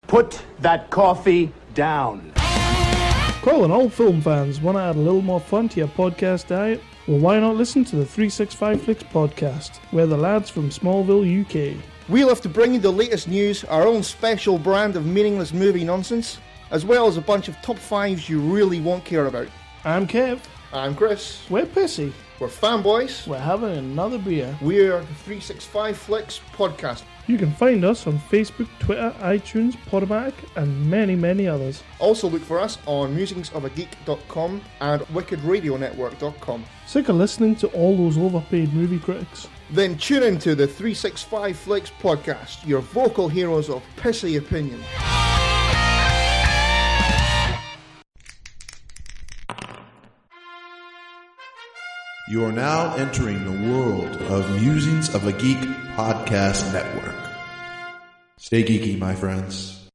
Put that coffee down. Calling all film fans, want to add a little more fun to your podcast diet? Well, why not listen to the 365 Flicks podcast? We're the lads from Smallville, UK. We love to bring you the latest news, our own special brand of meaningless movie nonsense, as well as a bunch of top fives you really won't care about. I'm Kev. I'm Chris. We're pissy. We're fanboys. We're having another beer. We're the 365 Flicks podcast. You can find us on Facebook, Twitter, iTunes, Podomatic, and many, many others. Also look for us on musingsofageek.com and wickedradionetwork.com. Sick of listening to all those overpaid movie critics? Then tune into the 365 Flicks podcast, your vocal heroes of pissy opinion. You are now entering the world of Musings of a Geek podcast network. Stay geeky, my friends.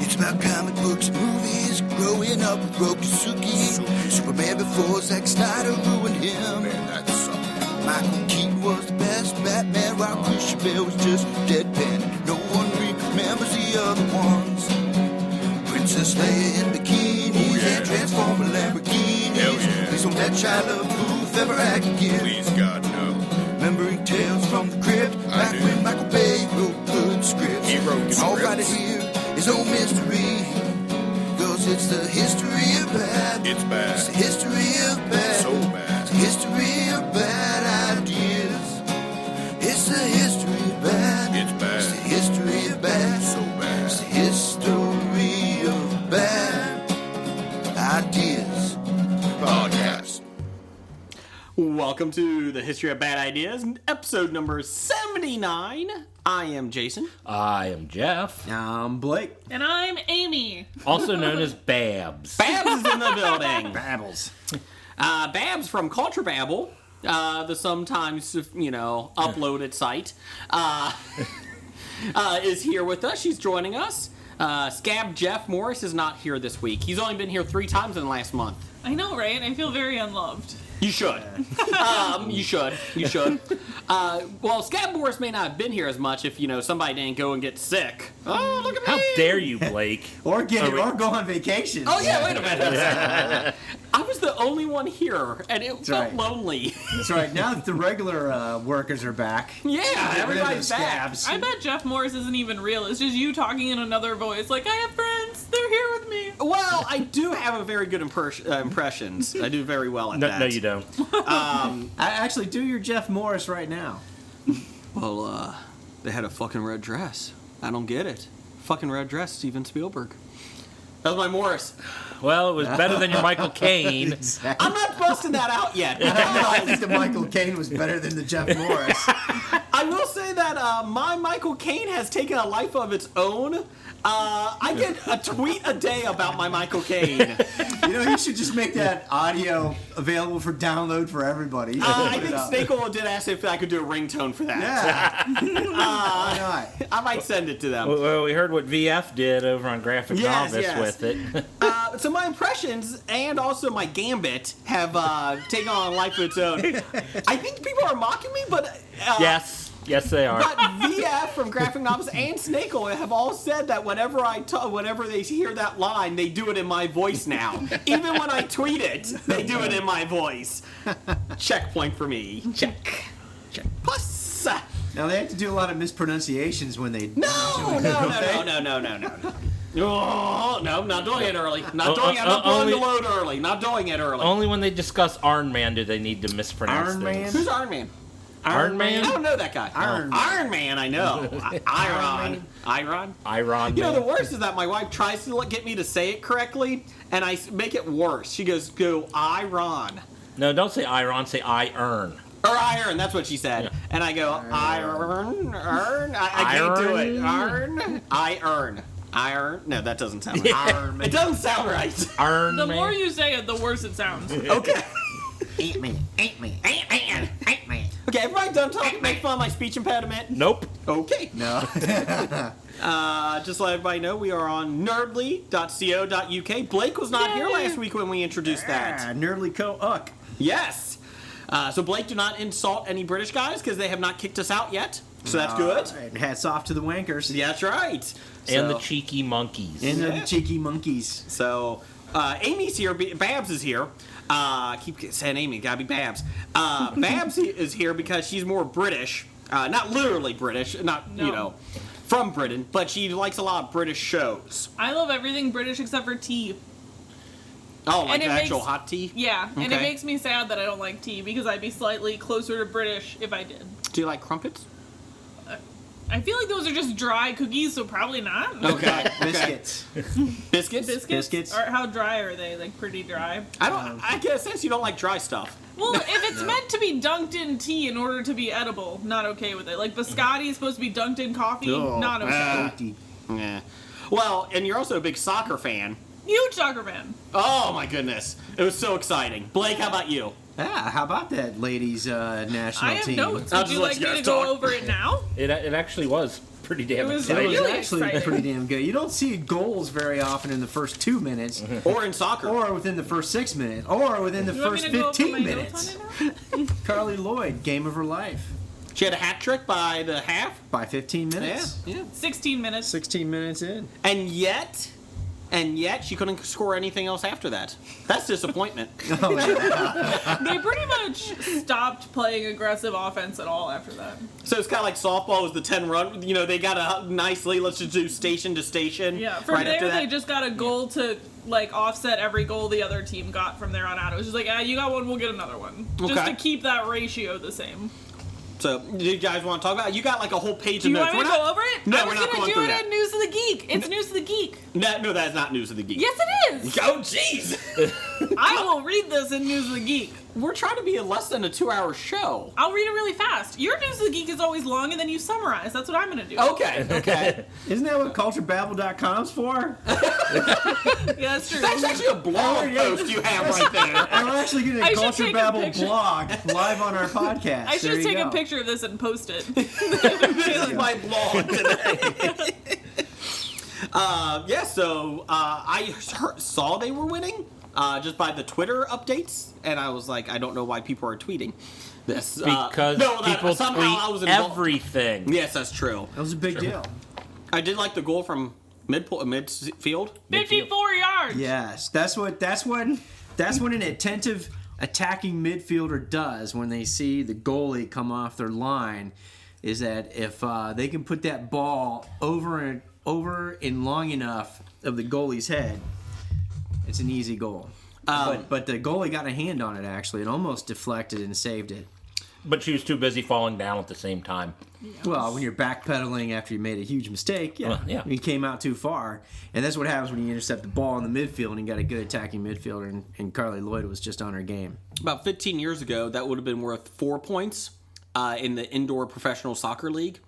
It's about comic books and movies. Growing up with Rokusuki. Superman before Zack Snyder ruined him. Man, that sucked. Michael Keaton was the best Batman, while Christian Bale was just deadpan. No one remembers the other ones. Princess Leia in bikinis and Transformer Lamborghinis. Please don't let Shia LaBeouf ever act again. Please, God, no. Remembering tales from the crypt, back when Michael Bay wrote good scripts. He wrote And all right here is no mystery, 'cause it's the history of bad. It's bad. It's the history of bad. So bad. It's the history of bad ideas. It's the history of bad. It's bad. It's the history of bad. So bad. It's the history of bad ideas. Podcast. Welcome to the History of Bad Ideas, episode number 79. I am Jason. I am Jeff, I'm Blake. And I'm Amy. also known as Babs. Babs is in the building. Babbles. Babs from Culture Babble, the sometimes, uploaded site, is here with us. She's joining us. Scab Jeff Morris is not here this week. He's only been here 3 times in the last month. I know, right? I feel very unloved. You should. You should. Well, Scab Morris may not have been here as much if, somebody didn't go and get sick. Oh, look at me. How dare you, Blake? Or go on vacation. Oh, yeah, wait a minute. I was the only one here, and it felt lonely. That's right. Now that the regular workers are back. Yeah, everybody's back. Scabs. I bet Jeff Morris isn't even real. It's just you talking in another voice. Like, I have friends. They're here with me. Well, I do have a very good impressions. I do very well at that. No, you don't. I actually do your Jeff Morris right now. Well, they had a fucking red dress. I don't get it. Fucking red dress, Steven Spielberg. That was my Morris. Well, it was better than your Michael Caine. Exactly. I'm not busting that out yet. I think the Michael Caine was better than the Jeff Morris. I will say that my Michael Caine has taken a life of its own. I get a tweet a day about my Michael Caine. You should just make that audio available for download for everybody. I think Snake Oil did ask if I could do a ringtone for that. Yeah. Why not? I might send it to them. Well, we heard what VF did over on Graphic Novice with it. So my impressions and also my gambit have taken on a life of its own. I think people are mocking me, but... Yes, they are. But VF from Graphic Novels and Snake Oil have all said that whenever they hear that line, they do it in my voice now. Even when I tweet it, they do it in my voice. Checkpoint for me. Check. Plus. Now they have to do a lot of mispronunciations when they. No. Oh, no, not doing it early. Not doing it. I'm not blowing the load early. Not doing it early. Only when they discuss Iron Man do they need to mispronounce Iron Man? things. Who's Iron Man? Iron Man? I don't know that guy. Iron Man, I know. Iron. The worst is that my wife tries to get me to say it correctly, and I make it worse. She goes, go Iron. No, don't say Iron, say I-earn. Or iron, that's what she said. Yeah. And I go, iron. I can't do it. Iron. No, that doesn't sound right. Iron. It doesn't sound right. Iron The Man. more you say it, the worse it sounds. Okay. Ant-Man. Okay, everybody done talking, make fun of my speech impediment? Nope. Okay. No. Just to let everybody know, we are on nerdly.co.uk. Blake was not here last week when we introduced that. Nerdly co-uck. Yes. So Blake, do not insult any British guys because they have not kicked us out yet. So that's good. Right. Hats off to the wankers. Yeah, that's right. And the cheeky monkeys. And the cheeky monkeys. So Amy's here. Babs is here. Keep saying Amy. Gotta be Babs. Babs is here because she's more British. Not literally British. From Britain. But she likes a lot of British shows. I love everything British except for tea. Oh, like the actual hot tea? Yeah, Okay. and it makes me sad that I don't like tea because I'd be slightly closer to British if I did. Do you like crumpets? I feel like those are just dry cookies, so probably not. Okay. Biscuits. Biscuits? Biscuits. Or how dry are they? Like pretty dry? I get a sense you don't like dry stuff. Well, if it's meant to be dunked in tea in order to be edible, not okay with it. Like biscotti is supposed to be dunked in coffee, not okay. Yeah. Well, and you're also a big soccer fan. Huge soccer fan. Oh my goodness. It was so exciting. Blake, how about you? Yeah, how about that ladies' national I have team? notes. I'll Would just you let like you me guys to go talk. over it now? It actually was pretty damn It was It exciting. was really actually exciting. pretty damn good. You don't see goals very often in the first 2 minutes, Or in soccer. or within the first 6 minutes, or within the You want me first to go over 15 my minutes. notes on it now? Carly Lloyd, game of her life, She had a hat trick by the half. by 15 minutes. Yeah. 16 minutes. 16 minutes in. And yet she couldn't score anything else after that. That's disappointment. They pretty much stopped playing aggressive offense at all after that. So it's kind of like softball was the 10-run. You know, they got a nice lead. Let's just do station to station. Yeah, from right there after that. they just got a goal to like offset every goal the other team got from there on out. It was just like, you got one, we'll get another one. Just Okay. to keep that ratio the same. So, do you guys want to talk about it? You got like a whole page Do of you notes. want me to go over it? No, I we're was not gonna going do through it that. in News of the Geek. It's News of the Geek. No, that's not News of the Geek. Yes, it is. Oh, jeez. I will read this in News of the Geek. We're trying to be in less than a 2-hour show. I'll read it really fast. Your News of the Geek is always long, and then you summarize. That's what I'm going to do. Okay. Isn't that what culturebabble.com's for? Yeah, that's true. That's actually a blog post you have right there. And we're actually getting I a should Culture take a Babble picture. blog live on our podcast. I should There you take a go. picture of this and post it. This is my blog today. So I saw they were winning just by the Twitter updates, and I was like, I don't know why people are tweeting this. Because people tweet everything. Yes, that's true. That was a big deal. I did like the goal from midfield. 54 yards. Yes, that's what an attentive attacking midfielder does when they see the goalie come off their line. Is that if they can put that ball over and long enough of the goalie's head, it's an easy goal. But the goalie got a hand on it, actually, and almost deflected and saved it. But she was too busy falling down at the same time. Well, when you're backpedaling after you made a huge mistake, you came out too far. And that's what happens when you intercept the ball in the midfield and you got a good attacking midfielder, and Carly Lloyd was just on her game. About 15 years ago, that would have been worth 4 points in the indoor professional soccer league.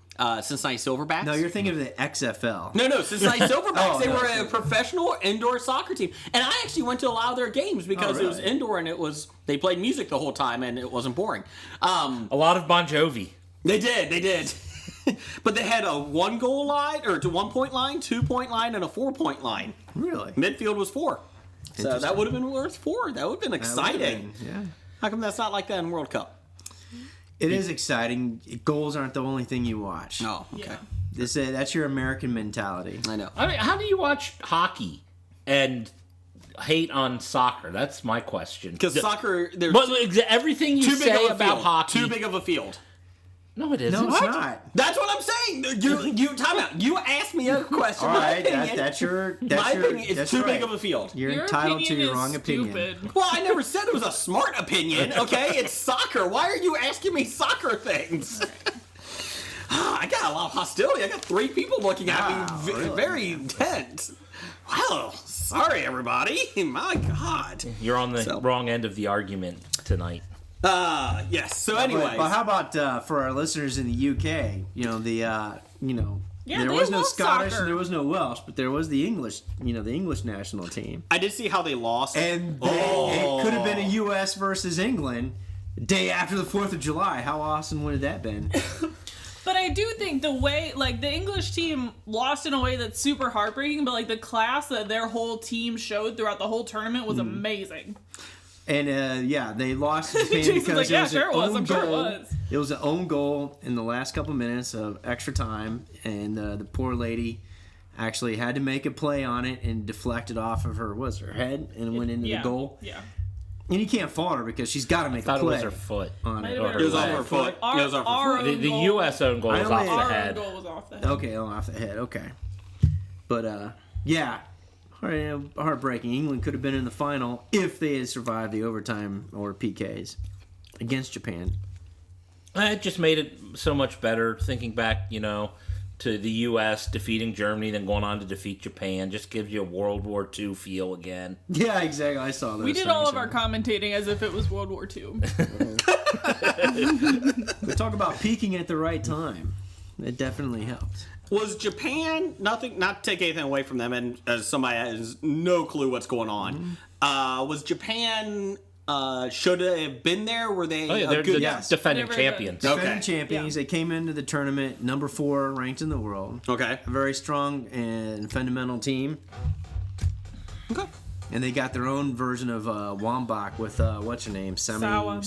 Cincinnati Silverbacks. No, you're thinking of the XFL. No, Cincinnati Silverbacks. They no. were a professional indoor soccer team, and I actually went to a lot of their games because it was indoor and they played music the whole time and it wasn't boring. A lot of Bon Jovi. They did. But they had a 1-goal line, or 1-point line, 2-point line, and a 4-point line. Really? Midfield was 4. So that would have been worth 4. That would have been exciting. Yeah. How come that's not like that in World Cup? It is exciting. Goals aren't the only thing you watch. Oh, okay. Yeah. That's your American mentality. I know. I mean, how do you watch hockey and hate on soccer? That's my question. Because soccer, there's But everything you too big say of a about field. hockey. Too big of a field. No, it isn't. No, it's not. That's what I'm saying. You time out. You asked me a question. All My right, opinion. that's your. My opinion is that's too right. big of a field. You're Your entitled to opinion your is wrong opinion. stupid. Well, I never said it was a smart opinion. Okay, it's soccer. Why are you asking me soccer things? I got a lot of hostility. I got 3 people looking at me, very intense. Wow, sorry everybody. My God. You're on the wrong end of the argument tonight. Yes. So, anyways, But how about for our listeners in the UK? Yeah, there they was no love Scottish soccer. and there was no Welsh, but there was the English. The English national team, I did see how they lost. and it could have been a U.S. versus England day after the 4th of July. How awesome would have that been? But I do think the way, like, the English team lost in a way that's super heartbreaking, but, like, the class that their whole team showed throughout the whole tournament was amazing. And, they lost to Japan Jason's because like, yeah, sure it was. own I'm sure it goal. was. It was an own goal in the last couple minutes of extra time, and the poor lady actually had to make a play on it and deflected off of her head and went into the goal. Yeah. And you can't fault her because she's got to make a play. I thought it was her foot. On it. Might have It was off leg. her foot. Our- It was off her our foot. own The goal- U.S. own goal was off the Our own head. goal was off the head. Okay, off the head. Okay. But, heartbreaking. England could have been in the final if they had survived the overtime or PKs against Japan. It just made it so much better thinking back, to the U.S. defeating Germany, then going on to defeat Japan. Just gives you a World War II feel again. Yeah, exactly. I saw those. We did all of our commentating as if it was World War II. We talk about peaking at the right time. It definitely helped. Was Japan, not to take anything away from them, and as somebody has no clue what's going on, was Japan, should have been there? Were they They're good? the defending They're very good. champions. Okay. Defending champions. They came into the tournament number 4 ranked in the world. Okay. A very strong and fundamental team. Okay. And they got their own version of Wambach with, what's her name? Sawa,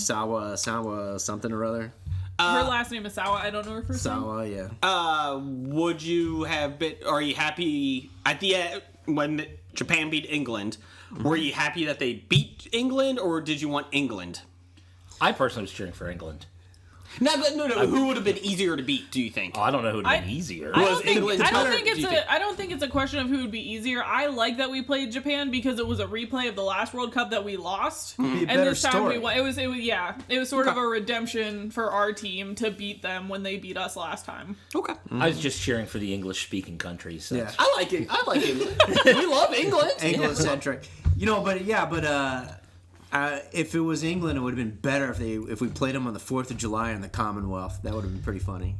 something or other. Her last name is Sawa. I don't know her first name. Sawa, yeah. Would you have been? Are you happy at the end when Japan beat England? Were you happy that they beat England, or did you want England? I personally was cheering for England. No. Who would have been easier to beat? Do you think? Oh, I don't know who would have been easier. I Was don't think England it's better, I don't think it's a question of who would be easier. I like that we played Japan because it was a replay of the last World Cup that we lost, Be a and better this time story. we won. It was sort of a redemption for our team to beat them when they beat us last time. Okay. I was just cheering for the English-speaking countries. So Yeah. I like it. I like England. We love England. Anglo-centric. If it was England, it would have been better if we played them on the 4th of July in the Commonwealth. That would have been pretty funny.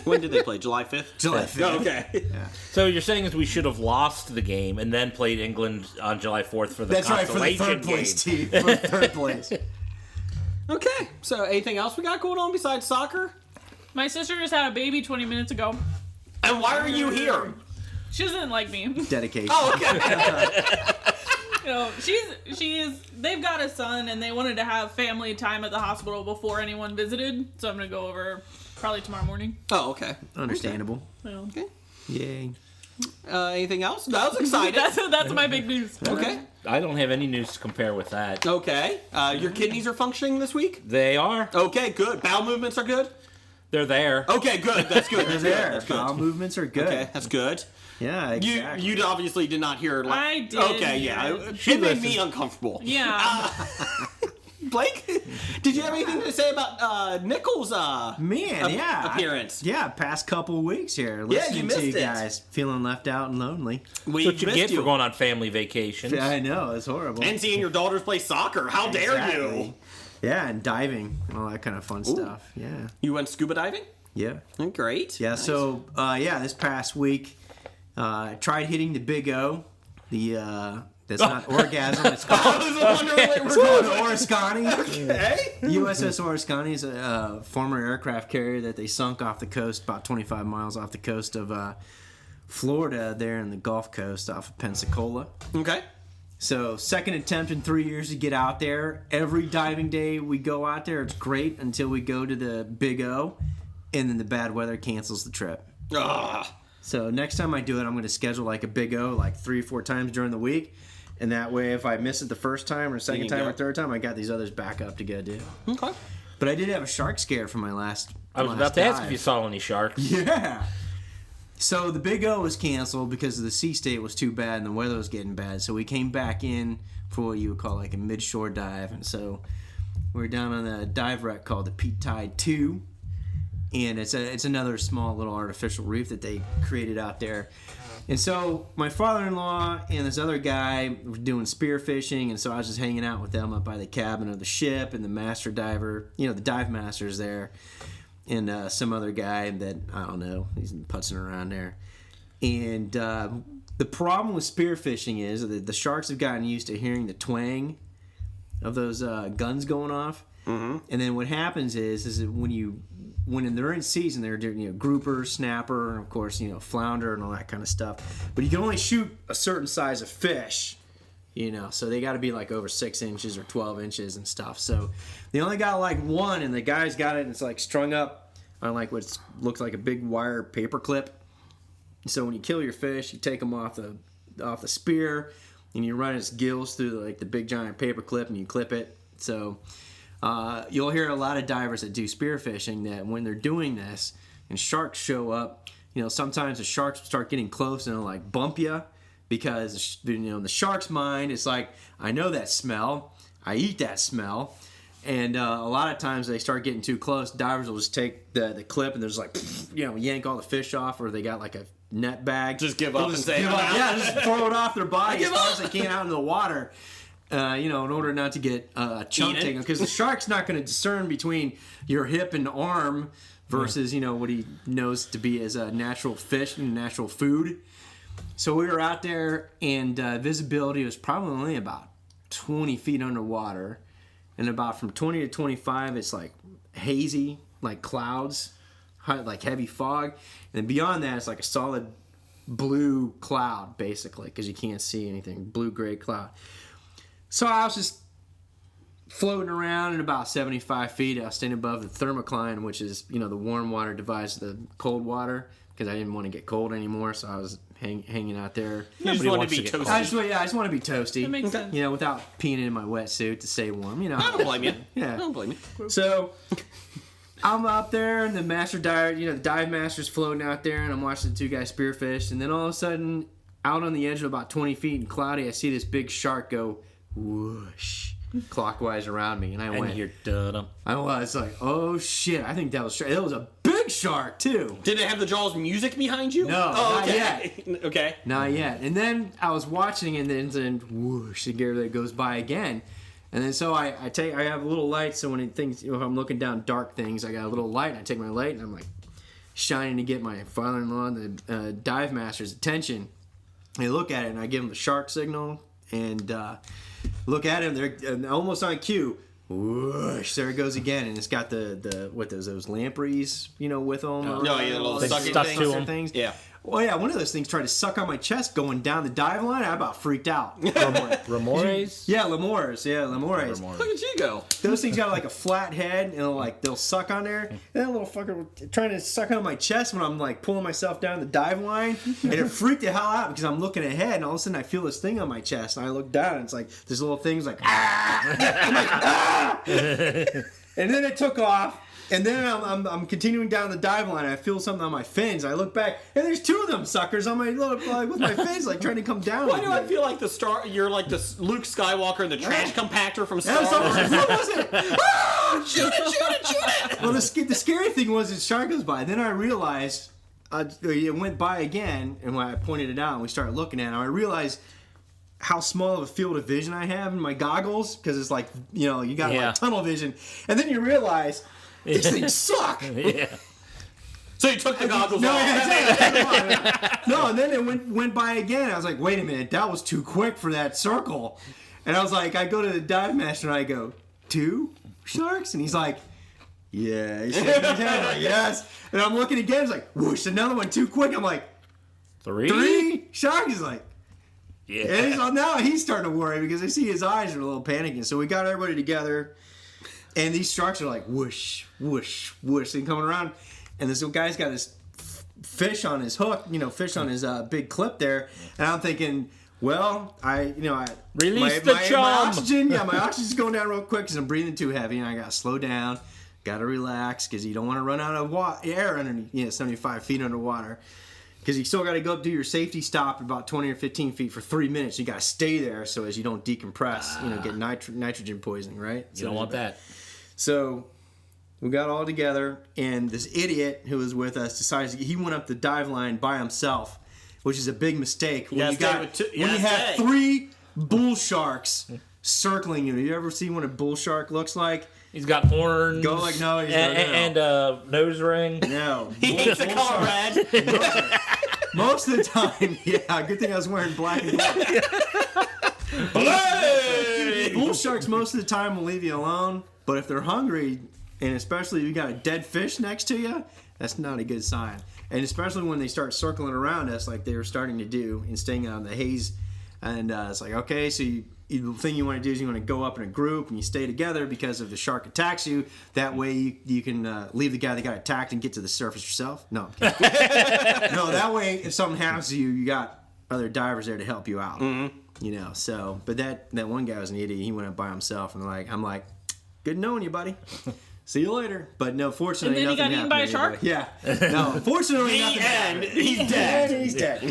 When did they play? July 5th? July 5th. Oh, okay. So you're saying is we should have lost the game and then played England on July 4th for the That's right, for the consolation third place game. team. For third place. Okay. So anything else we got going on besides soccer? My sister just had a baby 20 minutes ago. And why are you here? She doesn't like me. Dedication. Oh, okay. They've got a son and they wanted to have family time at the hospital before anyone visited, so I'm gonna go over probably tomorrow morning. Oh, okay. Understandable. So, Okay. Yay. Anything else? That was exciting. that's my big news. Okay. I don't have any news to compare with that. Okay. Your kidneys are functioning this week? They are. Okay, good. Bowel movements are good? They're there. Okay, good. That's good. They're That's there. good. That's good. Bowel movements are good. Okay, that's good. Yeah, exactly. You obviously did not hear. I did Okay, hear yeah. it. It made me uncomfortable. Yeah. Blake, did you have anything to say about Nichols' appearance? Yeah, past couple of weeks here. Yeah, Listening you missed to you it. guys, feeling left out and lonely. We That's what you missed get for going on family vacations. I know, it's horrible. and seeing your daughters play soccer. How dare you? Exactly. Yeah, and diving, all that kind of fun stuff. Yeah, You went scuba diving? yeah. Great. Yeah, Nice. so, this past week, tried hitting the Big O. That's not orgasm, it's called I was wondering where it's we're called going. Oriskany. Hey? USS Oriskany is a former aircraft carrier that they sunk off the coast, about 25 miles off the coast of Florida, there in the Gulf Coast off of Pensacola. Okay. So, second attempt in 3 years to get out there. Every diving day we go out there, it's great until we go to the Big O, and then the bad weather cancels the trip. Ugh. So, next time I do it, I'm going to schedule like a Big O like 3 or 4 times during the week. And that way, if I miss it the first time or second can time go. or third time, I got these others back up to go do. Okay. But I did have a shark scare for my last I was last about to ask dive. if you saw any sharks. Yeah. So the Big O was canceled because the sea state was too bad and the weather was getting bad. So we came back in for what you would call like a mid-shore dive. And so we're down on a dive wreck called the Peak Tide 2. And it's another small little artificial reef that they created out there. And so my father-in-law and this other guy were doing spearfishing, and so I was just hanging out with them up by the cabin of the ship, and the master diver, the dive master's there, and some other guy that, I don't know, he's putzing around there. And the problem with spearfishing is that the sharks have gotten used to hearing the twang of those guns going off. Mm-hmm. And then what happens is that when when they're in season, they're doing grouper, snapper, and of course flounder and all that kind of stuff. But you can only shoot a certain size of fish, so they got to be like over 6 inches or 12 inches and stuff. So they only got like one, and the guy's got it, and it's like strung up on like what looks like a big wire paper clip. So when you kill your fish, you take them off the spear, and you run its gills through like the big giant paper clip, and you clip it. So you'll hear a lot of divers that do spearfishing that when they're doing this and sharks show up, sometimes the sharks start getting close and they'll like bump you because in the shark's mind it's like, I know that smell, I eat that smell. And a lot of times they start getting too close, divers will just take the clip and there's like, yank all the fish off, or they got like a net bag. Just give up and say, yeah, just throw it off their body as far as they can out into the water. In order not to get a chunk taken, because the shark's not going to discern between your hip and arm versus what he knows to be as a natural fish and natural food. So we were out there, and visibility was probably only about 20 feet underwater, and about from 20 to 25, it's like hazy, like clouds, like heavy fog, and then beyond that, it's like a solid blue cloud, basically, because you can't see anything, blue-gray cloud. So I was just floating around in about 75 feet. I was staying above the thermocline, which is, the warm water divides the cold water, because I didn't want to get cold anymore, so I was hanging out there. You just want to be toasty. I just want to be toasty. That makes sense. Without peeing in my wetsuit to stay warm. I don't blame you. Yeah. I don't blame you. So I'm up there, and the master diver, the dive master's floating out there, and I'm watching the two guys spearfish, and then all of a sudden, out on the edge of about 20 feet and cloudy, I see this big shark go whoosh clockwise around me, and I went. You're done. I was like, oh shit! I think that was shark. It was a big shark too. Did it have the Jaws music behind you? No, oh, not okay. yet. Okay. Not yet. And then I was watching, and then whoosh, the gear that goes by again. And then so I have a little light, so when if I'm looking down dark things, I got a little light, and I take my light, and I'm like shining to get my father-in-law and the dive master's attention. And I look at it, and I give him the shark signal, and look at him. They're almost on cue. Whoosh! There it goes again, and it's got those lampreys, with them. No, yeah, little sucking stuck to them. things. Yeah. Well, yeah, one of those things tried to suck on my chest going down the dive line. I about freaked out. Remores? Yeah, lemures. Look at you go. Those things got like a flat head, and they'll suck on there. And that little fucker trying to suck on my chest when I'm like pulling myself down the dive line, and it freaked the hell out because I'm looking ahead, and all of a sudden I feel this thing on my chest, and I look down, and it's like this little thing's like ah, I'm like ah, and then it took off. And then I'm continuing down the dive line, and I feel something on my fins. I look back, and there's two of them suckers on my with my fins, trying to come down. Why do I feel like you're like the Luke Skywalker in the trash compactor from Star Wars? What was it? Ah, shoot it! Well, the scary thing was the shark goes by. Then I realized it went by again, and when I pointed it out, and we started looking at it, I realized how small of a field of vision I have in my goggles, because it's like you got like tunnel vision, and then you realize. These things suck. Yeah. So you took the goggles no, off. No, and then it went by again. I was like, wait a minute, that was too quick for that circle. And I was like, I go to the dive master and I go, 2 sharks? And he's like, yeah. He's shaking his head like, yes. And I'm looking again. He's like, whoosh, another one too quick. I'm like, 3 sharks? He's like, yeah. And now he's starting to worry because I see his eyes are a little panicking. So we got everybody together. And these sharks are like whoosh, whoosh, whoosh, and coming around. And this guy's got his fish on his hook, fish on his big clip there. And I'm thinking, well, release the chum. My oxygen's going down real quick because I'm breathing too heavy, and I gotta slow down, gotta relax because you don't want to run out of air underneath, 75 feet underwater. Because you still got to go up do your safety stop at about 20 or 15 feet for 3 minutes. You got to stay there so as you don't decompress, get nitrogen poisoning, right? You don't want that. So we got all together, and this idiot who was with us decided he went up the dive line by himself, which is a big mistake. When you have 3 bull sharks circling you. You ever see what a bull shark looks like? He's got horns. Go like no, and nose ring. No, he hates the color red. Most of the time, yeah. Good thing I was wearing black and black. Bull sharks most of the time will leave you alone, but if they're hungry, and especially if you got a dead fish next to you, that's not a good sign. And especially when they start circling around us like they were starting to do and staying out in the haze. And it's like, okay, so the thing you want to do is you want to go up in a group and you stay together because if the shark attacks you, that way you can leave the guy that got attacked and get to the surface yourself. No, I'm kidding. No, that way if something happens to you, you got other divers there to help you out. Mm-hmm. You know, so, but that one guy was an idiot. He went up by himself, and I'm like, good knowing you, buddy. See you later. But no, fortunately, and then he got eaten by a anybody. shark? Yeah. No, fortunately, nothing happened. He's dead. And he's dead.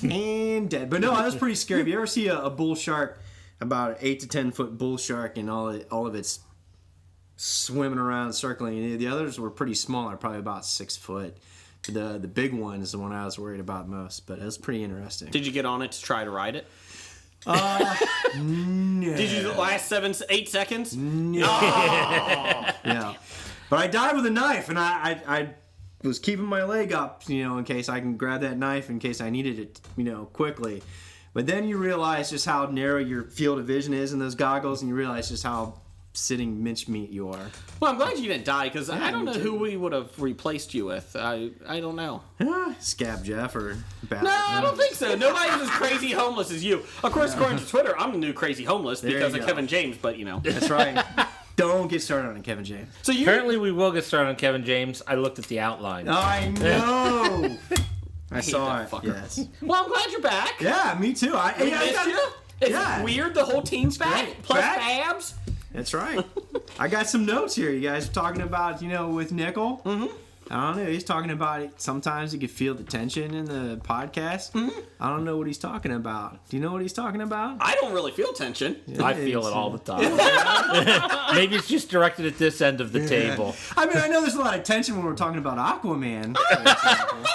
And dead. But no, that was pretty scary. If you ever see a bull shark, about an 8 to 10 foot bull shark, and all of its swimming around, circling, the others were pretty smaller, probably about 6 foot. The big one is the one I was worried about most, but it was pretty interesting. Did you get on it to try to ride it? No. Did you the last 8 seconds? No. Yeah. But I died with a knife, and I was keeping my leg up, in case I can grab that knife in case I needed it, quickly. But then you realize just how narrow your field of vision is in those goggles, and you realize just how sitting mincemeat you are. Well, I'm glad you didn't die, because I don't know who we would have replaced you with. I don't know. Scab Jeff or Bad. No, I don't think so. Nobody's as crazy homeless as you. Of course, according to Twitter, I'm the new crazy homeless because of Kevin James, but That's right. Don't get started on Kevin James. So Apparently we will get started on Kevin James. I looked at the outline. I know. I saw it. Fucker. Yes. Well, I'm glad you're back. Yeah, me too. We missed you. It's weird. The whole team's back. Plus Babs. That's right. I got some notes here. You guys are talking about, with Nickel. Mm-hmm. I don't know. He's talking about it. Sometimes you can feel the tension in the podcast. Mm-hmm. I don't know what he's talking about. Do you know what he's talking about? I don't really feel tension. I feel it all the time. Maybe it's just directed at this end of the table. I mean, I know there's a lot of tension when we're talking about Aquaman.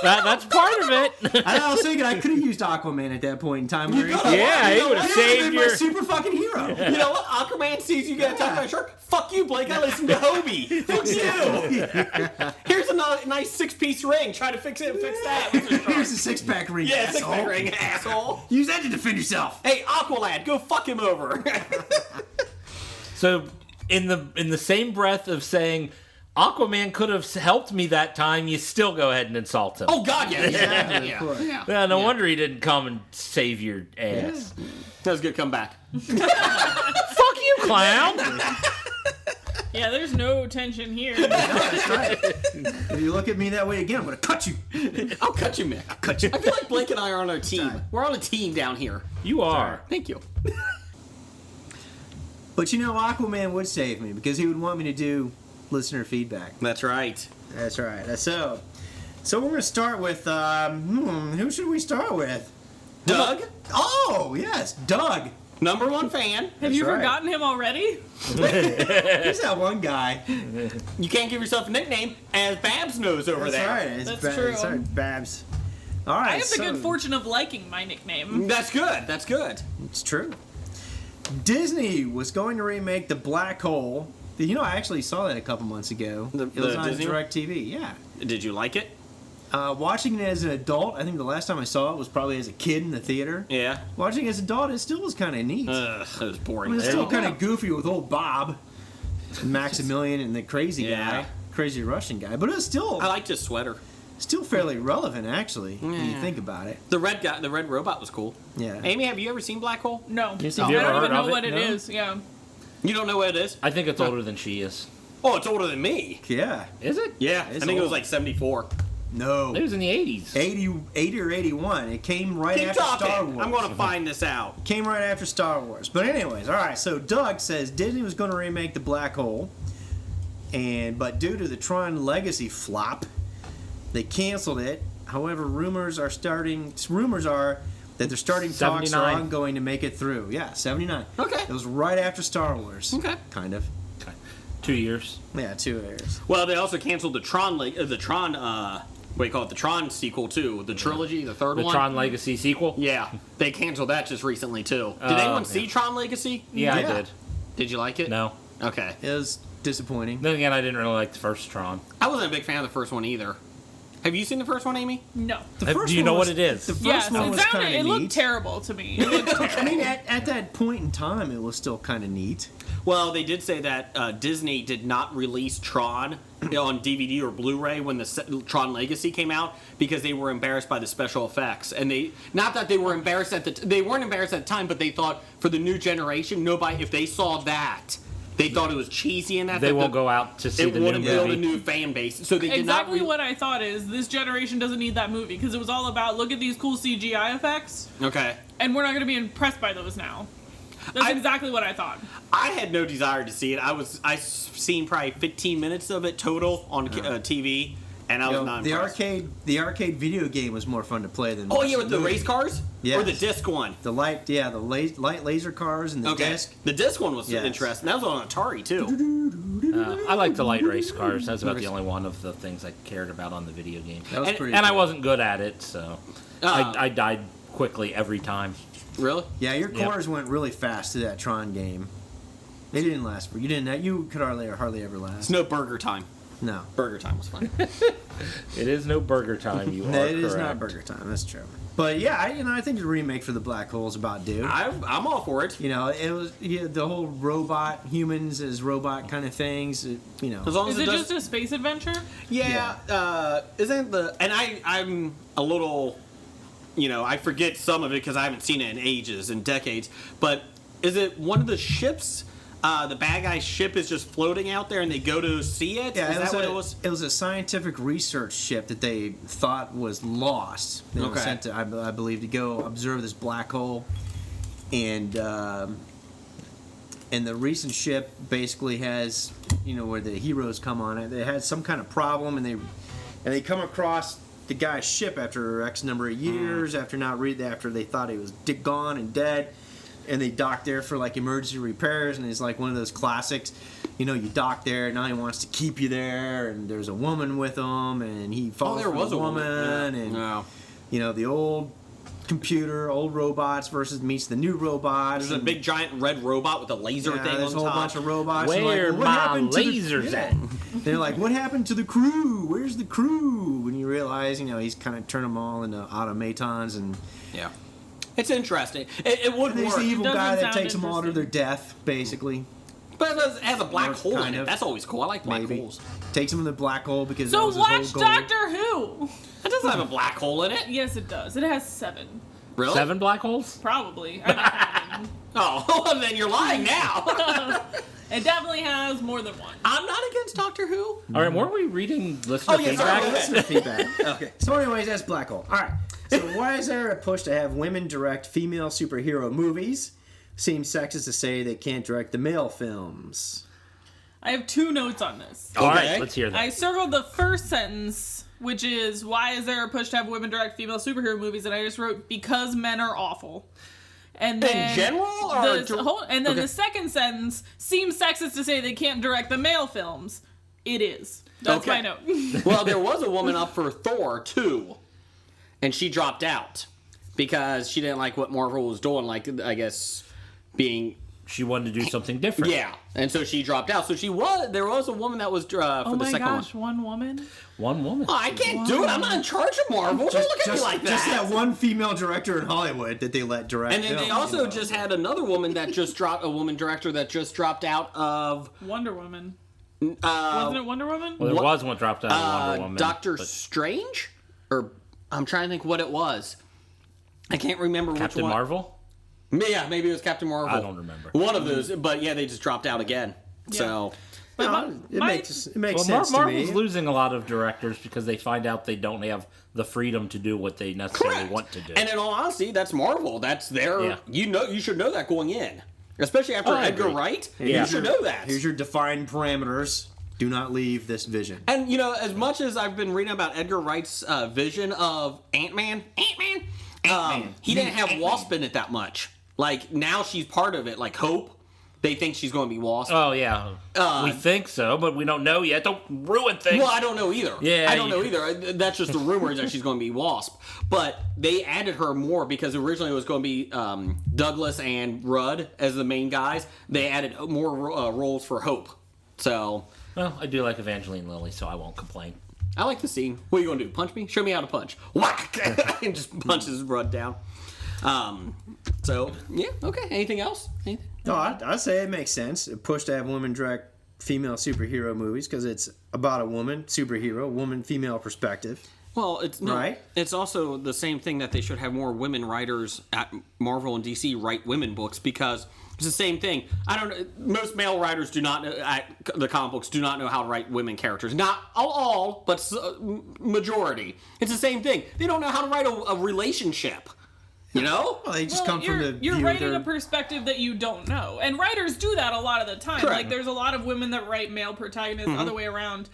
That's part of it. I was thinking I could have used Aquaman at that point in time. He would have saved your... my super fucking hero. You know what? Aquaman sees you get attacked by a shark. Fuck you, Blake. I listen to HOBI. Fuck you. Here's a nice 6-piece ring. Try to fix it and fix that. Here's a 6-pack ring. Yeah, 6-pack ring, asshole. Use that to defend yourself. Hey, Aqualad, go fuck him over. So, in the same breath of saying Aquaman could have helped me that time, you still go ahead and insult him. Oh God, yeah. Yeah, no wonder he didn't come and save your ass. Yeah. That was a good comeback. Fuck you, clown. Yeah, there's no tension here. That's right. If you look at me that way again, I'm gonna cut you. I'll cut you, Mick. I'll cut you. I feel like Blake and I are on a team. Sorry. We're on a team down here. You are. Thank you. But Aquaman would save me because he would want me to do listener feedback. That's right. That's right. So we're gonna start with who should we start with? Doug. Oh yes, Doug. #1 fan. Have you right. forgotten him already? He's that one guy. You can't give yourself a nickname, as Babs knows over That's there. right. That's true. That's right, Babs. All right. I have the good fortune of liking my nickname. That's good. That's good. It's true. Disney was going to remake The Black Hole. I actually saw that a couple months ago. It was on Disney DirecTV. Yeah. Did you like it? Watching it as an adult, I think the last time I saw it was probably as a kid in the theater. Yeah. Watching it as an adult, it still was kind of neat. It was boring. It's still kind of goofy with old Bob, Maximilian, and the crazy guy, crazy Russian guy. But it was still. I liked his sweater. Still fairly relevant, actually, when you think about it. The red guy, the red robot was cool. Yeah. Amy, have you ever seen Black Hole? No. Yes, I have you don't ever even heard know of what it? it No? is. Yeah. You don't know what it is? I think it's older than she is. Oh, it's older than me. Yeah. Is it? Yeah, It's I think it was old. like 74. No. It was in the 80s. 80 or 81. It came right Keep after talking. Star Wars. I'm going to find this out. Came right after Star Wars. But anyways, all right. So Doug says Disney was going to remake The Black Hole, but due to the Tron Legacy flop, they canceled it. However, rumors are that they're starting talks 79. are ongoing to make it through. Yeah, 79. Okay. It was right after Star Wars. Okay. Kind of. 2 years. Yeah, 2 years. Well, they also canceled the Tron, what do you call it? The Tron sequel too. The trilogy, the third The one. Tron Legacy sequel? Yeah, they canceled that just recently too. Did anyone see Tron Legacy? Yeah, I Yeah. did. Did you like it? No. Okay. It was disappointing. Then again, I didn't really like the first Tron. I wasn't a big fan of the first one either. Have you seen the first one, Amy? No. Do you know what it is? The first Yes, one was kind it of looked neat. terrible to me. It looked I mean, at that point in time, it was still kind of neat. Well, they did say that Disney did not release Tron on DVD or Blu-ray when the Tron Legacy came out because they were embarrassed by the special effects. And not that they were embarrassed they weren't embarrassed at the time, but they thought for the new generation, nobody, if they saw that, they thought it was cheesy and they won't go out to see the new movie. It wouldn't build a new fan base. So they did not. Exactly what I thought is this generation doesn't need that movie because it was all about look at these cool CGI effects. Okay. And we're not going to be impressed by those now. That's exactly what I thought. I had no desire to see it. I seen probably 15 minutes of it total on TV, and I was not impressed. The arcade video game was more fun to play than. Oh yeah, with the race cars. Yes. Or the disc one. The light laser cars and the disc. The disc one was interesting. That was on Atari too. I like the light race cars. That's about the only one of the things I cared about on the video game. That was pretty. And I wasn't good at it, so I died quickly every time. Really? Yeah, your cores went really fast to that Tron game. They didn't last for you. You could hardly ever last. It's no Burger Time. No, Burger Time was fun. It is no Burger Time. You are correct. It is not Burger Time. That's true. But yeah, I think the remake for the Black Hole's about due. I'm all for it. It was the whole robot humans as robot kind of things. As long as is it just a space adventure? Yeah. Isn't the and I'm a little. I forget some of it because I haven't seen it in ages and decades. But is it one of the ships? The bad guy's ship is just floating out there, and they go to see it. Yeah, is that what it was? It was a scientific research ship that they thought was lost. They were sent to, I believe, to go observe this black hole, and the recent ship basically has, where the heroes come on it. They had some kind of problem, and they come across the guy's ship after X number of years, after they thought he was gone and dead, and they dock there for like emergency repairs, and it's like one of those classics, you dock there, now he wants to keep you there, and there's a woman with him, and he falls for the woman, and the old computer, old robots versus meets the new robots. There's a big giant red robot with a laser thing on top. There's a whole bunch of robots. Where my lasers at? They're like, what happened to the crew? Where's the crew? When you realize, he's kind of turned them all into automatons, and it's interesting. It would there's work. the evil guy that takes them all to their death, basically. But it has a black hole in it. That's always cool. I like black holes. Takes them to the black hole because so that was watch Doctor Who. It doesn't have a black hole in it. Yes, it does. It has 7. Really? 7 black holes? Probably. Oh, well, then you're lying now. It definitely has more than one. I'm not against Doctor Who. All right, weren't we reading listener feedback? Listener feedback. Okay. So anyways, that's black hole. All right. So why is there a push to have women direct female superhero movies? Seems sexist to say they can't direct the male films. I have 2 notes on this. All right, let's hear that. I circled the first sentence, which is, why is there a push to have women direct female superhero movies? And I just wrote, because men are awful. And then in general? The second sentence, seems sexist to say they can't direct the male films. It is. That's my note. Well, there was a woman up for Thor 2, and she dropped out because she didn't like what Marvel was doing, I guess, being... She wanted to do something different. Yeah, and so she dropped out. So there was a woman that was for the second one. Oh my gosh, one woman? One woman. Oh, I can't do it. I'm not in charge of Marvel. Don't look at me like that. Just that one female director in Hollywood that they let direct. And then they also just had another woman that just dropped, a woman director that just dropped out of... Wonder Woman. Wasn't it Wonder Woman? Well, there was one dropped out of Wonder Woman. Doctor Strange? Or I'm trying to think what it was. I can't remember Captain which one. Marvel? Yeah, maybe it was Captain Marvel. I don't remember. One of those, but yeah, they just dropped out again. Yeah. So it makes sense Marvel's to me. losing a lot of directors because they find out they don't have the freedom to do what they necessarily want to do. And in all honesty, that's Marvel. That's their. You should know that going in, especially after Edgar Wright. You should know that. Here's your defined parameters. Do not leave this vision. And as much as I've been reading about Edgar Wright's vision of Ant-Man, he didn't have Wasp in it that much. Like, now she's part of it, like Hope. They think she's going to be Wasp. Oh, yeah. We think so, but we don't know yet. Don't ruin things. Well, I don't know either. Yeah, I don't know either. That's just the rumors that she's going to be Wasp. But they added her more because originally it was going to be Douglas and Rudd as the main guys. They added more roles for Hope. So... Well, I do like Evangeline Lilly, so I won't complain. I like the scene. What are you going to do? Punch me? Show me how to punch. Whack! And just punches Rudd down. So, yeah, okay. Anything else? Anything? No, I say it makes sense. A push to have women direct female superhero movies because it's about a woman superhero, woman female perspective. Well, it's right. It's also the same thing that they should have more women writers at Marvel and DC write women books because it's the same thing. I don't know. Most male writers do not know, at the comic books do not know how to write women characters. Not all, but majority. It's the same thing. They don't know how to write a relationship. You know? Well, they just come from the You're view writing they're- a perspective that you don't know. And writers do that a lot of the time. Correct. Like, there's a lot of women that write male protagonists, other way around.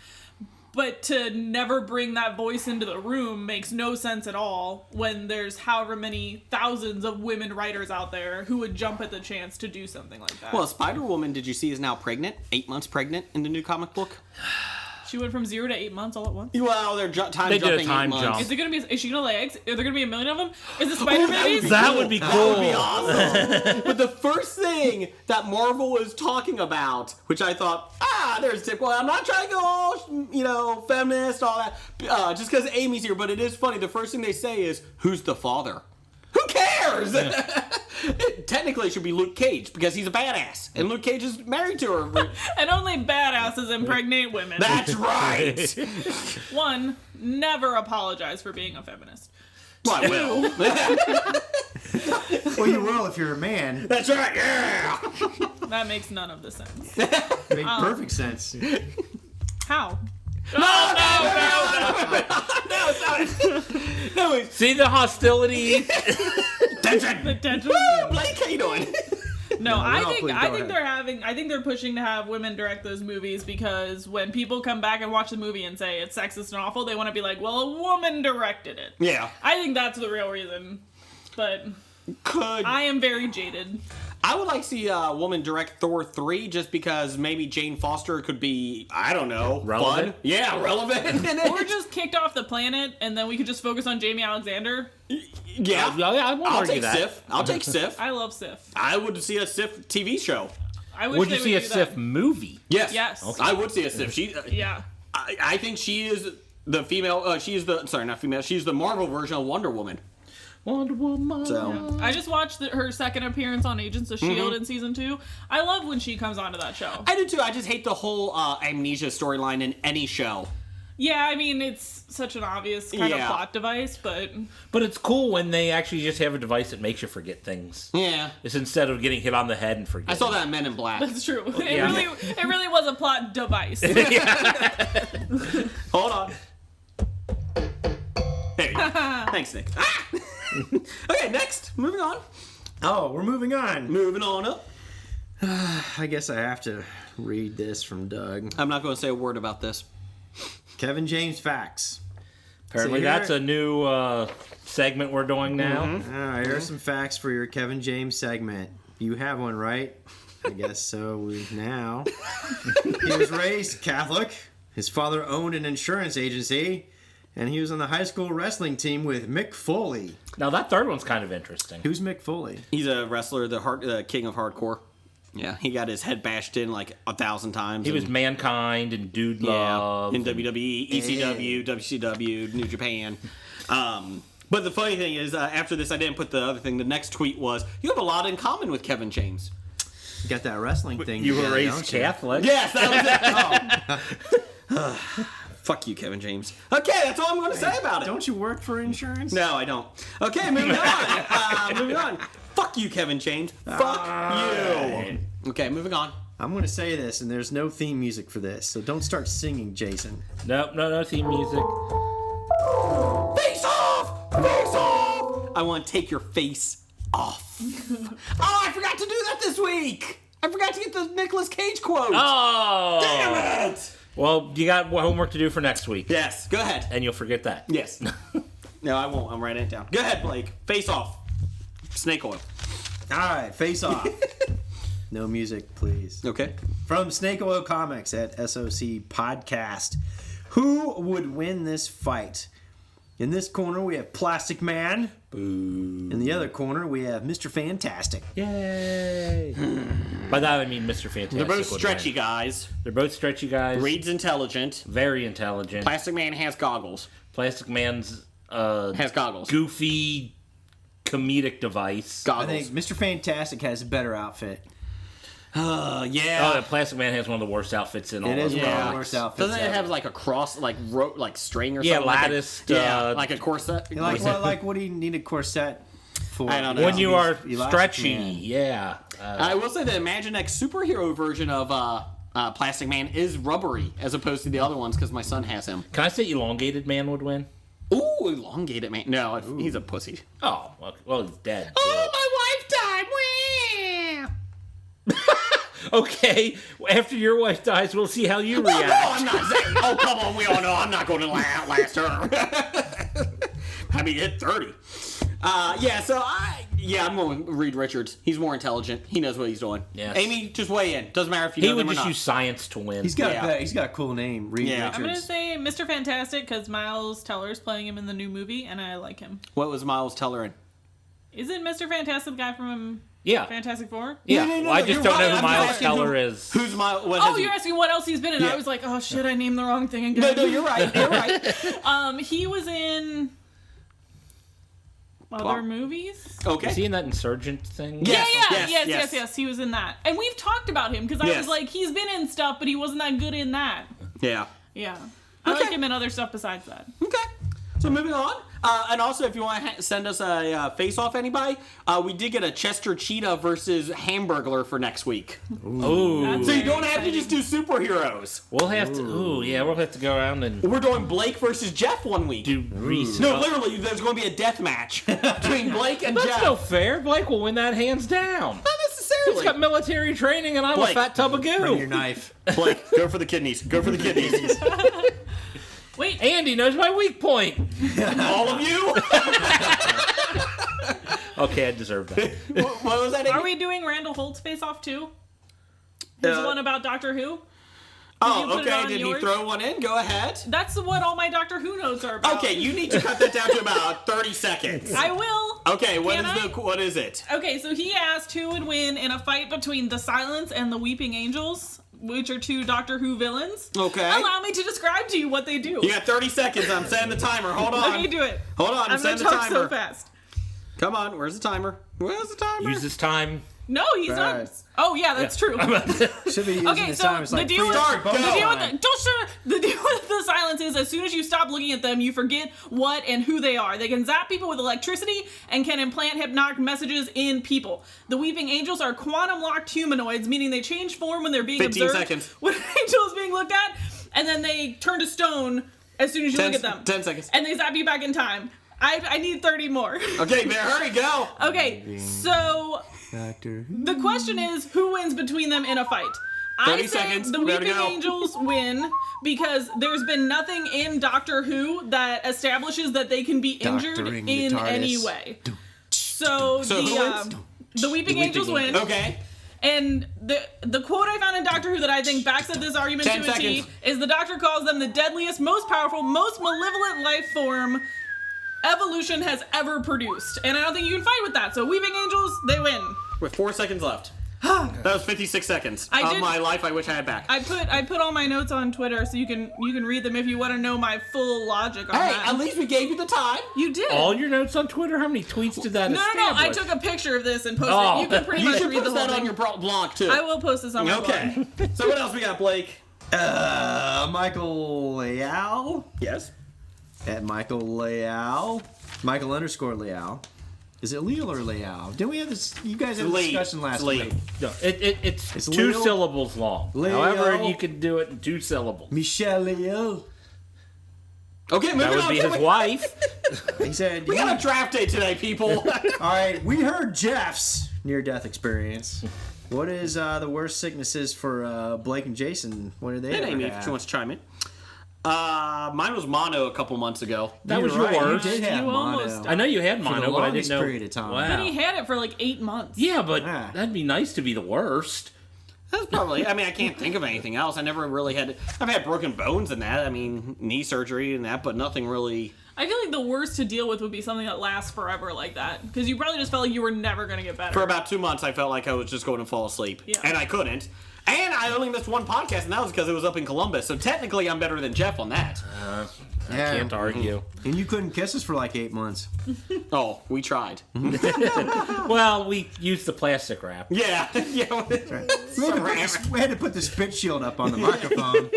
But to never bring that voice into the room makes no sense at all when there's however many thousands of women writers out there who would jump at the chance to do something like that. Well, Spider-Woman, did you see, is now pregnant? 8 months pregnant in the new comic book? She went from 0 to 8 months all at once. Well, they're time They jumping did a time 8 months. jump. Is she gonna lay eggs? Are there gonna be a million of them? Is it spider babies? That would be cool. That would be awesome. But the first thing that Marvel was talking about, which I thought, there's Dick. Well, I'm not trying to go all, feminist, all that, just because Amy's here. But it is funny. The first thing they say is, "Who's the father?" Who cares? Technically, it should be Luke Cage because he's a badass, and Luke Cage is married to her. And only badasses impregnate women. That's right. One, never apologize for being a feminist. Well, I will. Well, you will if you're a man. That's right. Yeah. That makes none of the sense. Makes perfect sense. How? No, See the hostility? The tension? Blake, how you doing? No, I think please go ahead. I think they're pushing to have women direct those movies because when people come back and watch the movie and say it's sexist and awful, they want to be like, well, a woman directed it. Yeah. I think that's the real reason. But I am very jaded. I would like to see a woman direct Thor 3 just because maybe Jane Foster could be, I don't know, Relevant? fun. Yeah, relevant. Or just kicked off the planet and then we could just focus on Jamie Alexander. Yeah. I won't I'll argue take that. Sif. I'll take Sif. I love Sif. I would see a Sif TV show. I wish Would they you see a do Sif that. movie? Yes. Yes. Okay. I would see a Sif. Yeah. I think she is the female, she's the Marvel version of Wonder Woman. Wonder Woman. So. I just watched her second appearance on Agents of S.H.I.E.L.D. in season 2. I love when she comes onto that show. I do too. I just hate the whole amnesia storyline in any show. Yeah, I mean, it's such an obvious kind of plot device, but it's cool when they actually just have a device that makes you forget things. Yeah. It's instead of getting hit on the head and forgetting. I saw that in Men in Black. that's true. It really was a plot device. Hold on. There you go. Thanks, Nick. Okay, next. Moving on. Oh, we're moving on. Moving on up. I guess I have to read this from Doug. I'm not going to say a word about this. Kevin James facts. Apparently So here- that's a new segment we're doing now. All right, here are some facts for your Kevin James segment. You have one, right? I guess so. Now, he was raised Catholic. His father owned an insurance agency, and he was on the high school wrestling team with Mick Foley. Now that third one's kind of interesting. Who's Mick Foley? He's a wrestler, the king of hardcore. Yeah, he got his head bashed in like 1,000 times. He was Mankind and Dude Love. in WWE, ECW, WCW, New Japan. But the funny thing is, after this, I didn't put the other thing. The next tweet was, you have a lot in common with Kevin James. You got that wrestling thing. You were together, raised don't you? Catholic. Yes, that was it. Fuck you, Kevin James. Okay, that's all I'm going to say about it. Don't you work for insurance? No, I don't. Okay, moving on. Moving on. Fuck you, Kevin James. Fuck you. Okay, moving on. I'm going to say this, and there's no theme music for this, so don't start singing, Jason. Nope, no theme music. Face off! Face off! I want to take your face off. Oh, I forgot to do that this week. I forgot to get the Nicolas Cage quote. Oh! Damn it! Well, you got homework to do for next week. Yes, go ahead. And you'll forget that. Yes. No, I won't. I'm writing it down. Go ahead, Blake. Face off. Snake oil. All right, face off. No music, please. Okay. From Snake Oil Comics at SOC Podcast. Who would win this fight? In this corner, we have Plastic Man. Boo. In the other corner, we have Mr. Fantastic. Yay! By that I mean Mr. Fantastic. They're both would stretchy win. guys. They're both stretchy guys. Reed's intelligent. Very intelligent. Plastic Man has goggles. Plastic Man's Has goggles. goofy comedic device. I Goggles. think Mr. Fantastic has a better outfit. Yeah. Oh, the Plastic Man has one of the worst outfits in all It of is them. one of the Yeah. worst outfits. Doesn't it have ever. like a cross, like rope, like string or Yeah, something? latticed, like a corset. Like what do you need a corset for? I don't know. When you are Elastic stretchy, Man. yeah. I will say the Imaginext superhero version of Plastic Man is rubbery as opposed to the other ones because my son has him. Can I say Elongated Man would win? Ooh, elongated man. No, he's a pussy. Oh, well, he's dead. Oh, my wife died. Okay, after your wife dies, we'll see how you react. No, I'm not saying. Oh, come on. We all know I'm not going to outlast her. I mean, hit 30. I'm going with Reed Richards. He's more intelligent. He knows what he's doing. Yes. Amy, just weigh in. Doesn't matter if you He know would them or just not. use science to win. He's got a cool name, Reed Yeah. Richards. I'm gonna say Mr. Fantastic because Miles Teller's playing him in the new movie, and I like him. What was Miles Teller in? Isn't Mr. Fantastic the guy from Yeah. Fantastic Four? Yeah, No, well, I just you're don't right. know who I'm Miles asking Teller is. Who's Miles? Oh, you're asking what else he's been in? Yeah. I was like, oh shit, I named the wrong thing again. No, you're right. You're right. He was in other movies. Okay. Is he in that Insurgent thing? Yes. He was in that, and we've talked about him because I Yes. was like, he's been in stuff, but he wasn't that good in that. Yeah. Yeah, I Okay. like him in other stuff besides that. Okay. So moving on, and also if you want to send us a face-off, anybody, we did get a Chester Cheetah versus Hamburglar for next week. Ooh. So you don't have to just do superheroes. We'll have to. Ooh, yeah, we'll have to go around and We're doing Blake versus Jeff one week. do research. No, literally, there's going to be a death match between Blake and That's Jeff. no fair. Blake will win that hands down. Not necessarily. He's got military training, and I'm Blake, a fat tub of Bring your goo. knife. Blake, go for the kidneys. Go for the kidneys. Wait, Andy knows my weak point. All of you? Okay, I deserve that. What was that? are Amy? we doing Randall Holt's face off too? There's Uh, one about Doctor Who. you put Oh, it okay. on Did he yours? throw one in? Go ahead. That's what all my Doctor Who notes are about. Okay, you need to cut that down to about 30 seconds. I will. Okay, Can I? what is it? Okay, so he asked who would win in a fight between the Silence and the Weeping Angels, which are two Doctor Who villains. Okay. Allow me to describe to you what they do. You got 30 seconds. I'm setting the timer. Hold on. Okay, do it. Hold on. I'm I'm gonna setting the talk timer. so fast. Come on. Where's the timer? Where's the timer? Use this time. No, he's not. Right. Oh yeah, that's true. Should be using Okay, this so time. It's the like deal with Start, go. the deal with the deal with the Silence is as soon as you stop looking at them, you forget what and who they are. They can zap people with electricity and can implant hypnotic messages in people. The Weeping Angels are quantum locked humanoids, meaning they change form when they're being 15 observed. seconds. When an angel is being looked at, and then they turn to stone as soon as you look at them. 10 seconds. And they zap you back in time. I need 30 more. Okay, man, hurry, go. Okay, so Doctor. the question is, who wins between them in a fight? 30 I say seconds. the We gotta Weeping go. Angels win because there's been nothing in Doctor Who that establishes that they can be injured Doctoring the in TARDIS. any way. So who wins? the Weeping Angels win. Okay. And the quote I found in Doctor Who that I think backs up this argument 10 to a T seconds. is the Doctor calls them the deadliest, most powerful, most malevolent life form evolution has ever produced. And I don't think you can fight with that. So Weeping Angels, they win. With 4 seconds left. That was 56 seconds I of did- my life I wish I had back. I put all my notes on Twitter so you can read them if you want to know my full logic on Hey, that. at least we gave you the time. You did. All your notes on Twitter? How many tweets did that no, I establish? took a picture of this and posted Oh. it. You can pretty You much should read the post whole that on thing. your blog, too. I will post this on my blog. Okay. So what else we got, Blake? Michael Leal Yes. at Michael Leal. Michael _ Leal. Is it Leal or Leal? Didn't we have this? You guys had a Lee. discussion last It's Lee. week. No, it's It's two Leo. syllables long. Leo. However, you can do it in 2 syllables. Michelle Leal. Okay, moving That would on. be his wife. He said, We got a draft day today, people. all right, we heard Jeff's near-death experience. What is the worst sicknesses for Blake and Jason? What did they Hey, ever Amy, have? if she wants to chime in. Mine was mono a couple months ago. That was You're right, yours. You did have You mono. almost- I know you had the mono, but I didn't longest know. period of time. Wow. But he had it for like 8 months. Yeah, but Yeah. that'd be nice to be the worst. That's probably. I mean, I can't think of anything else. I never really had. I've had broken bones and that. I mean, knee surgery and that, but nothing really. I feel like the worst to deal with would be something that lasts forever like that. Because you probably just felt like you were never going to get better. For about 2 months, I felt like I was just going to fall asleep, Yeah. and I couldn't. And I only missed one podcast, and that was because it was up in Columbus. So technically, I'm better than Jeff on that. I can't argue. And you couldn't kiss us for like 8 months. Oh, we tried. Well, we used the plastic wrap. Yeah. We had to put the spit shield up on the microphone.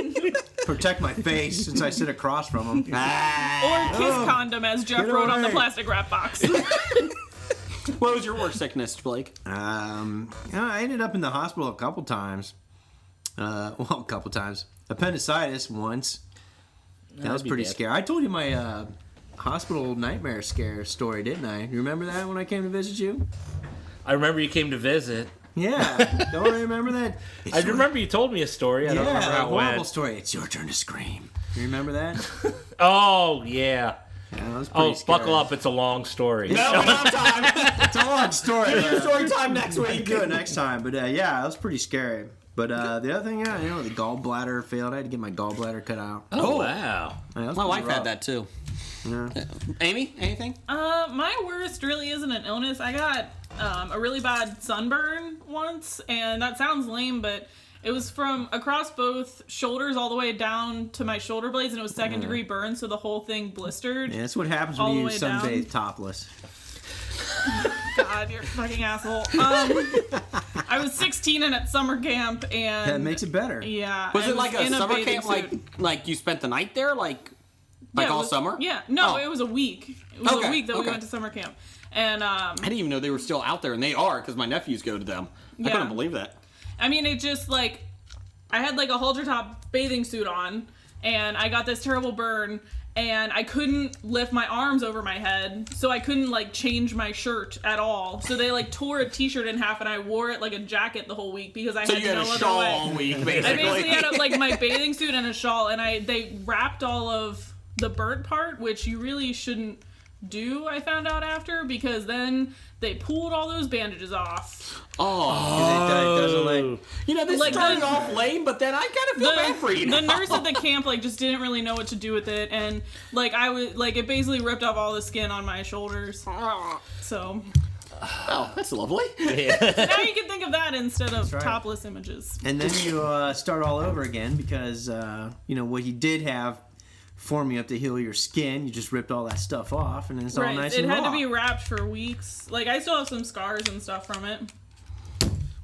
Protect my face since I sit across from him. Or kiss condom, as Jeff wrote on the plastic wrap box. What was your worst sickness, Blake? I ended up in the hospital a couple times. A couple times. Appendicitis once. That was pretty scary. I told you my hospital nightmare scare story, didn't I? You remember that when I came to visit you? I remember you came to visit. Yeah. Don't I remember that? I remember you told me a story. I don't remember how it horrible went. story. It's your turn to scream. You remember that? Oh, yeah. That was pretty scary. Buckle up. It's a long story. No, we don't have time. It's a long story. Your story time next We can week. do it next time. But yeah, it was pretty scary. But the other thing, the gallbladder failed. I had to get my gallbladder cut out. Oh, wow. Yeah, My wife had that too. Yeah. Amy, anything? My worst really isn't an illness. I got a really bad sunburn once, and that sounds lame, but it was from across both shoulders all the way down to my shoulder blades, and it was second-degree burn, so the whole thing blistered. Yeah, that's what happens all when the you way sunbathe down. topless. God, you're a fucking asshole. I was 16 and at summer camp, and That makes it better. yeah. Was I it like a in summer bathing camp? suit. Like you spent the night there? Like Yeah, it all was- summer? Yeah, no, Oh. it was a week. It was Okay, a week that we okay. went to summer camp, and I didn't even know they were still out there, and they are because my nephews go to them. I Yeah. couldn't believe that. I mean, it just like I had like a halter top bathing suit on, and I got this terrible burn, and I couldn't lift my arms over my head, so I couldn't like change my shirt at all. So they like tore a t-shirt in half, and I wore it like a jacket the whole week because I So had you had no a other shawl way. all week, I basically. basically had like my bathing suit and a shawl, and they wrapped all of the burnt part, which you really shouldn't do. I found out after, because then they pulled all those bandages off. Oh, It doesn't like... you know, this Like started the- off lame, but then I kind of feel bad for you. The now. nurse at the camp like just didn't really know what to do with it, and like I was like it basically ripped off all the skin on my shoulders. So Oh, that's lovely. now you can think of that instead of right. topless images. And then you start all over again because, what you did have forming up to heal your skin, you just ripped all that stuff off, and then it's all Right, nice it and had raw. to be wrapped for weeks. Like I still have some scars and stuff from it.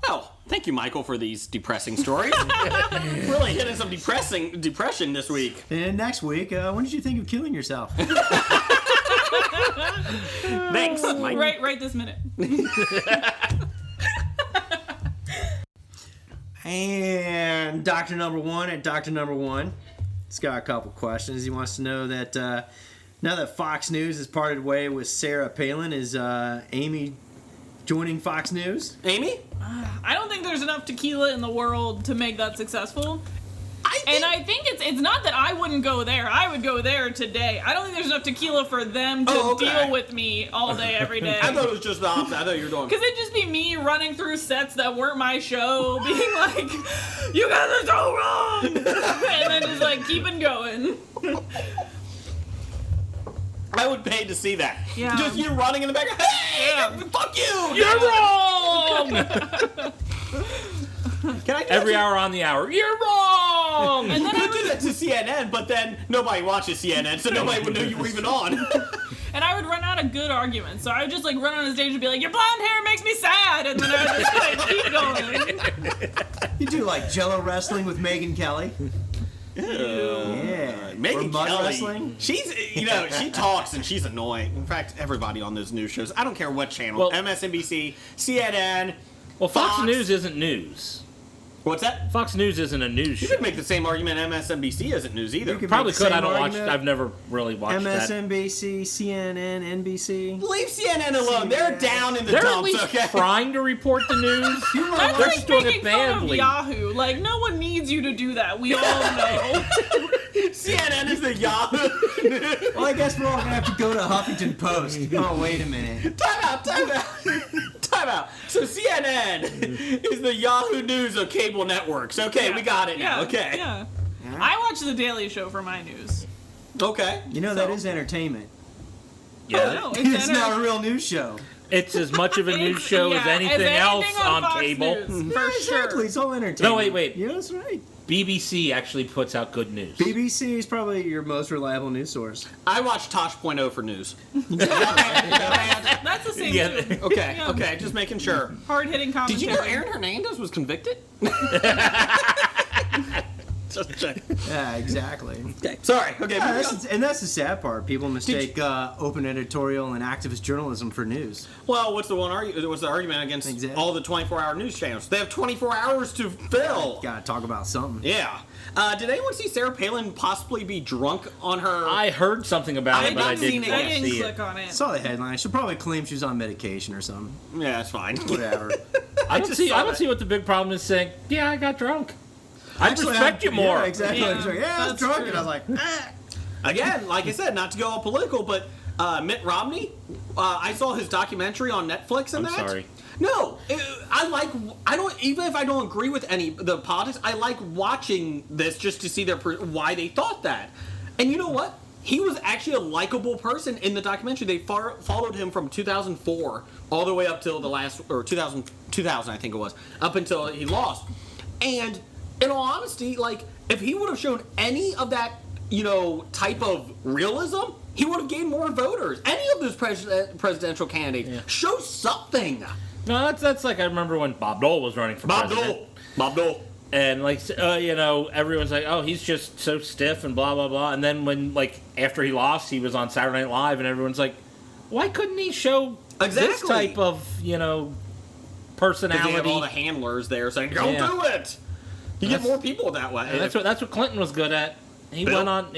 Well, thank you, Michael, for these depressing stories. Really hitting some depression this week. And next week, when did you think of killing yourself? Thanks, Mike. Right this minute. And Dr. Number One at Dr. Number One, he's got a couple questions. He wants to know that now that Fox News has parted way with Sarah Palin, is Amy joining Fox News? Amy? I don't think there's enough tequila in the world to make that successful. I I think it's not that I wouldn't go there. I would go there today. I don't think there's enough tequila for them to deal with me all day, every day. I thought it was just the opposite. I thought you were doing... Because it'd just be me running through sets that weren't my show, being like, you guys are so wrong! And then just like keeping going. I would pay to see that. Yeah. Just you running in the background. Hey, Yeah. fuck you! You're wrong! Can I do Every that to- hour on the hour. You're wrong! And You then I could do would, that to CNN, but then nobody watches CNN, so nobody would know you were even on. and I would run out of good arguments. So I would just like run on the stage and be like, your blonde hair makes me sad! And then I would just like keep going. You do like Jello wrestling with Megyn Kelly? Yeah. Megyn Or mud Kelly, wrestling? she's, she talks and she's annoying. In fact, everybody on those news shows, I don't care what channel, Well- MSNBC, CNN, Well, Fox Fox. News isn't news. What's that? Fox News isn't a news You show. could make the same argument MSNBC isn't news either. You could Probably make the could. I same don't watch. argument. I've never really watched that. MSNBC, CNN, NBC. Leave CNN alone. They're down in the They're at dumps, least okay? trying to report the news. That's They're like just doing making it fun of badly. Yahoo. Like, no one needs you to do that. We all know. CNN is the Yahoo. Well, I guess we're all gonna have to go to Huffington Post. Oh, wait a minute. Time out. So CNN is the Yahoo News of cable networks. Okay, we got it now. Okay. Yeah. I watch The Daily Show for my news. Okay. You know, that is entertainment. No, It's not a real news show. It's as much of a news show as anything else on Fox cable. News, for Exactly, it's all entertainment. No, wait. Yeah, that's right. BBC actually puts out good news. BBC is probably your most reliable news source. I watch Tosh.0 for news. That's the same Yeah. too. Okay, Yeah. okay, just making sure. Hard-hitting commentary. Did you know Aaron Hernandez was convicted? Just check. Yeah, exactly. Okay, sorry. Okay, Yeah, moving on. and that's the sad part. People mistake open editorial and activist journalism for news. Well, what's the argument against Exactly. all the 24-hour news channels? They have 24 hours to fill. Gotta talk about something. Yeah. Did anyone see Sarah Palin possibly be drunk on her? I heard something about I it, but I haven't seen didn't it I yet. didn't see click it. on it. Saw the headline. She'll probably claim she was on medication or something. Yeah, that's fine. Whatever. I don't just see. saw I don't that. see what the big problem is. Saying, yeah, I got drunk. I Actually, respect you more. Yeah, exactly. Yeah, I was like, I was that's drunk, true. and I was like, Again, like I said, not to go all political, but Mitt Romney, I saw his documentary on Netflix and I'm that. sorry. No, I don't, even if I don't agree with any of the politics, I like watching this just to see why they thought that. And you know what? He was actually a likable person in the documentary. They followed him from 2004 all the way up till the last, or 2000 I think it was, up until he lost. And in all honesty, like, if he would have shown any of that, type of realism, he would have gained more voters. Any of those presidential candidates show something. No, that's like I remember when Bob Dole was running for president. Bob Dole. And everyone's like, oh, he's just so stiff and blah blah blah. And then when after he lost, he was on Saturday Night Live, and everyone's like, why couldn't he show this Exactly. type of personality? Because they have all the handlers there saying, "Don't Yeah. do it." You get more people that way. And that's what Clinton was good at. He Bill? went on,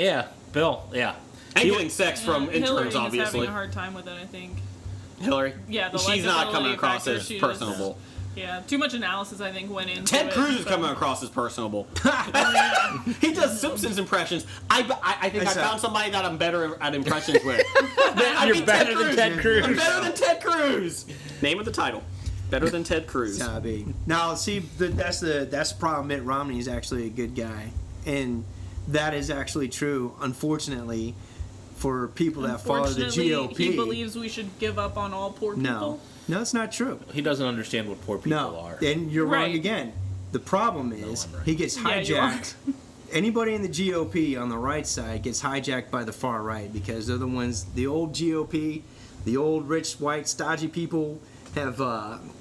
Bill, yeah. And getting sex from Hillary interns, is obviously. having a hard time with it, I think. Hillary? Yeah, she's not coming likability across factor, as she is- personable. Yeah, too much analysis, I think, went into Ted it. Cruz is so- coming across as personable. He does Simpsons impressions. I think I found somebody that I'm better at impressions with. You're better than Ted Cruz. I'm better than Ted Cruz. Name of the title. Better than Ted Cruz. gotta be. Now, see, that's the problem. Mitt Romney is actually a good guy, and that is actually true. Unfortunately, for people that follow the Unfortunately, GOP, he believes we should give up on all poor people. no, it's not true. He doesn't understand what poor people No, are. and you're wrong Right. again. The problem is I'm right. he gets Yeah, you are. hijacked. Anybody in the GOP on the right side gets hijacked by the far right because they're the ones, the old GOP, the old rich, white, stodgy people have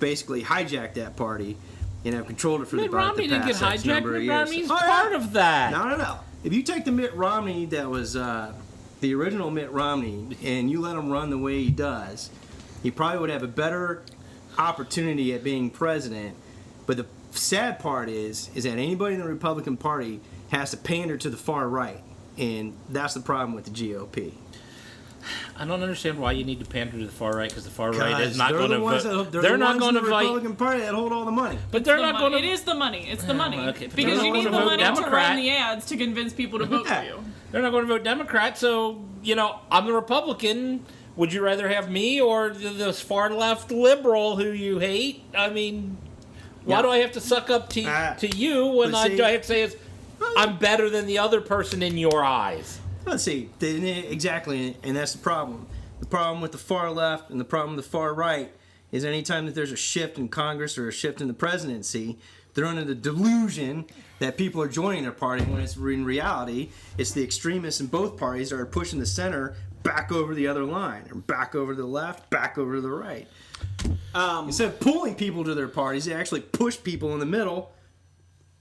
basically hijacked that party and have controlled it for Mitt about Romney the didn't get past X hijacked. number of Mitt years. Romney's Oh, yeah. part of that. No. If you take the Mitt Romney that was the original Mitt Romney and you let him run the way he does, he probably would have a better opportunity at being president. But the sad part is that anybody in the Republican Party has to pander to the far right, and that's the problem with the GOP. I don't understand why you need to pander to the far right, because the far right is not they're going the to ones vote. that, They're not ones going in to the vote. Republican Party that hold all the money. But they're The not money. going to. It is the money. It's the money. okay, but Because they're you not need the gonna vote money to Democrat. run the ads to convince people to vote for you. They're not going to vote Democrat. So I'm the Republican. Would you rather have me or this far left liberal who you hate? I mean, why Yeah. do I have to suck up to you when but I see- have to say I'm better than the other person in your eyes? Let's see. Exactly, and that's the problem. The problem with the far left and the problem with the far right is anytime that there's a shift in Congress or a shift in the presidency, they're under the delusion that people are joining their party when it's in reality, it's the extremists in both parties that are pushing the center back over the other line, or back over to the left, back over to the right. Instead of pulling people to their parties, they actually push people in the middle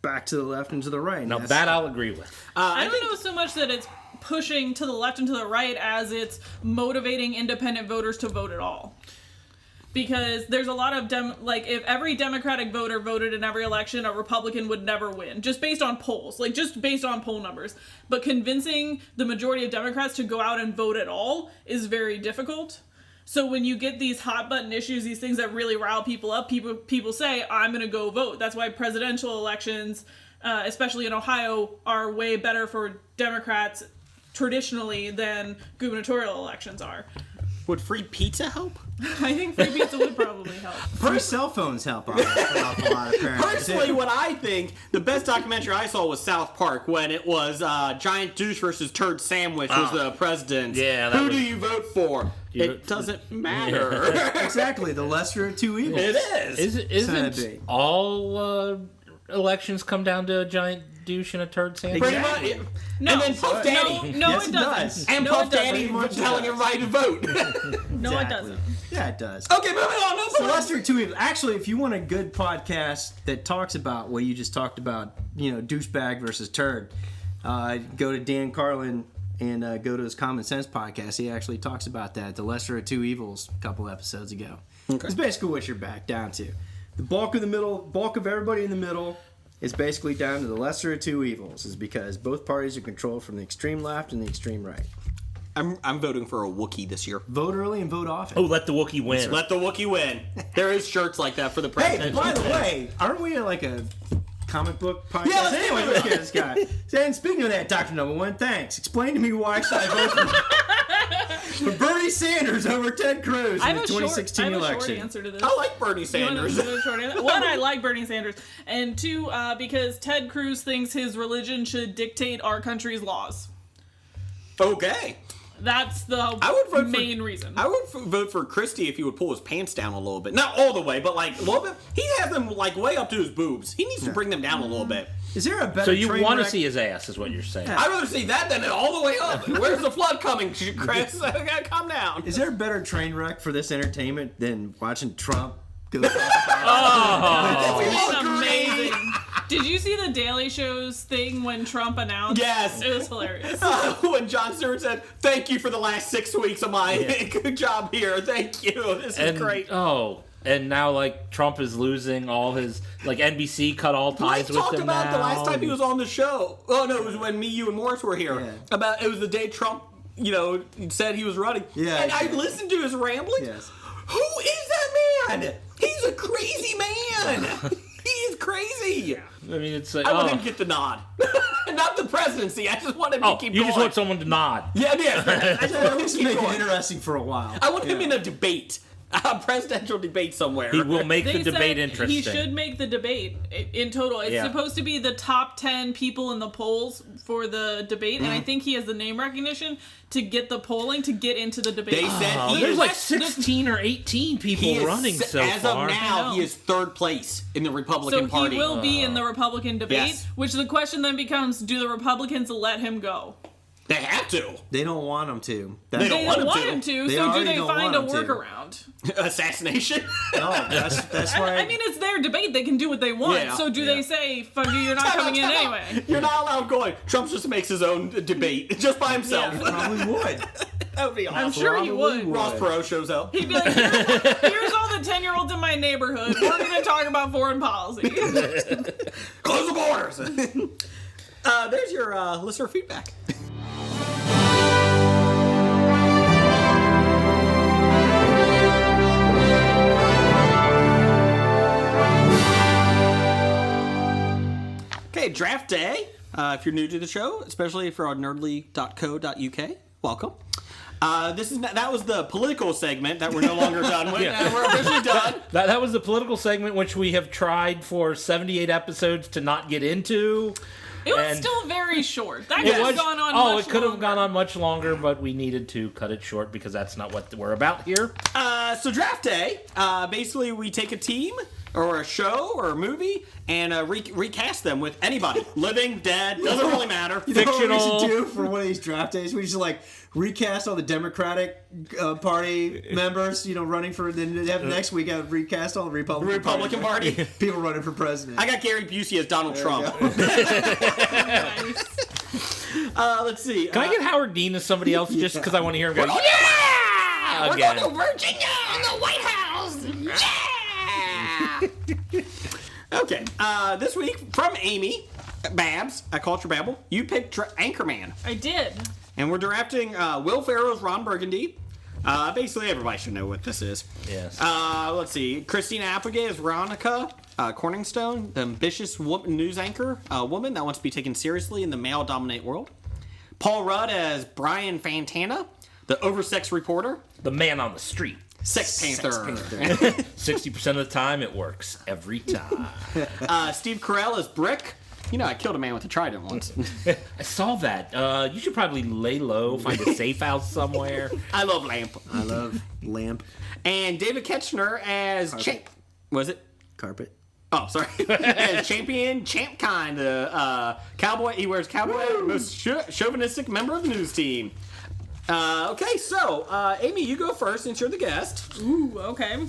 back to the left and to the right. And Now that's- that I'll agree with. I don't know so much that it's pushing to the left and to the right as it's motivating independent voters to vote at all. Because there's a lot of if every Democratic voter voted in every election, a Republican would never win, just based on polls, just based on poll numbers. But convincing the majority of Democrats to go out and vote at all is very difficult. So when you get these hot button issues, these things that really rile people up, people say, I'm going to go vote. That's why presidential elections, especially in Ohio, are way better for Democrats traditionally than gubernatorial elections are. Would free pizza help? I think free pizza would probably help. Free cell phones help out an awful lot, apparently. Personally, what I think, the best documentary I saw was South Park, when it was Giant Douche versus Turd Sandwich was the president. Yeah, Who do you vote for? It doesn't matter. Exactly, the lesser of two evils. It is. Isn't all elections come down to a giant douche and a turd sandwich? Pretty much. No, And then Puff Daddy. No, Yes, it it doesn't. does. And No, Puff it doesn't. Daddy much telling does. everybody to vote. No, it Exactly. doesn't. Yeah, it does. Okay, moving on. No, So lesser of two evils. Actually, if you want a good podcast that talks about what you just talked about, douchebag versus turd, go to Dan Carlin and go to his Common Sense podcast. He actually talks about that, the lesser of two evils, a couple episodes ago. Okay. It's basically what you're back down to. The bulk of everybody in the middle is basically down to the lesser of two evils, is because both parties are controlled from the extreme left and the extreme right. I'm voting for a Wookiee this year. Vote early and vote often. Oh, let the Wookiee win. Let the Wookiee win. There is shirts like that for the Hey, president. by the way, aren't we like a comic book podcast? Yeah, let's do anyway, it. look at this guy. And speaking of that, Dr. Number One, thanks. Explain to me why should I vote for Bernie Sanders over Ted Cruz I in have the a 2016 short election. answer to this. I like Bernie You wanna Sanders. do a short answer? One, I like Bernie Sanders, and two, because Ted Cruz thinks his religion should dictate our country's laws. Okay. That's the main reason. I would vote for Christie if he would pull his pants down a little bit. Not all the way, but like a little bit. He has them like way up to his boobs. He needs to bring them down a little bit. Is there a better So you train want to wreck? see his ass, is what you're saying. I'd rather see that than all the way up. Where's the flood coming, Chris? I gotta calm down. Is there a better train wreck for this entertainment than watching Trump go? It's amazing. Did you see the Daily Show's thing when Trump announced? Yes. It was hilarious. When Jon Stewart said, "Thank you for the last 6 weeks of my good job here. Thank you. This is great." And now, like, Trump is losing all his, like, NBC cut all ties with him talked about now. the last time he was on the show. Oh no, it was when me, you, and Morris were here. Yeah. About it was the day Trump, said he was running. Yeah, and I yeah. listened to his ramblings. Yes. Who is that man? He's a crazy man. He is crazy. I mean, it's like, I want him to get the nod. Not the presidency. I just want him to keep you going. just want someone to nod. Yeah. I just want him Let's to keep make it going. interesting for a while. I want him in a debate. A presidential debate somewhere. He will make the They debate said interesting. he should make the debate in total. It's supposed to be the top 10 people in the polls for the debate, and I think he has the name recognition to get the polling to get into the debate. They said he There's is like 16 or 18 people he is, running so as far. of I now, know. he is third place in the Republican So Party. he will be in the Republican debate, Yes. which the question then becomes, do the Republicans let him go? They have to. They don't want him to. They They don't want him to, They so do already they don't find a want him to. workaround? Assassination. No, that's why. I mean, it's their debate. They can do what they want. Yeah. So do they say, fuck you, you're not Time coming out, in time out. anyway? You're not allowed going. Trump just makes his own debate just by himself. Yeah. probably would. That would be awesome. I'm sure he would. Ross Perot shows up. He'd be like, here's all the 10-year-olds in my neighborhood. We're going to talk about foreign policy. Close the borders. There's your listener feedback. Okay, draft day. If you're new to the show, especially if you're on nerdly.co.uk, welcome. That was the political segment that we're no longer done with. Yeah. We're officially done. That was the political segment, which we have tried for 78 episodes to not get into. It was And still very short. That it could was- have gone on Oh, much it could have longer. gone on much longer, but we needed to cut it short because that's not what we're about here. So draft day, basically we take a team or a show or a movie and recast them with anybody, living, dead, doesn't really matter. You know what we Fictional. should do for one of these draft days? We should like recast all the Democratic Party members, running for. Then have next week have recast all the Republican Party. people running for president. I got Gary Busey as Donald Trump. Nice. Let's see. Can I get Howard Dean as somebody else just because I want to hear him go, yeah! Again. We're going to Virginia in the White House. Yeah! Okay. This week from Amy Babs at Culture Babble, you picked Anchorman. I did. And we're drafting Will Ferrell's Ron Burgundy. Basically, everybody should know what this is. Yes. Let's see. Christina Applegate is Veronica Corningstone, the ambitious news anchor woman that wants to be taken seriously in the male-dominate world. Paul Rudd as Brian Fantana, The oversex reporter. The man on the street. Sex Panther. 60% of the time, it works. Every time. Steve Carell as Brick. You know, I killed a man with a trident once. I saw that. You should probably lay low, find a safe house somewhere. I love Lamp. I love Lamp. And David Ketchner as Was it? Carpet. Oh, sorry. As Champ Kind, cowboy. He wears cowboy, most chauvinistic member of the news team. Okay, so Amy, you go first since you're the guest. Ooh, okay.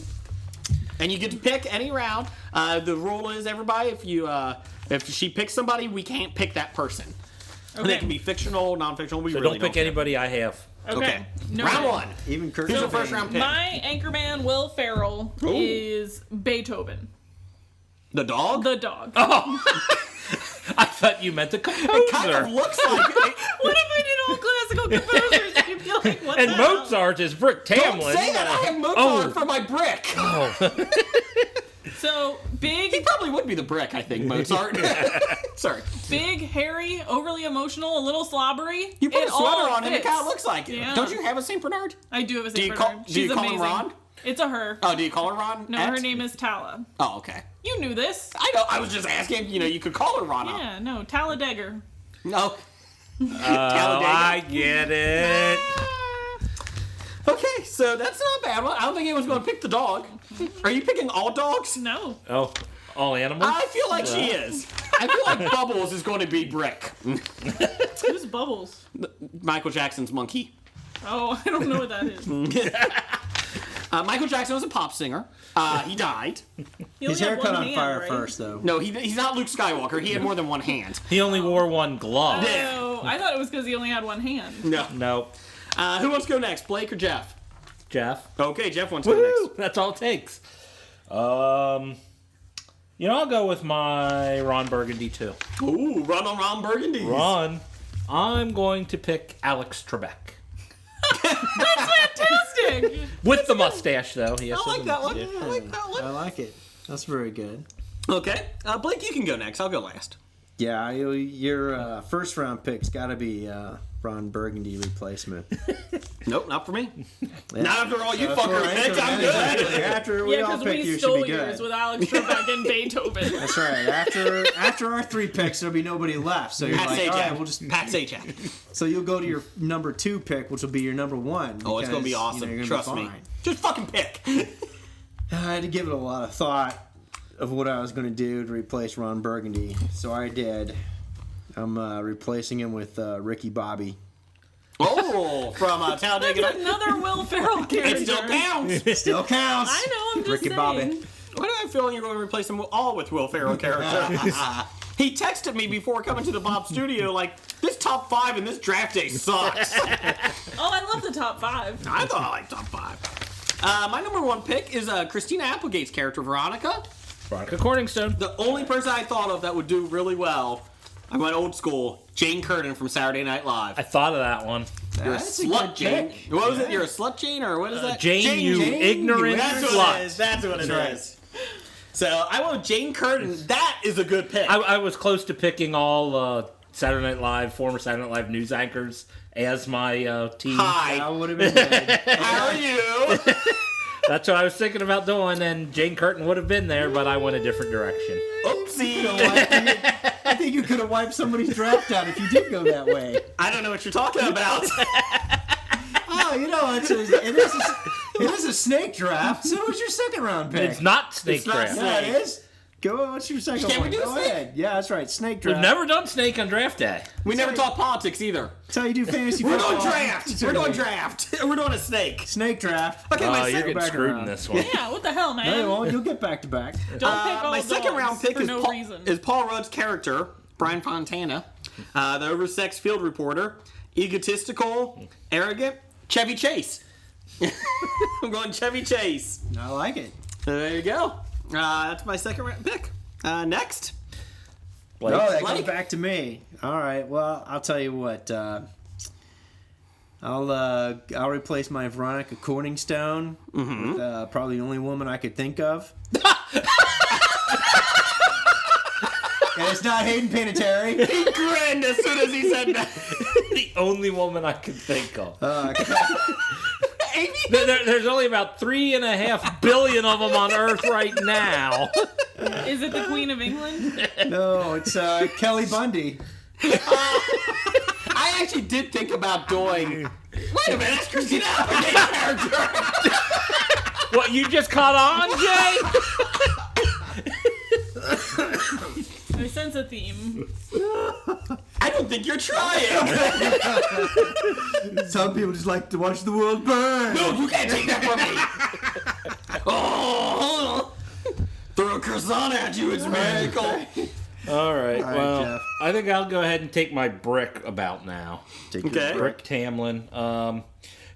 And you get to pick any round. The rule is, everybody, if she picks somebody, we can't pick that person. Okay. And it can be fictional, non-fictional. We So really don't pick anybody I have. Okay. No round way. one. Even Kurt. Who's your first round pick? My Anchorman, Will Ferrell, is Beethoven. The dog? The dog. Oh! I thought you meant the composer. It kind of looks like it. What if I did all classical composers? And you'd be like, what And the hell? Mozart is Brick Tamlin. Don't say that. I have Mozart for my Brick. Oh. So, big... He probably would be the Brick, I think, Mozart. Sorry. Big, hairy, overly emotional, a little slobbery. You put It a sweater all on and it fits. kind of looks like it. Yeah. Don't you have a St. Bernard? I do have a Do you St. call- Bernard. do She's you call him amazing. Ron? It's a her. Oh, do you call her Ron? No, her name is Tala. Oh, okay. You knew this. I know. I was just asking. You know, you could call her Rana. Yeah, no, Talladega. No. I get it. Okay, so that's not a bad one. I don't think anyone's going to pick the dog. Are you picking all dogs? No. Oh, all animals? I feel like she is. I feel like Bubbles is going to be Brick. Who's Bubbles? Michael Jackson's monkey. Oh, I don't know what that is. Michael Jackson was a pop singer. He died. His hair caught on fire first, though. No, he's not Luke Skywalker. He had more than one hand. He only wore one glove. Oh, I thought it was because he only had one hand. No. No. Who wants to go next, Blake or Jeff? Jeff. Okay, Jeff wants to go Woo! next. That's all it takes. I'll go with my Ron Burgundy, too. Ooh, run on Ron Burgundy. Ron. I'm going to pick Alex Trebek. That's fantastic. With the mustache, though. He has I like that one. mustache. I like that one. I like it. That's very good. Okay, Blake, you can go next. I'll go last. Yeah, your first round pick's got to be Ron Burgundy replacement. Nope, not for me. Yeah. Not after all you That's fuckers right. picked. I'm good. Exactly. After we Yeah, all because pick we you, should stole be yours good. with Alex Trebek and Beethoven. That's right. After our 3 picks, there'll be nobody left. So you're Pat like, Sajak. all right, we'll just. Pat Sajak. So you'll go to your number 2 pick, which will be your number 1. Oh, it's gonna be because, awesome. you're gonna Trust be me. fine. Just fucking pick. I had to give it a lot of thought of what I was going to do to replace Ron Burgundy. So I did. I'm replacing him with Ricky Bobby. Oh, from Talladega. That's another Will Ferrell character. It still counts. Still counts. I know, I'm just Ricky saying. Bobby. Why do I feel you're going to replace them all with Will Ferrell characters? He texted me before coming to the Bob studio like, this top 5 in this draft day sucks. Oh, I love the top 5. I thought I liked top 5. My number 1 pick is Christina Applegate's character, Veronica. Veronica Corningstone. The only person I thought of that would do really well, I went old school, Jane Curtin from Saturday Night Live. I thought of that one. You're That's a a slut, good Jane. pick. What was it? You're a slut, Jane, or what is that? Jane, you ignorant That's slut. what it is. That's what it is. So I went with Jane Curtin. That is a good pick. I was close to picking all Saturday Night Live, former Saturday Night Live news anchors as my team. Hi. That would have been good. How are you? That's what I was thinking about doing, and Jane Curtin would have been there, but I went a different direction. Oopsie. I think you could have wiped somebody's draft out if you did go that way. I don't know what you're talking about. Oh, it is a snake draft. So what's your second round pick? It's not snake It's not draft. snake. Yeah, it is. Go. What's your second Can't one? we do Go snake? ahead. Yeah, that's right. Snake draft. We've never done snake on draft day. We never talk politics either. That's how you do fantasy We're football. doing draft. We're doing draft. We're doing a snake. Snake draft. Okay, my You're second getting back screwed around. in this one. Yeah, what the hell, man? No, you won't. You'll get back to back. Don't pick all my second dogs round pick for is no Paul, reason. is Paul Rudd's character, Brian Fontana, the oversexed field reporter, egotistical, arrogant, Chevy Chase. I'm going Chevy Chase. I like it. There you go. That's my second round pick. Next. Blake. Oh, that Blake? goes back to me. All right. Well, I'll tell you what. I'll replace my Veronica Corningstone with probably the only woman I could think of. And it's not Hayden Panettiere. He grinned as soon as he said that. The only woman I can think of. Amy? There's only about 3.5 billion of them on Earth right now. Is it the Queen of England? No, it's Kelly Bundy. I actually did think about doing. Wait a minute, that's Christina Applegate's character. What, you just caught on, Jay? I sense a theme. I don't think you're trying. Some people just like to watch the world burn. No, you can't take that from me. Oh, throw a croissant at you, it's a miracle. All right, well, Jeff. I think I'll go ahead and take my brick about now. Okay. Brick Tamlin.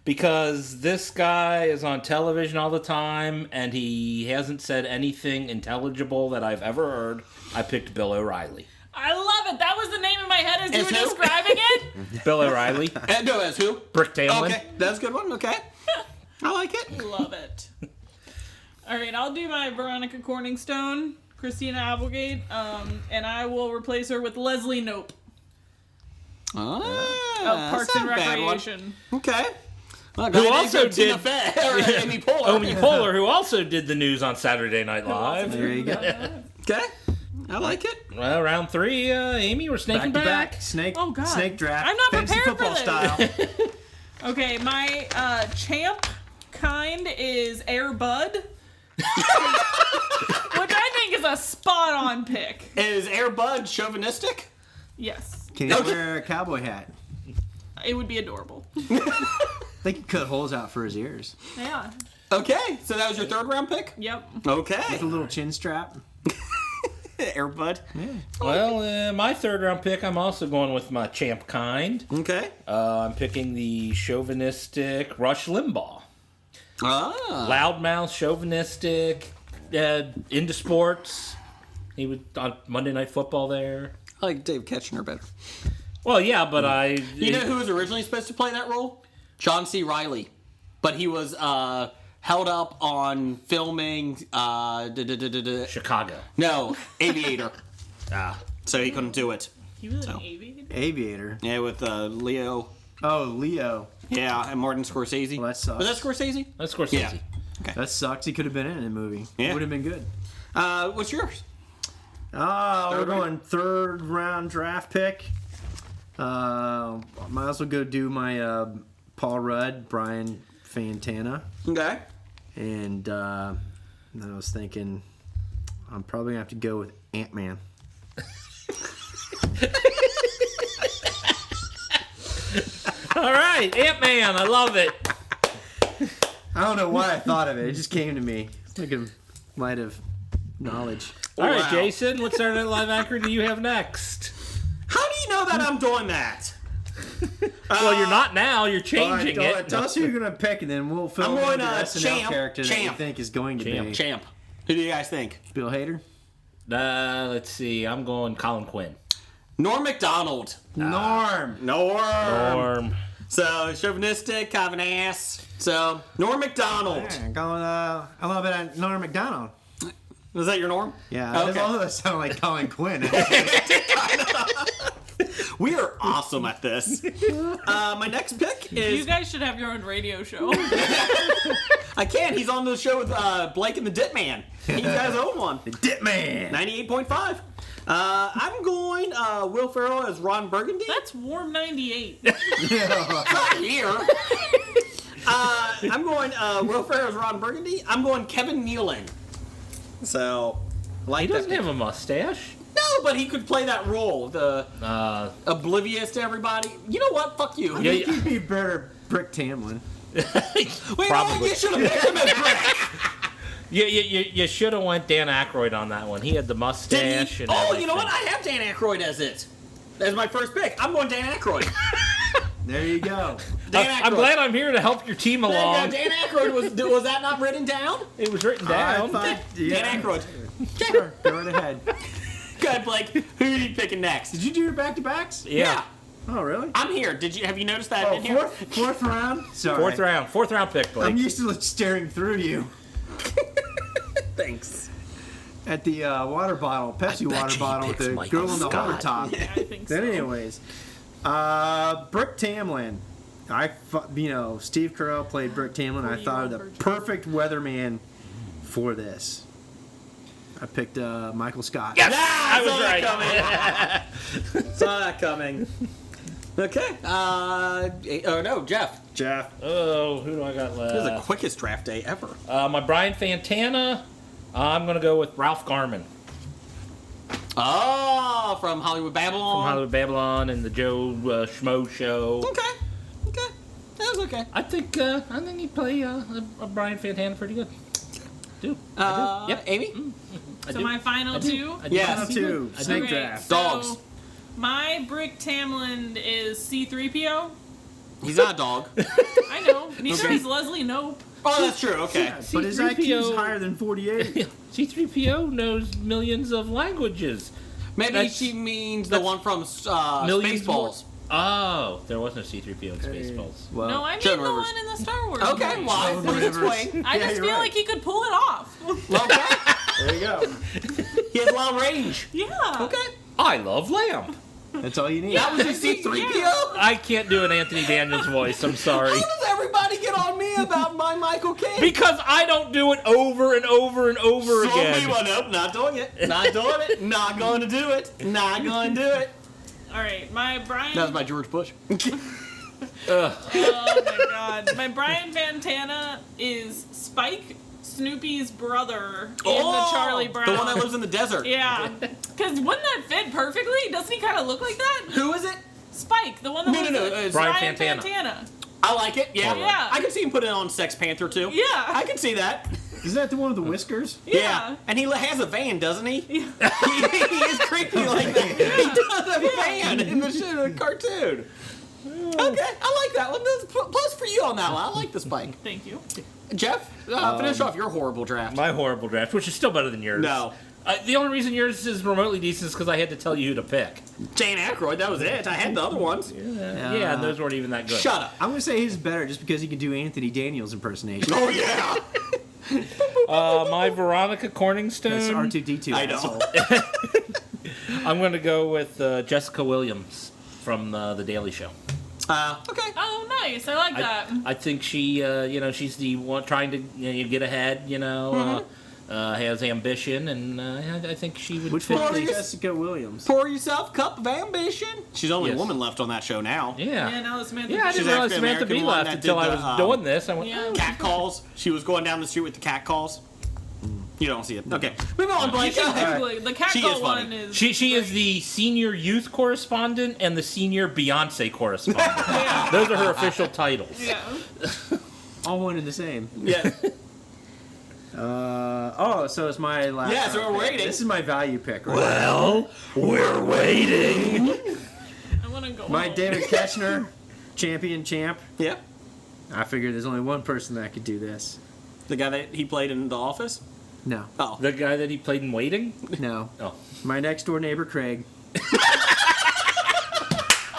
Because this guy is on television all the time, and he hasn't said anything intelligible that I've ever heard. I picked Bill O'Reilly. I love it. That was the name in my head as you As were who? describing it. Bill O'Reilly. No, as who? Brick Tamlin. Okay, that's a good one. Okay. I like it. Love it. All right, I'll do my Veronica Corningstone, Christina Applegate, and I will replace her with Leslie Knope of Parks and Recreation. Okay. Well, Who also did Amy Poehler. Amy Poehler, who also did the news on Saturday Night Live. There you go. Okay. I like it. Well, round 3, Amy, we're snaking back. Snake. Oh, God. Snake draft. I'm not Fantasy prepared for football this. style. Okay, my champ kind is Air Bud, which I think is a spot-on pick. Is Air Bud chauvinistic? Yes, Can he wear a cowboy hat? it would be adorable. They could cut holes out for his ears. Yeah. Okay, so that was your third round pick? Yep. Okay. With a little chin strap. Air Bud. Well, my third round pick, I'm also going with my champ kind. Okay. I'm picking the chauvinistic Rush Limbaugh. Ah. Loudmouth, chauvinistic, into sports. He was on Monday Night Football there. I like Dave Ketchner better. Well, yeah, but You know who was originally supposed to play that role? John C. Reilly. But he was held up on filming Chicago. No, Aviator. So he couldn't do it. He was an aviator? Aviator. Yeah, with Leo. Oh, Leo. Yeah, and Martin Scorsese. Well, that sucks. Was that Scorsese? That's Scorsese. Yeah. That sucks. He could have been in a movie. Yeah. Would have been good. What's yours? We're going third round draft pick. Might as well go do my Paul Rudd, Brian Fantana. Okay. And I was thinking I'm probably going to have to go with Ant-Man. All right, Ant-Man, I love it. I don't know why I thought of it. It just came to me. Like a light of knowledge. All right, Wow. Jason, what Saturday Night Live anchor do you have next? How do you know that I'm doing that? Well, you're not now. You're changing it. Tell us who you're going to pick, and then we'll film I'm going the SNL Champ. character that you Champ. think is going to be. Champ. Who do you guys think? Bill Hader? Let's see. I'm going Colin Quinn. Norm Macdonald. Norm. Norm. So, chauvinistic, kind of an ass. So, Norm Macdonald. Yeah, going a little bit of Norm Macdonald. Was that your Norm? Yeah, Okay. all of us sound like Colin Quinn. We are awesome at this. My next pick is... You guys should have your own radio show. I can. He's on the show with Blake and the Dip Man. He guys own one. The Dip Man. 98.5. I'm going Will Ferrell as Ron Burgundy. That's Warm 98. Not here. I'm going Will Ferrell as Ron Burgundy. I'm going Kevin Nealon. So, like He doesn't that. have a mustache. No, but he could play that role. The oblivious to everybody. You know what? Fuck you. Yeah, I think he'd be better Brick Tamlin. Wait, Probably. you should have picked him as Brick. You should have went Dan Aykroyd on that one. He had the mustache and Oh, everything. you know what? I have Dan Aykroyd as it. As my first pick. I'm going Dan Aykroyd. There you go. Dan Aykroyd. I'm glad I'm here to help your team Now, along. Dan Aykroyd was that not written down? It was written down. Dan Aykroyd. Sure, go right ahead. Good, Blake. Who are you picking next? Did you do your back-to-backs? Yeah. Oh, really? I'm here. Have you noticed that I'm in here? Fourth round? Sorry. Fourth round pick, Blake. I'm used to staring through you. Thanks. at the water bottle, Pepsi water bottle, with the girl on the hard top. Yeah, I think so. Then, anyways, Brick Tamlin. Steve Carell played Brick Tamlin. I thought of the perfect weatherman for this. I picked Michael Scott. Yes! I was right. Saw that coming. Okay. Jeff. Oh, who do I got left? This is the quickest draft day ever. My Brian Fantana. I'm going to go with Ralph Garman. Oh, from Hollywood Babylon. From Hollywood Babylon and the Joe Schmo Show. Okay. That was okay. I think he'd play a Brian Fantana pretty good. Do. Yep. Amy? So my final two? Yes. Final two. Snake Okay, draft. so Dogs. My Brick Tamlin is C-3PO. He's not a dog. I know. Neither is Leslie Nope. Oh, that's true. Okay. But his IQ is higher than 48. C-3PO knows millions of languages. Maybe she means the one from Spaceballs. Oh, there was no C-3PO in Spaceballs. Well, No, I mean Joan the Rivers. one in the Star Wars. Okay, movie. well, please explain. I just you're feel right. like he could pull it off. Okay. there you go. He has long range. Yeah. Okay. I love lamb. That's all you need. That was a C-3PO? I can't do an Anthony Daniels voice. I'm sorry. How does everybody get on me about my Michael Caine? Because I don't do it over and over and over Show again. me one. Nope, not doing it. Not doing it. Not going to do it. Not going to do it. All right, my Brian. That was my George Bush. Oh my God, my Brian Fantana is Spike, Snoopy's brother in the Charlie Brown. The one that lives in the desert. Yeah, because wouldn't that fit perfectly? Doesn't he kind of look like that? Who is it? Spike, the one that lives in it's Brian Brian Fantana. I like it. Yeah. Yeah. I can see him put it on Sex Panther too. Yeah. I can see that. Is that the one with the whiskers? Yeah. And he has a van, doesn't he? Yeah. he is creepy like that. He does have a van in the cartoon. Okay, I like that one. Plus for you on that one. I like the Spike. Thank you. Jeff, finish off your horrible draft. My horrible draft, which is still better than yours. No. The only reason yours is remotely decent is because I had to tell you who to pick. Jane Aykroyd, that was it. I had the other ones. Yeah, and those weren't even that good. Shut up. I'm going to say he's better just because he can do Anthony Daniels impersonation. Oh, yeah. My Veronica Corningstone. That's R2-D2. I know. asshole. I'm going to go with Jessica Williams from The Daily Show. Okay. Oh, nice. I like that. I think she, she's the one trying to get ahead, has ambition, and I think she would Which fit one the- is Jessica Williams? Pour yourself a cup of ambition. She's the only Yes. woman left on that show now. Yeah. Yeah, now Samantha. Yeah, I She's didn't realize Samantha African-American Bee one left that until did I the, was doing this. I went, Yeah. Cat calls. She was going down the street with the cat calls. You don't see it. Okay. Moving on, Blake. You should Google it. The She is Catcall funny. one is. She is the senior youth correspondent and the senior Beyonce correspondent. Those are her official titles. Yeah. All one and the same. Yeah. So it's my last. Yeah, so we're pick. waiting. This is my value pick. Right? Well, we're waiting. I want to go. My home. David Koechner, champ. Yeah. I figured there's only one person that could do this. The guy that he played in The Office? No. Oh. The guy that he played in Waiting? No. Oh. My next door neighbor, Craig.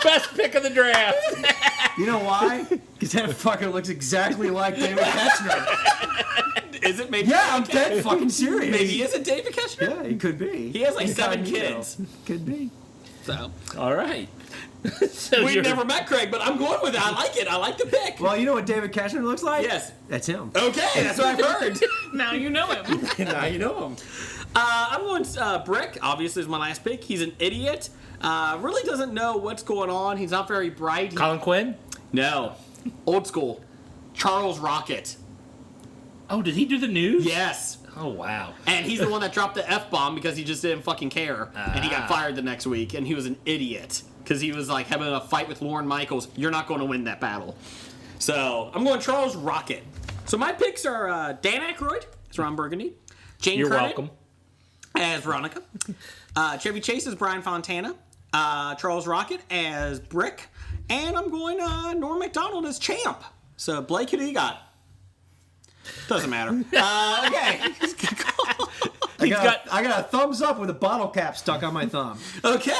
Best pick of the draft. You know why? Because that fucker looks exactly like David Koechner. Is it maybe? Yeah, I'm dead fucking serious. Maybe he is it David Koechner? Yeah, he could be. He has like 7 Incognito. kids. Could be. So All right. So we've you're- never met Craig, but I'm going with it. I like it. I like the pick. Well, you know what David Koechner looks like? Yes. That's him. Okay, that's what I've heard. Now you know him. Now you know him. I'm going Brick. Obviously, is my last pick. He's an idiot. Really doesn't know what's going on. He's not very bright. Colin Quinn? No. Old school. Charles Rocket. Oh, did he do the news? Yes. Oh, wow. And he's the one that dropped the F-bomb because he just didn't fucking care. And he got fired the next week. And he was an idiot. Because he was like having a fight with Lorne Michaels. You're not going to win that battle. So I'm going Charles Rocket. So my picks are Dan Aykroyd as Ron Burgundy. Jane You're Curtin welcome. as Veronica. Chevy Chase as Brian Fontana. Charles Rocket as Brick. And I'm going Norm Macdonald as Champ. So Blake, who do you got? Doesn't matter. Okay. I got a thumbs up with a bottle cap stuck on my thumb. Okay.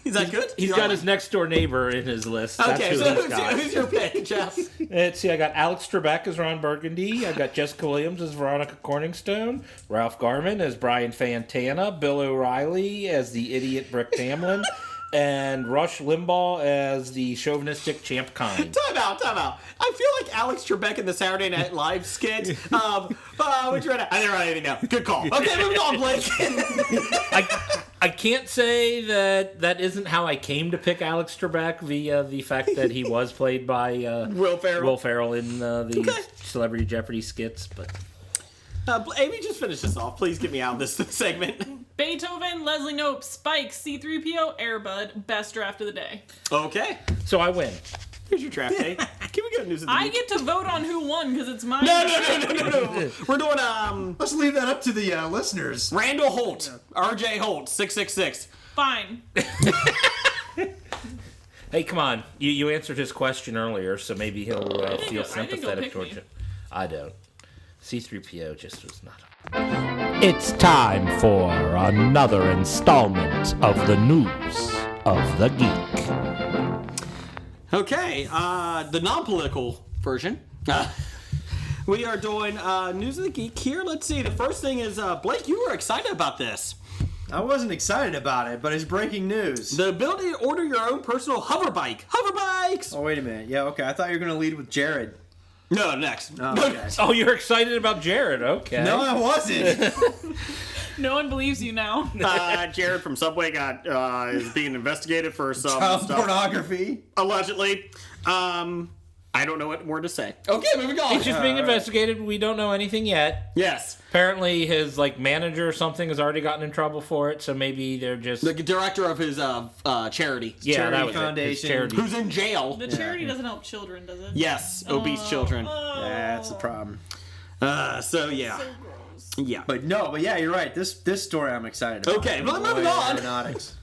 Is that good? He's got his next door neighbor in his list. That's Okay, who so he's got. who's your pick, Jeff? Let's see, I got Alex Trebek as Ron Burgundy. I got Jessica Williams as Veronica Corningstone. Ralph Garman as Brian Fantana. Bill O'Reilly as the idiot Brick Tamlin. And Rush Limbaugh as the chauvinistic Champ Kine. Time out. I feel like Alex Trebek in the Saturday Night Live skit. Which I didn't write anything down. Good call. Okay, moving on, Blake. I can't say that isn't how I came to pick Alex Trebek via the fact that he was played by Will Ferrell in the Celebrity Jeopardy skits, but... Amy, just finish this off. Please get me out of this segment. Beethoven, Leslie Knope, Spike, C-3PO, Airbud, best draft of the day. Okay. So I win. Here's your draft day. Can we go to news of the I week? get to vote on who won because it's mine. No. We're doing, Let's leave that up to the listeners. Randall Holt. RJ Holt, 666. Fine. Hey, come on. You answered his question earlier, so maybe he'll feel sympathetic towards you. I don't. C-3PO just was not. It's time for another installment of the News of the Geek. Okay, the non-political version. We are doing News of the Geek here. Let's see. The first thing is, Blake, you were excited about this. I wasn't excited about it, but it's breaking news. The ability to order your own personal hover bike. Hover bikes! Oh, wait a minute. Yeah, okay. I thought you were going to lead with Jared. No, next. Oh, okay. Oh, you're excited about Jared. Okay. No, I wasn't. No one believes you now. Jared from Subway is being investigated for some Child stuff. pornography. Allegedly. I don't know what more to say. Okay, moving on. He's just being investigated. We don't know anything yet. Yes. Apparently, his manager or something has already gotten in trouble for it. So maybe they're just The director of his charity. Charity Foundation. It. His charity. Who's in jail. The charity doesn't help children, does it? Yes, obese children. That's the problem. So yeah. So gross. Yeah. But yeah, you're right. This story I'm excited about. Okay, well, moving on. Aeronautics.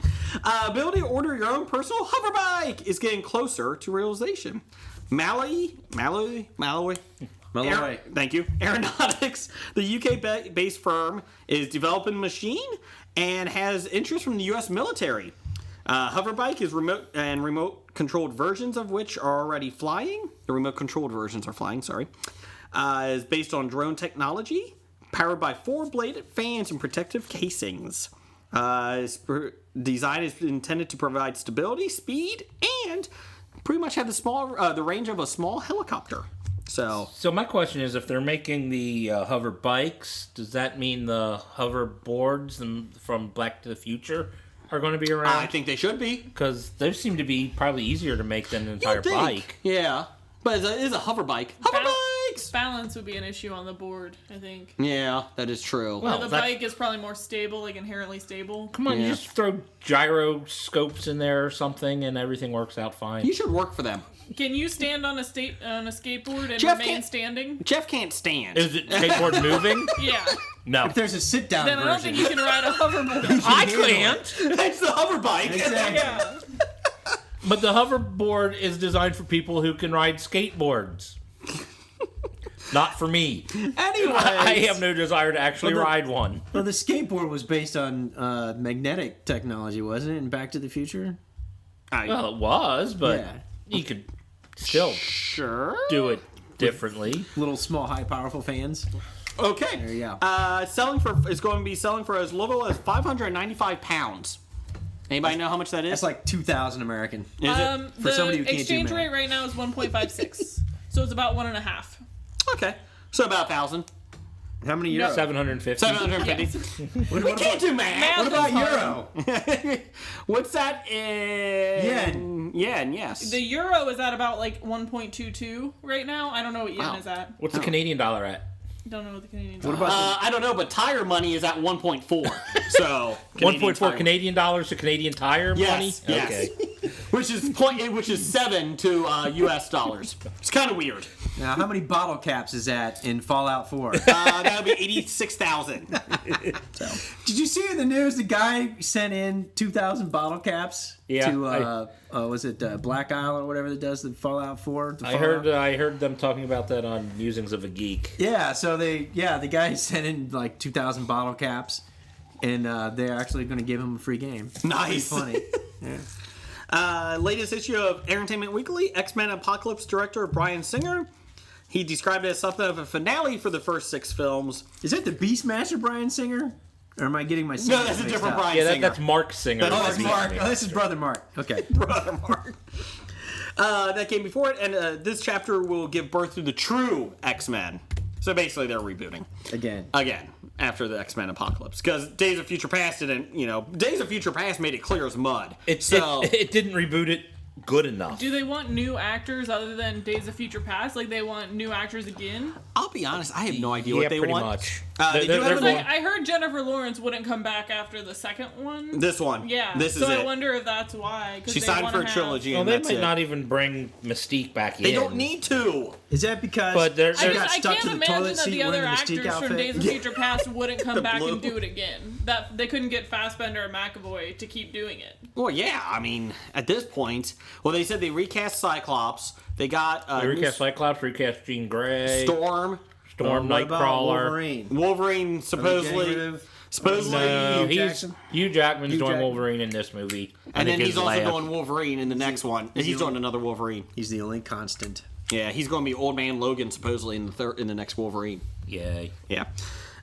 Ability to order your own personal hover bike is getting closer to realization. Malloy. Thank you. Aeronautics, the UK-based firm, is developing a machine and has interest from the U.S. military. Hoverbike is remote-controlled versions of which are already flying. The remote-controlled versions are flying, sorry. Is based on drone technology, powered by 4-bladed fans and protective casings. Design is intended to provide stability, speed, and pretty much have the range of a small helicopter. So my question is, if they're making the hover bikes, does that mean the hover boards from Back to the Future are going to be around? I think they should be. Because those seem to be probably easier to make than an entire bike. Yeah. But it is a hover bike. Hover bikes! Balance would be an issue on the board, I think. Yeah, that is true. Well, the bike is probably more stable, inherently stable. Come on, you just throw gyroscopes in there or something and everything works out fine. You should work for them. Can you stand on a skateboard and Jeff remain can't- standing? Jeff can't stand. Is it skateboard moving? Yeah. No. If there's a sit-down Then version. I don't think you can ride a hoverboard. I can't. It's the hover bike. Exactly. Yeah. But the hoverboard is designed for people who can ride skateboards. Not for me. Anyway. I have no desire to actually ride one. Well, the skateboard was based on magnetic technology, wasn't it, in Back to the Future? Well, it was, but Yeah. you could still Sure. do it differently. Little, small, high, powerful fans. Okay. There you go. It's going to be selling for as little as 595 pounds. Anybody know how much that is? That's like 2,000 American. Is it? For somebody who The can't do exchange math. rate right now is 1.56. So it's about 1.5. Okay. So about 1,000. How many euros? 750. 750. We can't do math. What about euro? What's that in... Yen, yes. The euro is at about 1.22 right now. I don't know what yen Wow. is at. What's the Canadian dollar at? Don't know what the Canadian What dollar about I don't know, but tire money is at 1.4. So 1.4 tire- Canadian dollars to Canadian Tire money? Yes, yes. Okay. which is 7 to U.S. dollars. It's kind of weird. now, how many bottle caps is that in Fallout 4? That would be 86,000. Did you see in the news the guy sent in 2,000 bottle caps Yeah, to was it Black Isle or whatever that does the Fallout 4? I heard them talking about that on Musings of a Geek. Yeah, so the guy sent in 2,000 bottle caps, and they're actually going to give him a free game. Nice. Pretty funny. Latest issue of Entertainment Weekly, X-Men Apocalypse director Bryan Singer. He described it as something of a finale for the first 6 films. Is that the Beastmaster Bryan Singer? Or am I getting my No, that's a different Bryan Singer. That's Mark Singer. That's Mark. Oh, this is Brother Mark. Okay. Brother Mark. That came before it, and this chapter will give birth to the true X-Men. So basically, they're rebooting. Again, after the X-Men Apocalypse. Because Days of Future Past didn't, Days of Future Past made it clear as mud. It didn't reboot it good enough. Do they want new actors other than Days of Future Past? Like, they want new actors again? I'll be honest, I have no idea what they pretty want. Much. I heard Jennifer Lawrence wouldn't come back after the second one. This one. Yeah. This is so I it. wonder if that's why. She signed for a trilogy. Well, they might not even bring Mystique back in. They don't need to. Is that because I can't imagine that the other actors from Days of Future Past wouldn't come back and do it again. That they couldn't get Fassbender or McAvoy to keep doing it. Well, yeah. I mean, at this point, they said they recast Cyclops. They got they recast Cyclops, recast Jean Grey, Storm, Nightcrawler, Wolverine. Supposedly, no, Hugh Jackman's doing Wolverine in this movie, and then he's also doing Wolverine in the next one. He's doing another Wolverine. He's the only constant. Yeah, he's going to be Old Man Logan supposedly in the next Wolverine. Yay! Yeah.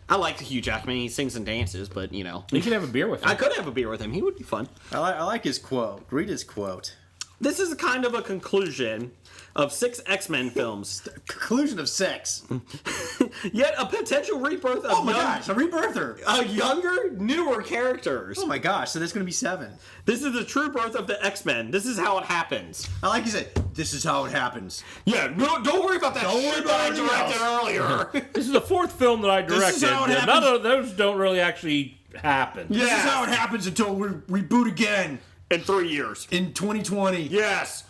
I like Hugh Jackman. He sings and dances, but you could have a beer with him. I could have a beer with him. He would be fun. I like his quote. Read his quote. This is kind of a conclusion of 6 X-Men films. Conclusion of 6. Yet a potential rebirth of a rebirther. Younger, newer characters. Oh my gosh, so there's going to be 7. This is the true birth of the X-Men. This is how it happens. I like you said, this is how it happens. Yeah, no, don't worry about that shit that I directed earlier. This is the 4th film that I directed. This is how it happens. None of those don't really actually happen. This is how it happens until we reboot again. In 3 years. In 2020. Yes.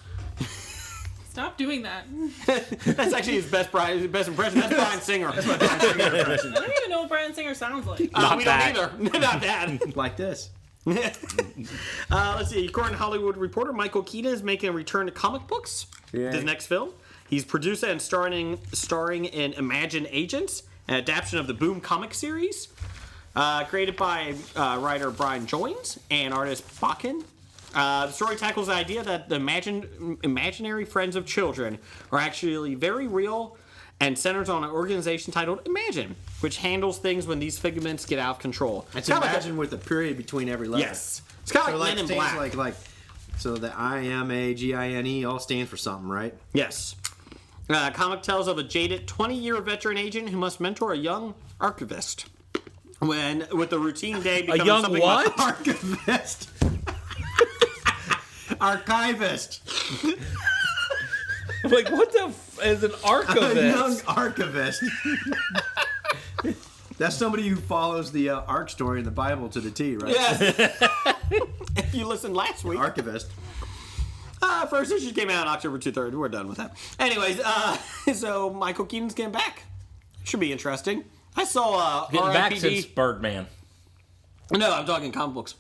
Stop doing that. That's actually his best impression. That's Bryan Singer. That's my Bryan Singer impression. I don't even know what Bryan Singer sounds like. We don't either. Not that. Like this. Let's see. According to Hollywood Reporter, Michael Keaton is making a return to comic books. Yeah. His next film. He's producer and starring in Imagine Agents, an adaptation of the Boom comic series, created by writer Brian Joines and artist Bakken. The story tackles the idea that the imaginary friends of children are actually very real and centers on an organization titled Imagine, which handles things when these figments get out of control. It's Imagine with a period between every letter. Yes. It's kind of like Men in Black. So the IMAGINE all stands for something, right? Yes. Comic tells of a jaded 20-year veteran agent who must mentor a young archivist. With the routine day becoming something like archivist. Archivist. Like, what the is an archivist? A young archivist. That's somebody who follows the ark story in the Bible to the T, right? Yes. If you listened last week. Archivist. First issue came out on October 23rd. We're done with that. Anyways, so Michael Keaton's getting back. Should be interesting. I saw getting R.I.P.D. back since Birdman. No, I'm talking comic books.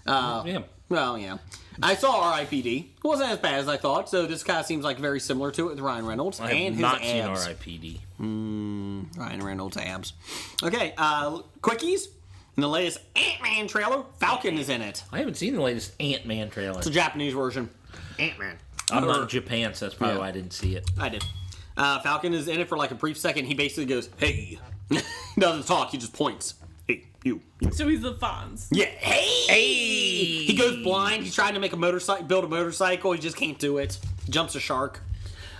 Yeah. Well, yeah. I saw R.I.P.D. It wasn't as bad as I thought, so this kind of seems like very similar to it with Ryan Reynolds I and have his not abs. seen R.I.P.D. Ryan Reynolds abs. Okay, quickies. In the latest Ant-Man trailer, Falcon is in it. I haven't seen the latest Ant-Man trailer. It's a Japanese version. Ant-Man. I'm not in Japan, so that's probably why I didn't see it. I did. Falcon is in it for like a brief second. He basically goes, hey. He doesn't talk, he just points. Hey, you. So he's the Fonz. Yeah, hey! He goes blind. He's trying to make build a motorcycle. He just can't do it. He jumps a shark.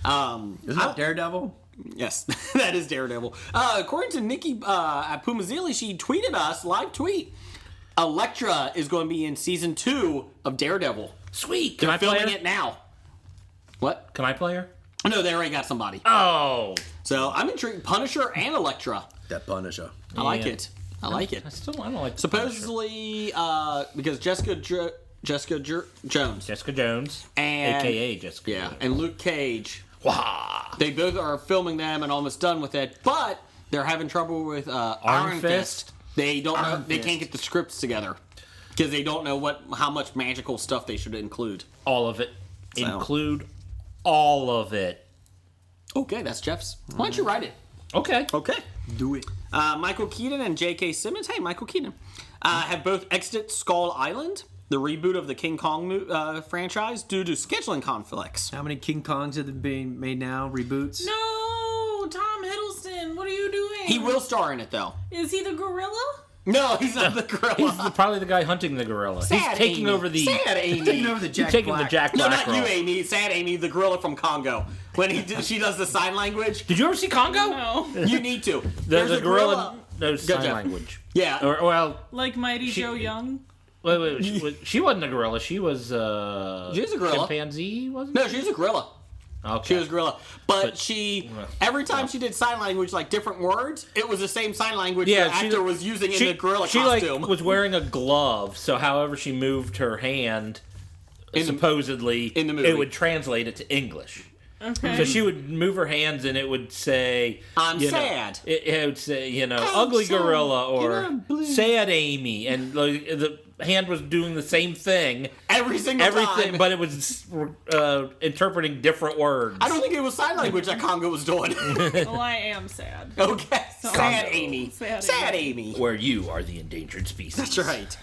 Isn't that Daredevil? Yes, that is Daredevil. According to Nikki Pumazili, she tweeted us, live tweet, Elektra is going to be in season 2 of Daredevil. Sweet. They're filming it now. What? Can I play her? No, they already got somebody. Oh. So I'm intrigued. Punisher and Elektra. That Punisher. I like it. I like it. I don't like supposedly because Jessica Jones. Jessica Jones, and a.k.a. Jessica Jones. and Luke Cage. Wow. They both are filming them and almost done with it, but they're having trouble with Iron Fist. They don't know, they can't get the scripts together because they don't know how much magical stuff they should include. All of it. So. Include all of it. Okay, that's Jeff's. Why don't you write it? Okay. Do it. Michael Keaton and J.K. Simmons. Hey, Michael Keaton. Have both exited Skull Island. the reboot of the King Kong franchise due to scheduling conflicts. How many King Kongs have been made now? Reboots? No, Tom Hiddleston, what are you doing? He will star in it, though. Is he the gorilla? No, he's not the gorilla. He's probably the guy hunting the gorilla. Sad He's taking Amy. over the. Sad Amy. Taking over the Jack taking Black. the Jack No, Black not you, role. Amy. Sad Amy, the gorilla from Congo. When she does the sign language. Did you ever see Congo? No. You need to. The There's a gorilla knows sign Gotcha. language. Yeah. Or, well, Like Mighty Joe Young? wait, she wasn't a gorilla. She was She was a gorilla. chimpanzee, wasn't No, she was a gorilla. Okay. She was gorilla. But she, every time she did sign language, like different words, it was the same sign language the actor was using in the gorilla costume. She was wearing a glove, so however she moved her hand, supposedly, in the movie. it would translate it to English. Okay. So she would move her hands and it would say, I'm you know, sad. It would say, ugly sad. gorilla or I'm blue. sad Amy. And like, the hand was doing the same thing. Every single time. But it was interpreting different words. I don't think it was sign language that Congo was doing. Well, I am sad. Okay. So- Sad Amy. Sad Amy. Where you are the endangered species. That's right.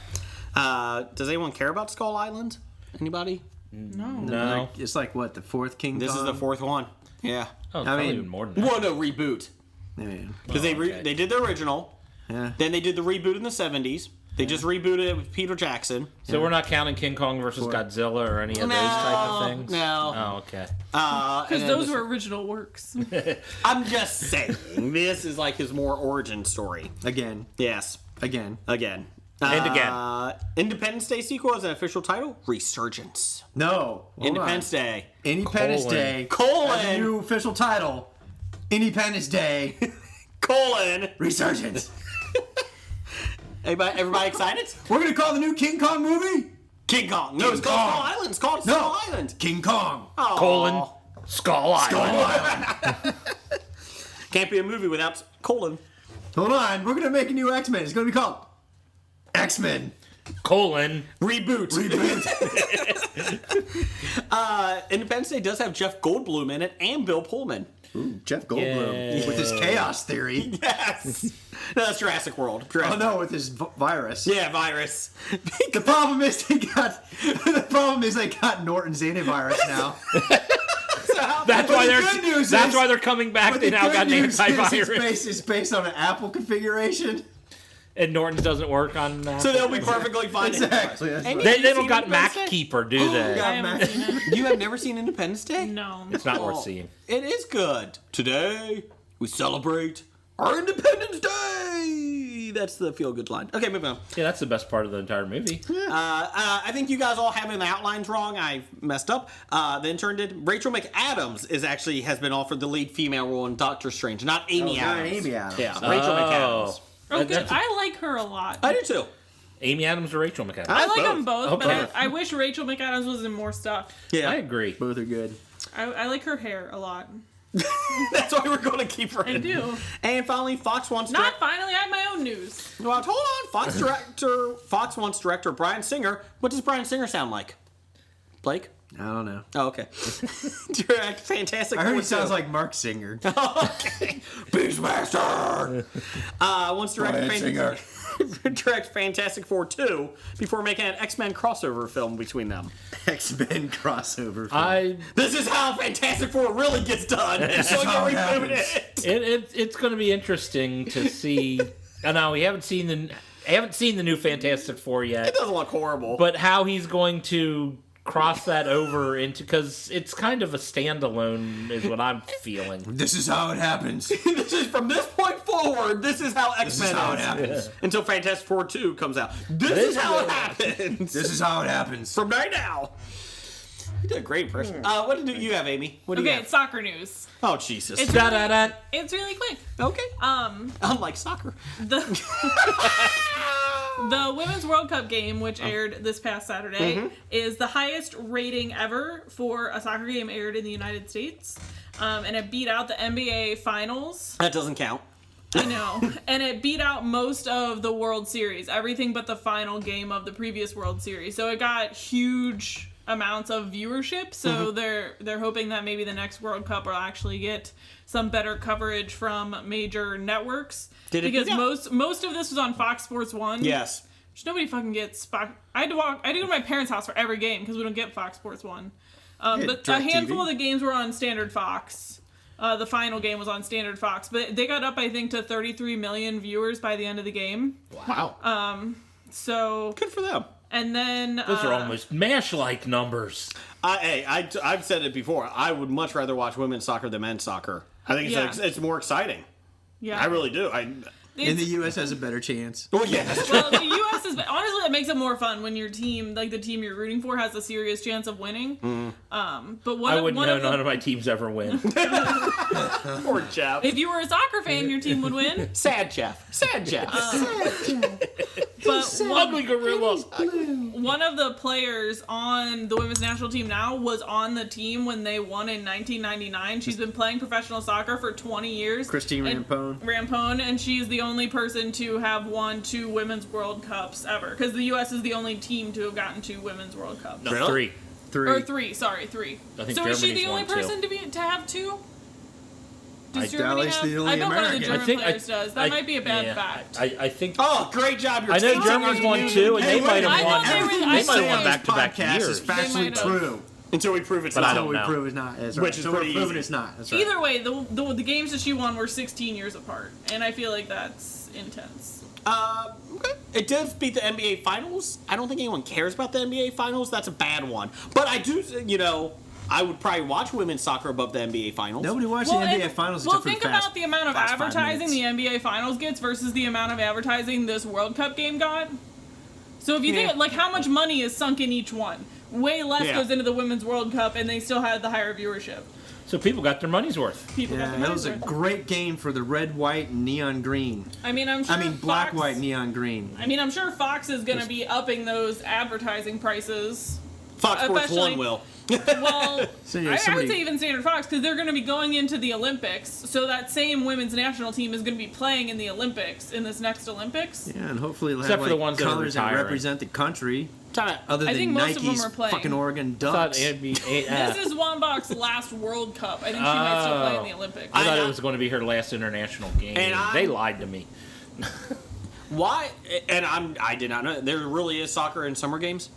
Does anyone care about Skull Island? Anybody? No. It's like, what, the fourth King Kong? This is the fourth one. Yeah. Oh, I probably mean, even more than that. Well, no, reboot. Yeah. Because they did the original. Yeah. Then they did the reboot in the 70s. They just rebooted it with Peter Jackson. So we're not counting King Kong versus Godzilla or any of those type of things? No. Oh, okay. Because those were original works. I'm just saying. This is like his more origin story. Again. Yes. Again. Again. And again. Independence Day sequel is an official title. Resurgence. No. Hold Independence on. Day. Independence Colon. Day. Colon. Has a new official title. Independence Day. Colon. Resurgence. Everybody excited? We're going to call the new King Kong movie King Kong. No, it's called Kong. Skull Island. It's called No. Skull Island. King Kong. Aw. Colon. Skull Island. Can't be a movie without colon. Hold on. We're going to make a new X-Men. It's going to be called X-Men. Colon. Reboot. Independence Day does have Jeff Goldblum in it and Bill Pullman. Ooh, Jeff Goldblum Yeah. with his chaos theory. Yes. No, that's Jurassic World. Oh no, with his virus. Yeah, virus. The problem is they got Norton's antivirus now. That's why they're coming back. But They the now good got news is antivirus. it's based on an Apple configuration. And Norton's doesn't work on that. So they'll be perfectly fine. Exactly. That's And right. They don't got Independence Day? Mac Keeper, do they? I haven't seen it. You have never seen Independence Day? No. It's not worth seeing. It is good. Today, we celebrate our Independence Day. That's the feel-good line. Okay, moving on. Yeah, that's the best part of the entire movie. I think you guys all have in the outlines wrong. I messed up. The intern did. Rachel McAdams has been offered the lead female role in Doctor Strange, not Amy Adams. Amy Adams. Yeah, Rachel McAdams. Oh, good. That's- I like her a lot. I do too. Amy Adams or Rachel McAdams? I like both. them both, Oh, but both. I wish Rachel McAdams was in more stuff. Yeah, I agree. Both are good. I like her hair a lot. that's why we're going to keep her I in. do. And finally, Fox wants Not finally, I have my own news. Well, hold on. Fox wants director Bryan Singer. What does Bryan Singer sound like? Blake? I don't know. Oh, okay. Direct Fantastic I heard Four he sounds 2. like Mark Singer. Okay. Beastmaster! Wants to direct Fantastic Four 2 before making an X-Men crossover film between them. X-Men crossover. Film. This is how Fantastic Four really gets done. So how it you reboot happens. it. It's going to be interesting to see. I know we haven't seen the new Fantastic Four yet, It doesn't look horrible. but how he's going to cross that over into, because it's kind of a standalone is what I'm feeling. This is how it happens. this is from this point forward, this is how X-Men This is how it happens. Until Fantastic Four 2 comes out. This is how it happens. This is how it happens. From right now. You did a great impression. What did you have, Amy? What do you Okay, have? it's soccer news. Oh, Jesus. It's Da-da-da. It's really quick. Okay. Um, Unlike soccer. the the Women's World Cup game, which aired this past Saturday, is the highest rating ever for a soccer game aired in the United States. And it beat out the NBA Finals. That doesn't count. I know. And it beat out most of the World Series, everything but the final game of the previous World Series. So it got huge amounts of viewership. So they're hoping that maybe the next World Cup will actually get some better coverage from major networks. Did it because beat out? most of this was on Fox Sports 1. Yes. Just nobody fucking gets Fox. I had to go to my parents' house for every game because we don't get Fox Sports 1. But a handful of the games were on standard Fox. The final game was on standard Fox, but they got up, I think, to 33 million viewers by the end of the game. Wow. So good for them. And then those are almost MASH-like numbers. I've said it before. I would much rather watch women's soccer than men's soccer. I think it's more exciting. Yeah, I really do. And the U.S. has a better chance. Oh yeah. Well, the U.S. is honestly it makes it more fun when your team, like the team you're rooting for, has a serious chance of winning. But I wouldn't know none of my teams ever win. Poor Jeff. If you were a soccer fan, your team would win. Sad Jeff. Sad Jeff. But ugly gorilla. One of the players on the women's national team now was on the team when they won in 1999. She's been playing professional soccer for 20 years. Christine Rampone, and she's the only person to have won 2 women's World Cups ever. Because the U.S. is the only team to have gotten 2 women's World Cups. No, really? 3. Or 3, sorry, 3. I think so is she the only won, person to have 2? Does Germany Dallas have? the only I know one of the American. German players does. That might be a bad fact. I think. Oh, great job! I know Germany's won 2, and they might have won. They might have won back-to-back years. Is factually true. Until we prove it's but not. I don't know. Until we prove it's not. That's right. Which is pretty easy. Proven it's not. That's right. Either way, the games that she won were 16 years apart, and I feel like that's intense. Okay. It does beat the NBA Finals. I don't think anyone cares about the NBA Finals. That's a bad one. But I do, I would probably watch women's soccer above the NBA Finals. Nobody watches the NBA Finals. Well, think about the amount of advertising the NBA Finals gets versus the amount of advertising this World Cup game got. So if you think, like, how much money is sunk in each one? Way less goes into the Women's World Cup, and they still had the higher viewership. So people got their money's worth. That was a great game for the red, white, and neon green. Black, white, neon, green. I'm sure Fox is going to be upping those advertising prices. Fox Sports 1 will. Well, I would say even Standard Fox, because they're going to be going into the Olympics, so that same women's national team is going to be playing in the Olympics, in this next Olympics. Yeah, and hopefully they'll Except have for the ones colors that represent the country. Other I than think most of them Nike's are playing. fucking Oregon Ducks. This is Wambach's last World Cup. I think she might still play in the Olympics. I thought it was going to be her last international game. They lied to me. Why? And I did not know. There really is soccer in summer games?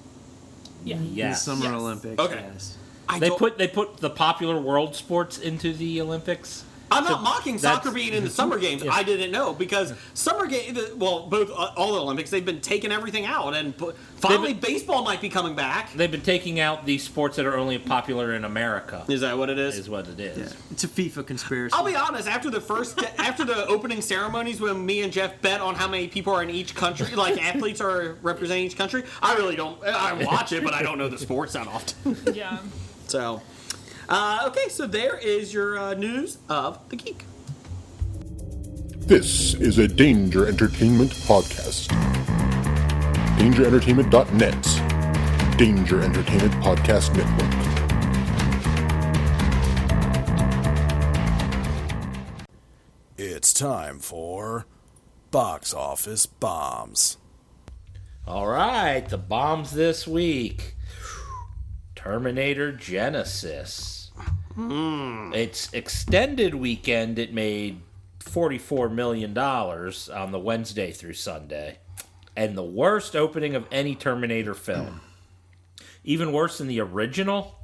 Yeah. Yes. The Summer Olympics. Okay. Yes. They put the popular world sports into the Olympics. I'm not mocking soccer being in the summer games. Yeah. I didn't know because summer games, all the Olympics, they've been taking everything out, and finally baseball might be coming back. They've been taking out the sports that are only popular in America. Is that what it is? Is what it is. Yeah. It's a FIFA conspiracy. I'll be honest. After the opening ceremonies, when me and Jeff bet on how many people are in each country, like athletes are representing each country, I really don't. I watch it, but I don't know the sports that often. Yeah. So. Okay, so there is your news of the geek. This is a Danger Entertainment podcast. DangerEntertainment.net. Danger Entertainment Podcast Network. It's time for Box Office Bombs. All right, the bombs this week. Terminator Genesis. Its extended weekend, it made $44 million on the Wednesday through Sunday. And the worst opening of any Terminator film. Even worse than the original?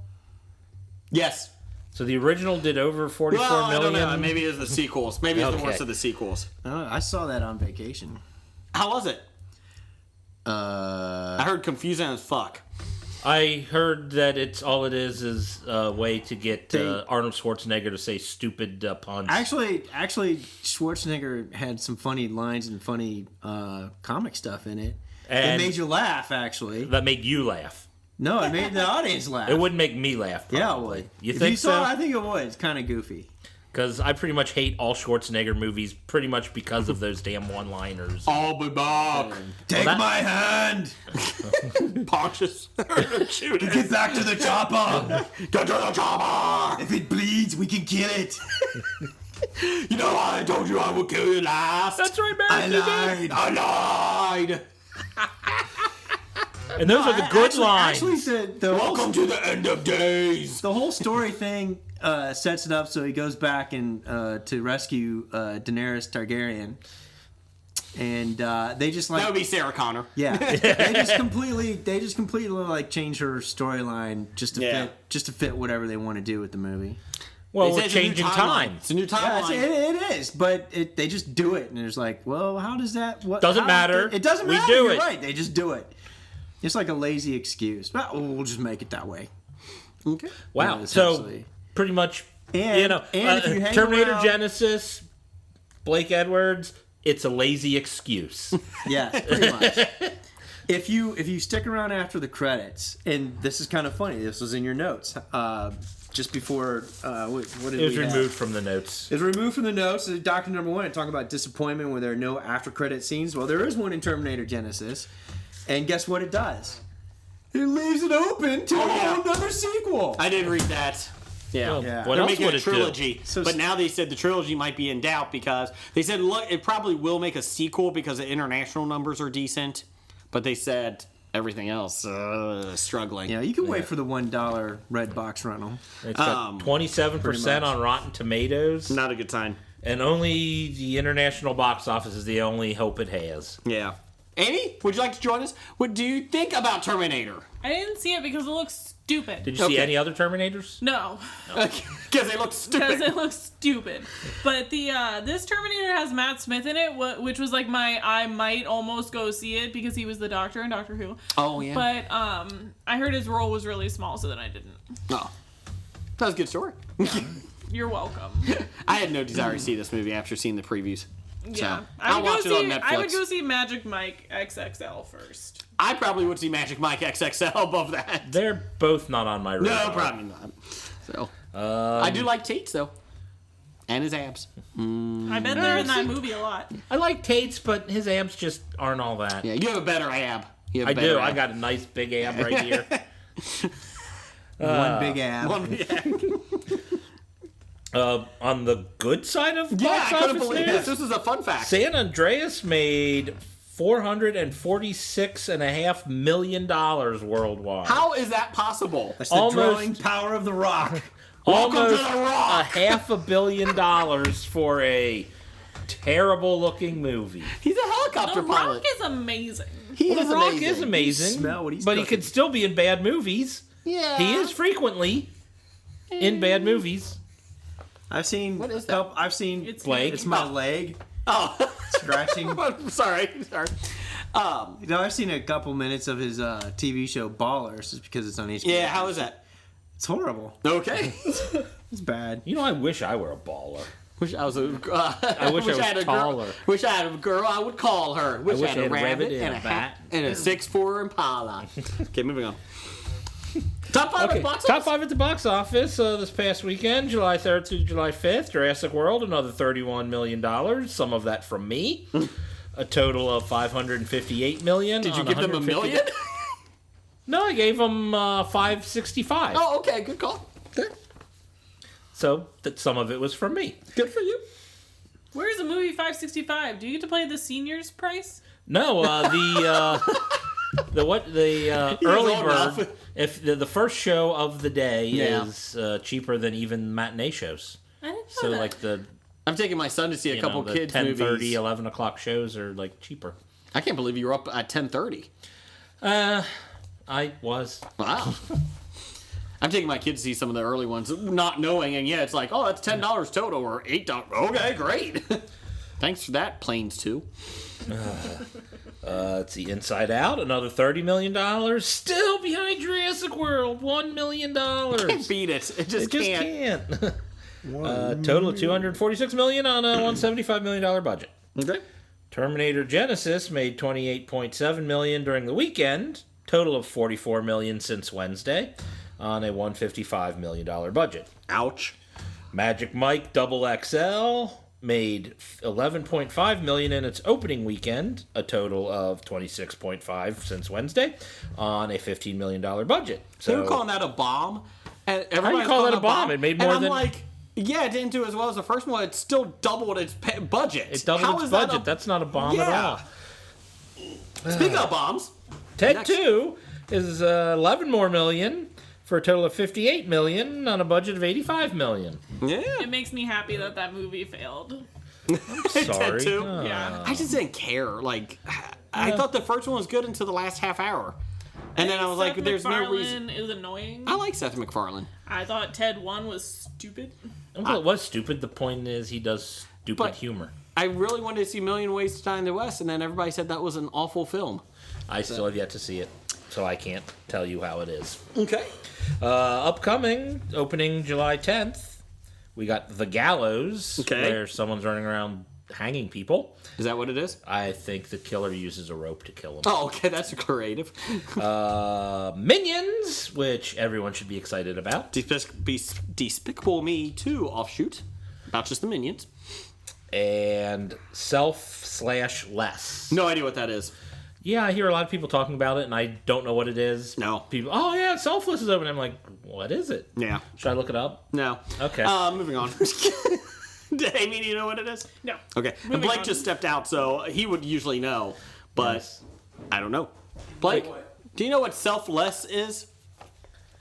Yes. So the original did over 44 million? I don't know. Maybe it's the sequels. Maybe it's the worst of the sequels. I saw that on vacation. How was it? I heard confusing as fuck. I heard that all it is a way to get Arnold Schwarzenegger to say stupid puns. Actually, Schwarzenegger had some funny lines and funny comic stuff in it. And it made you laugh, actually. That made you laugh. No, it made the audience laugh. It wouldn't make me laugh, probably. Yeah, it would. You if think you saw so? it, I think it would. It's kind of goofy. Because I pretty much hate all Schwarzenegger movies pretty much because of those damn one-liners. I'll be back. Take my hand. Pontius. Shoot it. Get back to the chopper. Get to the chopper. If it bleeds, we can kill it. You know I told you I would kill you last. That's right, man. I lied. And those are the good lines. Actually, Welcome to the end of days. The whole story thing sets it up so he goes back and to rescue Daenerys Targaryen. and they just like That would be Sarah Connor. yeah, they just completely like change her storyline just to fit whatever they want to do with the movie. Well, They we're said it's a new changing timeline. time. It's a new Yeah, timeline. it is, but they just do it, and it's like, well, how does that? What Doesn't how- matter. It doesn't We matter. do You're it. right. They just do it. It's like a lazy excuse. Well, we'll just make it that way. Okay. Wow. Yeah, So essentially. pretty much, And if you hang Terminator around- Genesis, Blake Edwards, it's a lazy excuse. Yeah, pretty much. If you stick around after the credits, and this is kind of funny. This was in your notes. Just before, what did It was we have? removed from the notes. It's removed from the notes. Doctor Number One, talking about disappointment when there are no after-credit scenes. Well, there is one in Terminator Genesis, and guess what it does? It leaves it open to another sequel. I did read that. Yeah. Well, Yeah. what They're else making would a it do? trilogy. So- but now they said the trilogy might be in doubt because they said, look, it probably will make a sequel because the international numbers are decent. But they said everything else struggling. Yeah, you can wait for the $1 red box rental. It's got 27% on Rotten Tomatoes, Not a good sign. and only the international box office is the only hope it has. Yeah. Annie, would you like to join us? What do you think about Terminator? I didn't see it because it looks stupid. Did you see any other Terminators? No, Because they look because stupid. it looks stupid. But the this Terminator has Matt Smith in it, which was like I might almost go see it because he was the Doctor in Doctor Who. Oh, yeah. But I heard his role was really small, so then I didn't. Oh. That was a good story. You're welcome. I had no desire to see this movie after seeing the previews. Yeah, So, I'll watch it on Netflix. I would go see Magic Mike XXL first. I probably would see Magic Mike XXL above that. They're both not on my radar. No, probably not. So I do like Tate's though, and his abs. I bet they're in that movie a lot. I like Tate's, but his abs just aren't all that. Yeah, you have a better ab. You have a I better do. ab. I got a nice big ab right here. One big ab. On the good side of Yeah, box I couldn't office believe news, this. This is a fun fact. San Andreas made $446.5 million worldwide. How is that possible? That's the Almost- drawing power of The Rock. Welcome to Almost the Rock. $500 million for a terrible-looking movie. He's a helicopter The pilot. Rock is amazing. He Well, is The Rock amazing. is amazing, Smell what he's but he cooking. could still be in bad movies. Yeah. He is frequently in bad movies. I've seen. What is that? I've seen. It's Blake. It's my leg Oh, scratching. I'm sorry. I've seen a couple minutes of his TV show Ballers, just because it's on HBO. Yeah, how is that? It's horrible. Okay. It's bad. You know, I wish I were a baller. Wish I was a. I wish I was had a taller. Girl, wish I had a girl. I would call her. Wish I had a rabbit and a bat. and a 6'4" Impala. Okay, moving on. Top 5 at the box Top office? 5 at the box office this past weekend, July 3rd through July 5th. Jurassic World, another $31 million. Some of that from me. A total of $558 million. Did you on give them $1 million? No, I gave them $565. Oh, okay, good call. Okay. So that some of it was from me. Good for you. Where's the movie 565? Do you get to play the seniors price? No, the early old bird. enough. If the first show of the day Yeah. is cheaper than even matinee shows. I didn't know So that. like the I'm taking my son to see a couple the kids 10:30, movies. 11 o'clock shows are like cheaper. I can't believe you were up at 10:30. I was. Wow. I'm taking my kids to see some of the early ones, not knowing, and yeah, it's like, oh, that's $10 total or $8. Okay, great. Thanks for that, Planes 2. Let's see, Inside Out, another $30 million. Still behind Jurassic World, $1 million. Can't beat it. It just can't. Total of $246 million on a $175 million budget. Okay. Terminator Genesis made $28.7 million during the weekend. Total of $44 million since Wednesday on a $155 million budget. Ouch. Magic Mike XXL made $11.5 million in its opening weekend, a total of $26.5 since Wednesday on a $15 million budget. They So were calling that a bomb. And How do you call that a bomb? It made more and I'm than- like, yeah, it didn't do as well as the first one. It still doubled its budget. it doubled How its is that budget. That's not a bomb at Yeah. all. Speaking of bombs, Ted Next. 2 is $11 more million for a total of $58 million on a budget of $85 million. yeah. It makes me happy that movie failed. Sorry. Too. Yeah. I just didn't care. Like, I thought the first one was good until the last half hour. And then I was like, there's no reason. Is annoying. I like Seth MacFarlane. I thought Ted 1 was stupid. Well, it was stupid. The point is he does stupid humor. I really wanted to see Million Ways to Die in the West, and then everybody said that was an awful film. I still have yet to see it, so I can't tell you how it is. Okay. Upcoming, opening July 10th, we got The Gallows, Okay. where someone's running around hanging people. Is that what it is? I think the killer uses a rope to kill him. Oh, okay, that's creative. Minions, which everyone should be excited about. Despicable Me 2 offshoot, about just the Minions. And Self/Less. No idea what that is. Yeah, I hear a lot of people talking about it, and I don't know what it is. No. People, oh yeah, Selfless is open. I'm like, what is it? Yeah. Should I look it up? No. Okay. Moving on. Amy, do you know what it is? No. Okay. And Blake just stepped out, so he would usually know, but I don't know. Blake, do you know what Selfless is?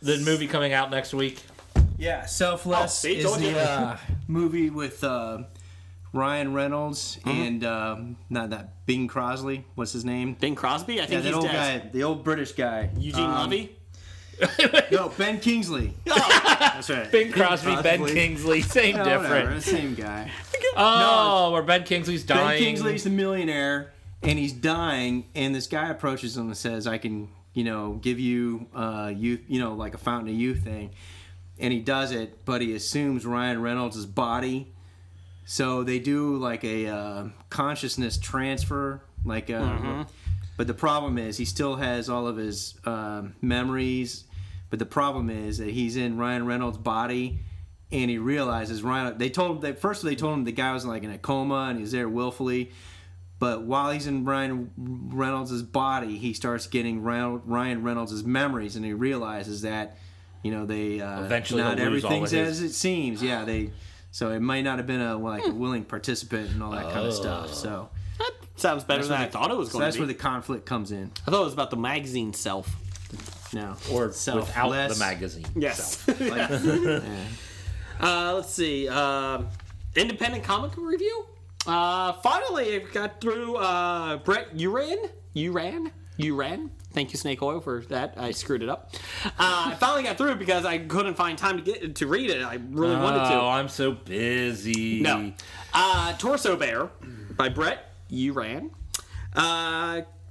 The movie coming out next week. Yeah, Selfless is the movie with Ryan Reynolds and not that Bing Crosby. What's his name? Bing Crosby? I think that he's old dead. guy, the old British guy. Eugene Levy? No, Ben Kingsley. That's right. Bing Crosby, Ben Kingsley, same difference. Whatever, same guy. Where Ben Kingsley's dying. Ben Kingsley's the millionaire, and he's dying, and this guy approaches him and says, I can, give you youth, like a fountain of youth thing. And he does it, but he assumes Ryan Reynolds' body. So they do like a consciousness transfer, like but the problem is he still has all of his memories. But the problem is that he's in Ryan Reynolds' body, and he realizes They told him the guy was like in a coma and he's there willfully. But while he's in Ryan Reynolds' body, he starts getting Ryan Reynolds' memories, and he realizes that they eventually not lose everything's all of as it seems. Yeah, so it might not have been a willing participant and all that kind of stuff. So That sounds better than I thought it was going to be. that's where the conflict comes in. I thought it was about the magazine self. No, or Selfless. without the magazine. Yes. Let's see. Independent comic review. Finally, I got through. Brett, you ran. Thank you, Snake Oil, for that. I screwed it up. I finally got through it because I couldn't find time to read it. I really wanted to. Oh, I'm so busy. No. Torso Bear by Brett Uran.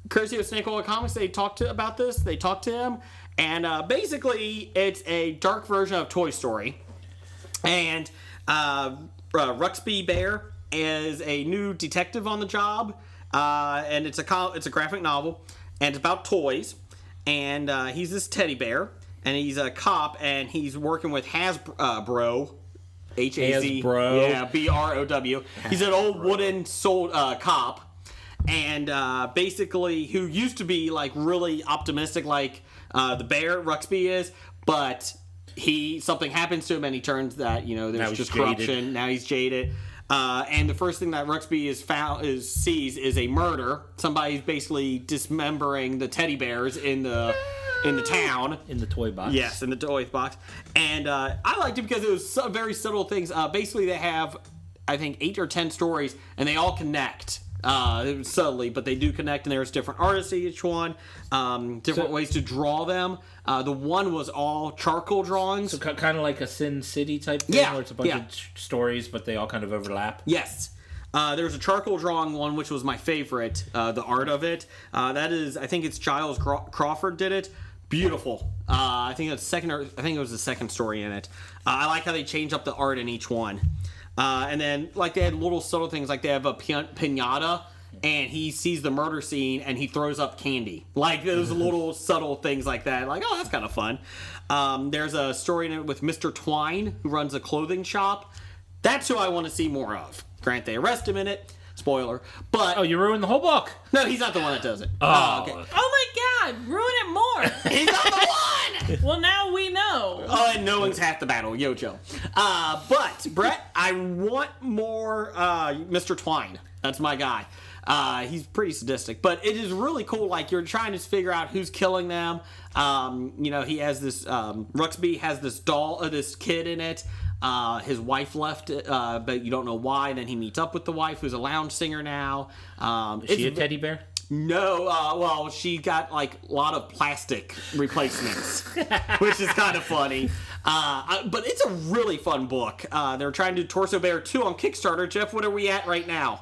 Courtesy of Snake Oil Comics, they talked about this. They talked to him. And basically, it's a dark version of Toy Story. And Ruxpy Bear is a new detective on the job. And it's a graphic novel. And it's about toys. And he's this teddy bear. And he's a cop. And he's working with Hasbro. Hasbro. Yeah, BROW. He's an old wooden cop. And basically, who used to be like really optimistic, like the bear Ruxpy is, but something happens to him, and he turns that there's just corruption. Now he's jaded, and the first thing that Ruxpy sees is a murder. Somebody's basically dismembering the teddy bears in the town. In the toy box. Yes, in the toy box. And I liked it because it was very subtle things. Basically, they have, I think, 8 or 10 stories, and they all connect. Subtly, but they do connect, and there's different artists in each one, different ways to draw them. The one was all charcoal drawings. So kind of like a Sin City type thing, where it's a bunch of stories, but they all kind of overlap. Yes. There's a charcoal drawing one, which was my favorite, the art of it. I think it's Giles Crawford did it. Beautiful. I think it was the second story in it. I like how they change up the art in each one. And then, like, they had little subtle things, like they have a piñata, and he sees the murder scene, and he throws up candy. Like, those little subtle things like that. Like, oh, that's kind of fun. There's a story in it with Mr. Twine, who runs a clothing shop. That's who I want to see more of. Grant, they arrest him in it. Spoiler. But you ruined the whole book. No, he's not the one that does it. Okay. Oh my God! Ruin it more. He's not the one. Well, now we know. Oh, and knowing's half the battle, Yojo. But Brett, I want more Mr. Twine. That's my guy. He's pretty sadistic, but it is really cool. Like, you're trying to figure out who's killing them. He has this Ruxpy has this doll, this kid in it. His wife left, but you don't know why. Then he meets up with the wife, who's a lounge singer now. Is she a teddy bear? No, well, she got like a lot of plastic replacements, which is kind of funny. But it's a really fun book. They're trying to do Torso Bear 2 on Kickstarter. Jeff, what are we at right now?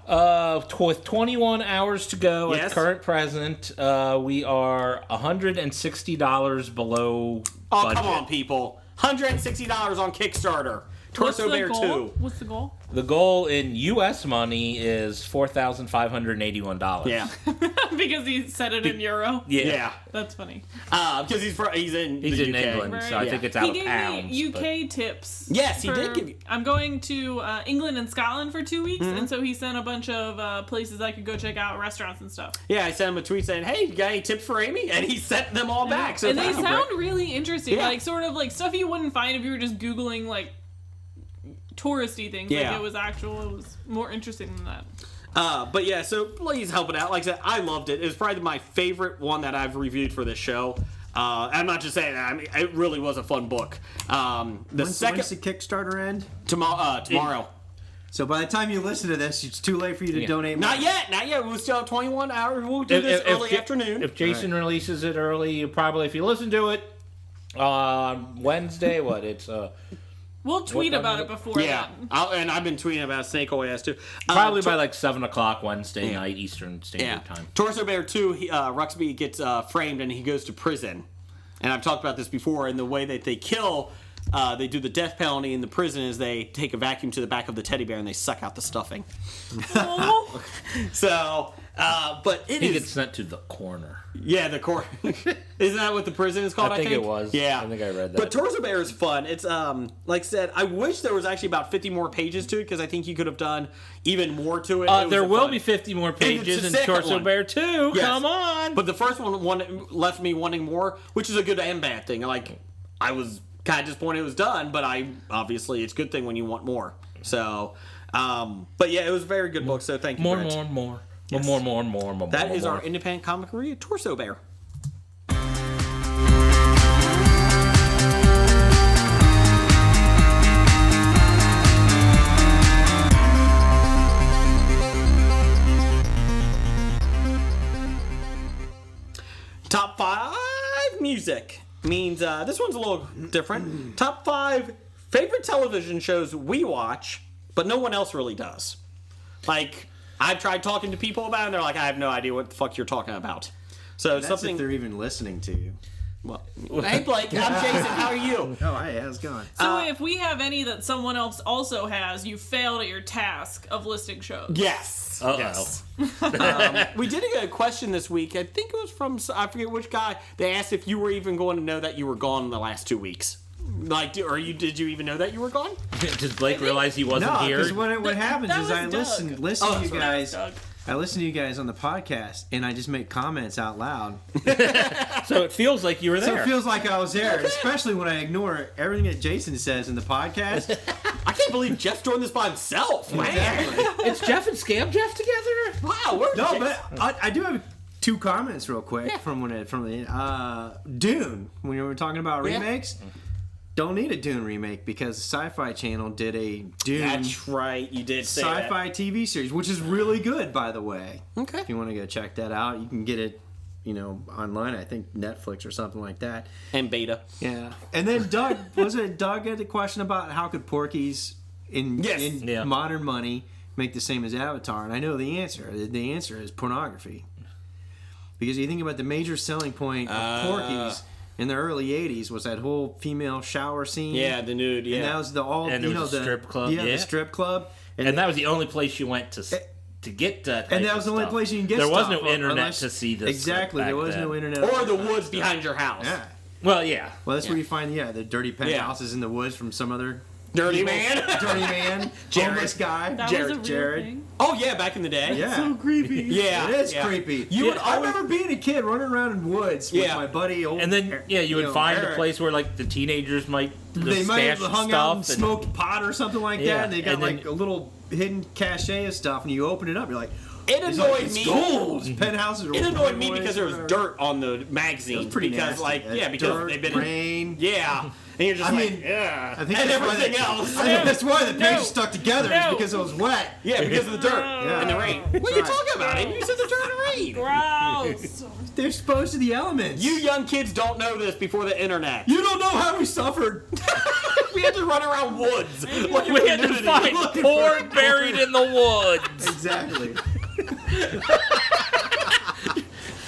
With 21 hours to go Yes. at current present, we are $160 below Oh, budget. come on, people. $160 on Kickstarter. Torso Bear 2. What's the goal? The goal in U.S. money is $4,581. Yeah. Because he said it in euro. Yeah. That's funny. Because he's in He's the in UK. England, so I think it's out He of gave pounds. me but- UK tips. Yes, he did give you. I'm going to England and Scotland for 2 weeks, and so he sent a bunch of places I could go check out, restaurants and stuff. Yeah, I sent him a tweet saying, "Hey, you got any tips for Amy?" And he sent them all back. So and they thank you, sound Brett. really interesting, Yeah. like sort of like stuff you wouldn't find if you were just Googling like touristy things. Yeah. Like it was more interesting than that. But yeah, so please help it out. Like I said, I loved it. It was probably my favorite one that I've reviewed for this show. I'm not just saying that. I mean, it really was a fun book. When's the Kickstarter end? Tomorrow. So by the time you listen to this, it's too late for you to donate money. Not yet. We still have 21 hours. We'll do this early afternoon. If Jason releases it early, you probably, if you listen to it on Wednesday, We'll tweet about it before Yeah, then. and I've been tweeting about Snake Oil Ass too. Probably by like 7 o'clock Wednesday night Eastern Standard Time. Torso Bear 2, Ruxby gets framed and he goes to prison. And I've talked about this before, and the way that they kill, they do the death penalty in the prison is they take a vacuum to the back of the teddy bear and they suck out the stuffing. So, but he gets sent to the corner. Yeah, the corner. Isn't that what the prison is called? I think it was. Yeah, I think I read that. But Torso Bear is fun. It's like I said, I wish there was actually about 50 more pages to it because I think you could have done even more to it. There will be 50 more pages in Torso Bear 2. Yes. Come on. But the first one left me wanting more, which is a good and bad thing. Like I was kind of disappointed it was done, but obviously it's a good thing when you want more. So, but yeah, it was a very good book. So thank you. More. Yes. More. That is our independent comic review, Torso Bear. Top 5 music means this one's a little different. Top 5 favorite television shows we watch, but no one else really does. Like, I've tried talking to people about it, and they're like, I have no idea what the fuck you're talking about. So That's something if they're even listening to you. Well, hey Blake, I'm Jason. How are you? Oh, hi. How's it going? So if we have any that someone else also has, you failed at your task of listing shows. Yes. Yes. We did get a question this week. I think it was from, I forget which guy. They asked if you were even going to know that you were gone in the last 2 weeks. Like, did you even know that you were gone? Does Blake realize he wasn't here? No, because what happens is I listen to you guys. Doug. I listen to you guys on the podcast, and I just make comments out loud. So it feels like you were there. So it feels like I was there, especially when I ignore everything that Jason says in the podcast. I can't believe Jeff's doing this by himself, man. Exactly. It's Jeff and Scam Jeff together? Wow, we're No, but I do have 2 comments real quick from the Dune. When you were talking about remakes, don't need a Dune remake because the Sci-Fi Channel did a Dune. That's right, you did say that. Sci-fi TV series, which is really good, by the way. Okay. If you want to go check that out, you can get it, online. I think Netflix or something like that. And beta. Yeah. And then Doug had a question about how could Porky's in modern money make the same as Avatar, and I know the answer. The answer is pornography. Because you think about the major selling point of Porky's in the early 80s was that whole female shower scene. Yeah, the nude, And that was the strip club. Yeah, the strip club. And that was the only place you went to get that. And that was the only place you can get There was stuff no internet unless- to see this. Exactly, there was no internet. Or the woods behind your house. Yeah. Well, yeah. Well, that's where you find the dirty penthouses in the woods from some other Dirty man. dirty man, homeless guy, That was a real Jared. thing. Oh yeah, back in the day. Yeah. So creepy. Yeah, It is yeah. creepy. You would I always- remember being a kid running around in woods with Yeah. my buddy. And then, you would find Eric. a place where, like, the teenagers might They might have stash hung stuff out and smoked pot or something like Yeah, that, and they got and then- like a little hidden cachet of stuff, and you open it up, you're like, It it's annoyed like, it's me. gold. It's penthouses. Or It annoyed me Playboys because there was or dirt on the magazine. It was pretty because nasty. because Dirt, they've been rain. Yeah, And you're just I like, mean, yeah. I think and that's why everything they- else. I think that's why the pages stuck together is because it was wet. Yeah, because of the dirt Yeah. and the rain. What are you talking about? You said the dirt and rain. Gross. They're exposed to the elements. You young kids don't know this before the internet. You don't know how we suffered. We had to run around woods. We had to find porn buried in the woods. Exactly.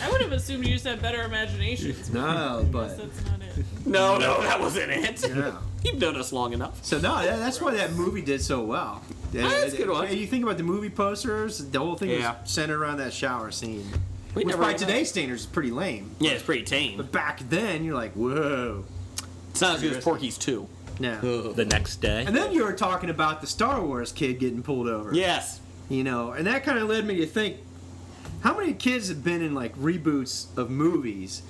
I would have assumed you just had better imaginations. No, but That's not it. No, that wasn't it. yeah. You've known us long enough. So no, that's why that movie did so well. That's a good one. You think about the movie posters, the whole thing was centered around that shower scene. Which by today's standards is pretty lame. Yeah, it's pretty tame. But back then, you're like, whoa. It's not as good as Porky's 2. No. The next day. And then you were talking about the Star Wars kid getting pulled over. Yes. You know, and that kind of led me to think, how many kids have been in like reboots of movies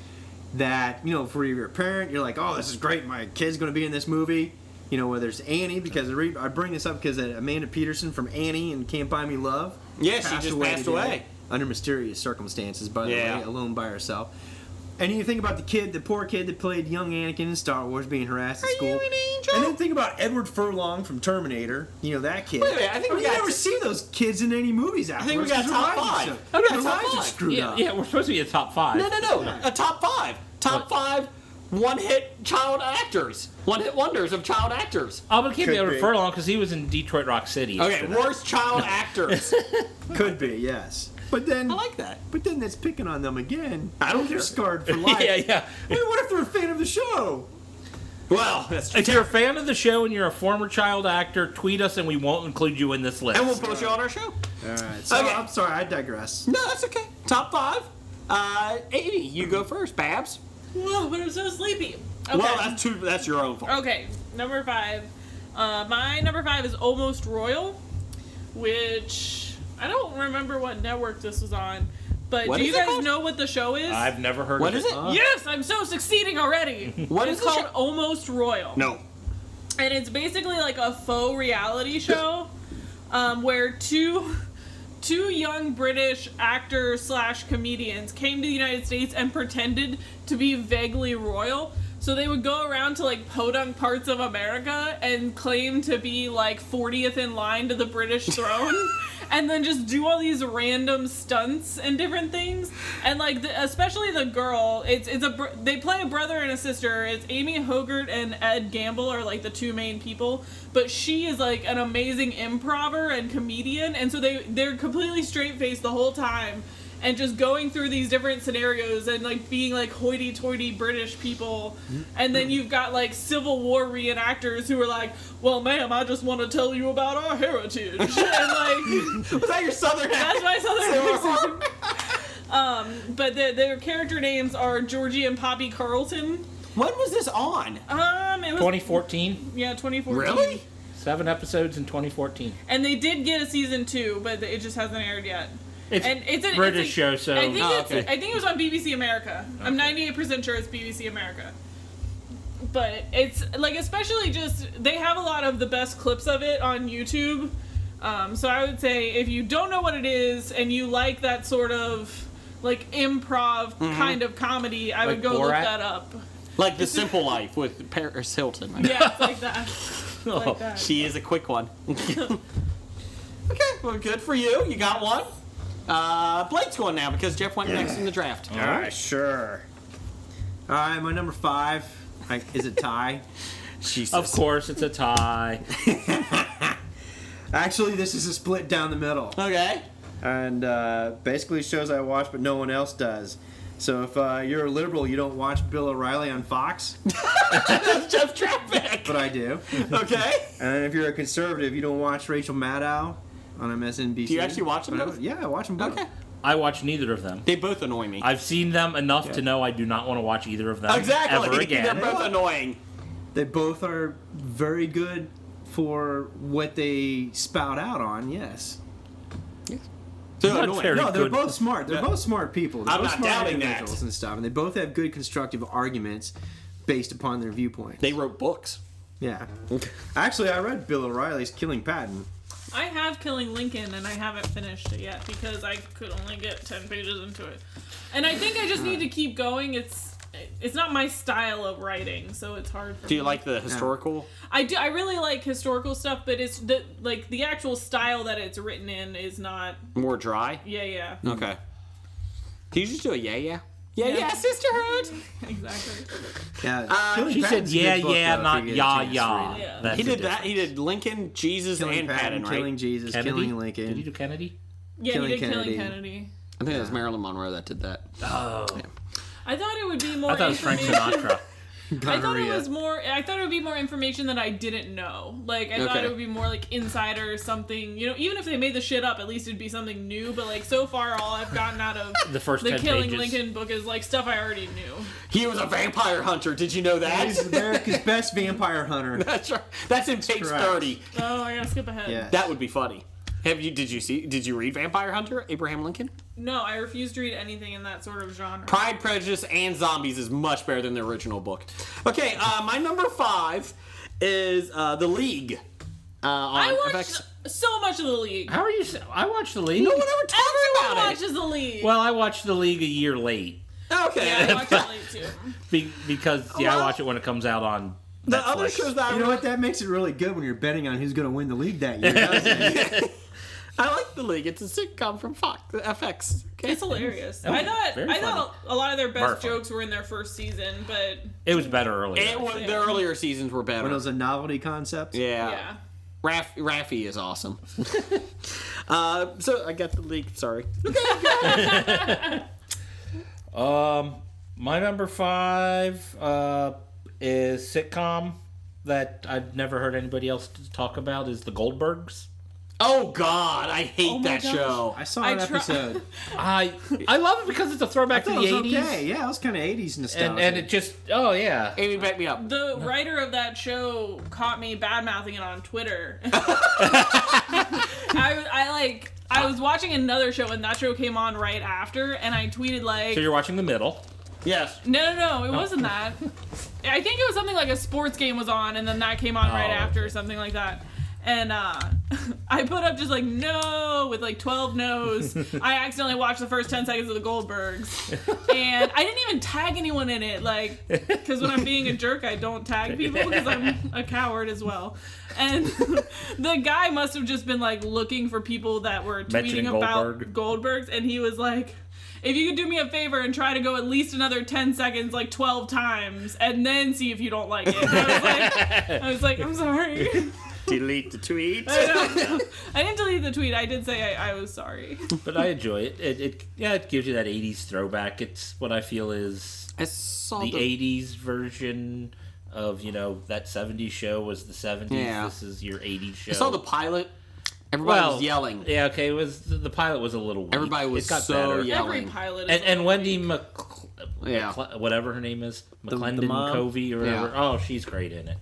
that, you know, for your parent, you're like, oh, this is great, my kid's going to be in this movie. You know, whether it's Annie, because I bring this up because Amanda Peterson from Annie and Can't Buy Me Love. Yeah, she just passed today, away. Under mysterious circumstances, by the way, alone by herself. And you think about the poor kid that played young Anakin in Star Wars being harassed at school. You an angel? And then think about Edward Furlong from Terminator. You know, that kid. Wait a minute, I think we you got never see those kids in any movies afterwards. I think we got top 5. Their lives are screwed up. Yeah, we're supposed to be a top 5. No. A top 5. Top 5 one-hit child actors. One-hit wonders of child actors. Oh, but it can't be Could Edward be. Furlong because he was in Detroit Rock City. Okay, worst child actors. Could be, yes. But then I like that. But then that's picking on them again. I don't They're care. scarred for life. yeah. I mean, what if they're a fan of the show? Well, that's true. If you're a fan of the show and you're a former child actor, tweet us and we won't include you in this list. And we'll post you on our show. All right. So Okay. I'm sorry, I digress. No, that's okay. Top 5. Amy, you go first, Babs. Whoa, but I'm so sleepy. Okay. Well, that's your own fault. Okay, number 5. My number 5 is Almost Royal, which I don't remember what network this was on. But What do is you it guys called? know what the show is? I've never heard What of is it. it? Yes, I'm so succeeding already. What it's is the called show? Almost Royal. No. And it's basically like a faux reality show where two young British actors / comedians came to the United States and pretended to be vaguely royal. So they would go around to like podunk parts of America and claim to be like 40th in line to the British throne. And then just do all these random stunts and different things, and like especially the girl, they play a brother and a sister. It's Amy Hogarth and Ed Gamble are like the two main people, but she is like an amazing improver and comedian, and so they're completely straight faced the whole time, and just going through these different scenarios and like being like hoity-toity British people, and then you've got like Civil War reenactors who are like, well, ma'am, I just want to tell you about our heritage, and like, Was that your southern that's my southern accent. But their character names are Georgie and Poppy Carlton. When was this on? It was 2014. Yeah, 2014. Really? 7 episodes in 2014. And they did get a season 2, but it just hasn't aired yet. It's And it's a British show, so I think okay. I think it was on BBC America. I'm 98% sure it's BBC America. But it's like, especially just, they have a lot of the best clips of it on YouTube. So I would say if you don't know what it is and you like that sort of like improv kind of comedy, I would Like go look Borat? that up. Like The Simple Life with Paris Hilton. Yeah, it's like that. It's like that. She is a quick one. Okay, well, good for you. You got one. Blake's going now because Jeff went next in the draft. All right, sure. All right, my number 5 is a tie. Jesus. of course it's a tie. Actually, this is a split down the middle. Okay. And basically shows I watch but no one else does. So if you're a liberal, you don't watch Bill O'Reilly on Fox, That's Jeff Traffic. but I do. Okay. And if you're a conservative, you don't watch Rachel Maddow on MSNBC. Do you actually watch them But both? yeah, I watch them both. Okay. I watch neither of them. They both annoy me. I've seen them enough to know I do not want to watch either of them Exactly. ever again. They're both annoying. They both are very good for what they spout out on, yes. So Not annoying. very No, they're good. both smart. They're both smart people. They're I'm both not smart doubting that. individuals and stuff, and they both have good constructive arguments based upon their viewpoint. They wrote books. Yeah. Actually, I read Bill O'Reilly's Killing Patton. I have Killing Lincoln, and I haven't finished it yet because I could only get 10 pages into it. And I think I just need to keep going. It's it's not my style of writing, so it's hard for me. Do you like the historical? I do. I really like historical stuff, but it's the actual style that it's written in is not More dry? Yeah. Okay. Can you just do a yeah, sisterhood? Exactly. Yeah, She said yeah, not ya. Yeah. That's He the did that. He did Lincoln, Jesus, Killing and Patton, right? Killing Jesus, Kennedy? killing Lincoln. Did he do Kennedy? Yeah, Killing he did Kennedy. Killing Kennedy. I think it was Marilyn Monroe that did that. Oh. Yeah. I thought it would be more I thought it was Frank information. Sinatra. I thought it would be more information that I didn't know. Like, I thought it would be more like insider or something. You know, even if they made the shit up, at least it'd be something new. But like, so far, all I've gotten out of The first 10 Killing pages. Lincoln book is like stuff I already knew. He was a vampire hunter. Did you know that? He's America's best vampire hunter. That's right. That's in page correct. 30. Oh, I gotta skip ahead. Yeah. That would be funny. Did you read Vampire Hunter, Abraham Lincoln? No, I refuse to read anything in that sort of genre. Pride, Prejudice, and Zombies is much better than the original book. Okay, my number 5 is The League. I watched so much of The League. How are you? I watched The League. No one ever talks Everyone about it. watches The League. Well, I watched The League a year late. Okay. Yeah, I watched it late too. Because I watch it when it comes out on The Netflix. other shows that You know what? That makes it really good when you're betting on who's going to win the league that year, doesn't it? I like The League. It's a sitcom from FX. Okay. It's hilarious. That was I very thought a lot of their best Very jokes were in their first season, but It was better earlier. The earlier seasons were better. When it was a novelty concept. Yeah. Raffi is awesome. So I got The League. Sorry. My number 5 is sitcom that I've never heard anybody else talk about is The Goldbergs. Oh God, I hate Oh my that gosh. show. I saw an episode. I love it because it's a I throwback to thought the it was 80s. okay. Yeah, it was kind of 80s nostalgia. And it just, yeah. Amy, back me up. the writer of that show caught me bad mouthing it on Twitter. I was watching another show and that show came on right after, and I tweeted like, So you're watching the middle. Yes. No, it wasn't that. I think it was something like a sports game was on, and then that came on right after, or something like that. And I put up just like no with like 12 no's. I accidentally watched the first 10 seconds of the Goldbergs, and I didn't even tag anyone in it, like, because when I'm being a jerk, I don't tag people because I'm a coward as well. And the guy must have just been like looking for people that were tweeting about Goldbergs, and he was like, if you could do me a favor and try to go at least another 10 seconds, like 12 times, and then see if you don't like it. And I was like, I'm sorry. Delete the tweet. I didn't delete the tweet. I did say I was sorry. But I enjoy it. It gives you that 80s throwback. It's what I feel is the 80s version of, that 70s show was the 70s. Yeah. This is your 80s show. I saw the pilot. Everybody was yelling. Yeah, okay. It was the pilot was a little weak. Everybody was it got so better. yelling. Every pilot is And Wendy whatever her name is, McClendon Covey or whatever. Yeah. Oh, she's great in it.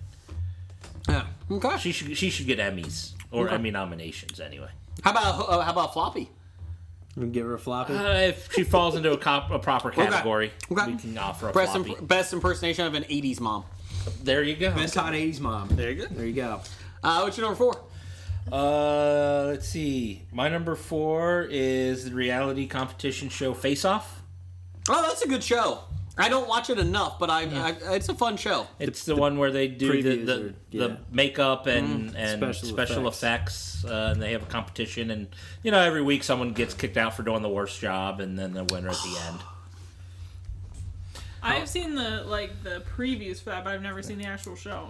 Yeah. Okay. She should get Emmys or Emmy nominations anyway. How about Floppy? We give her a floppy. If she falls into a proper category, Okay. we can offer a Best, floppy. best impersonation of an 80s mom. There you go. Best hot 80s mom. There you go. There you go. What's your number 4? Let's see. My number 4 is the reality competition show Face Off. Oh, that's a good show. I don't watch it enough, but it's a fun show. It's the one where they do the makeup and special effects, and they have a competition, and every week someone gets kicked out for doing the worst job, and then the winner at the end. I've seen the previews for that, but I've never seen the actual show.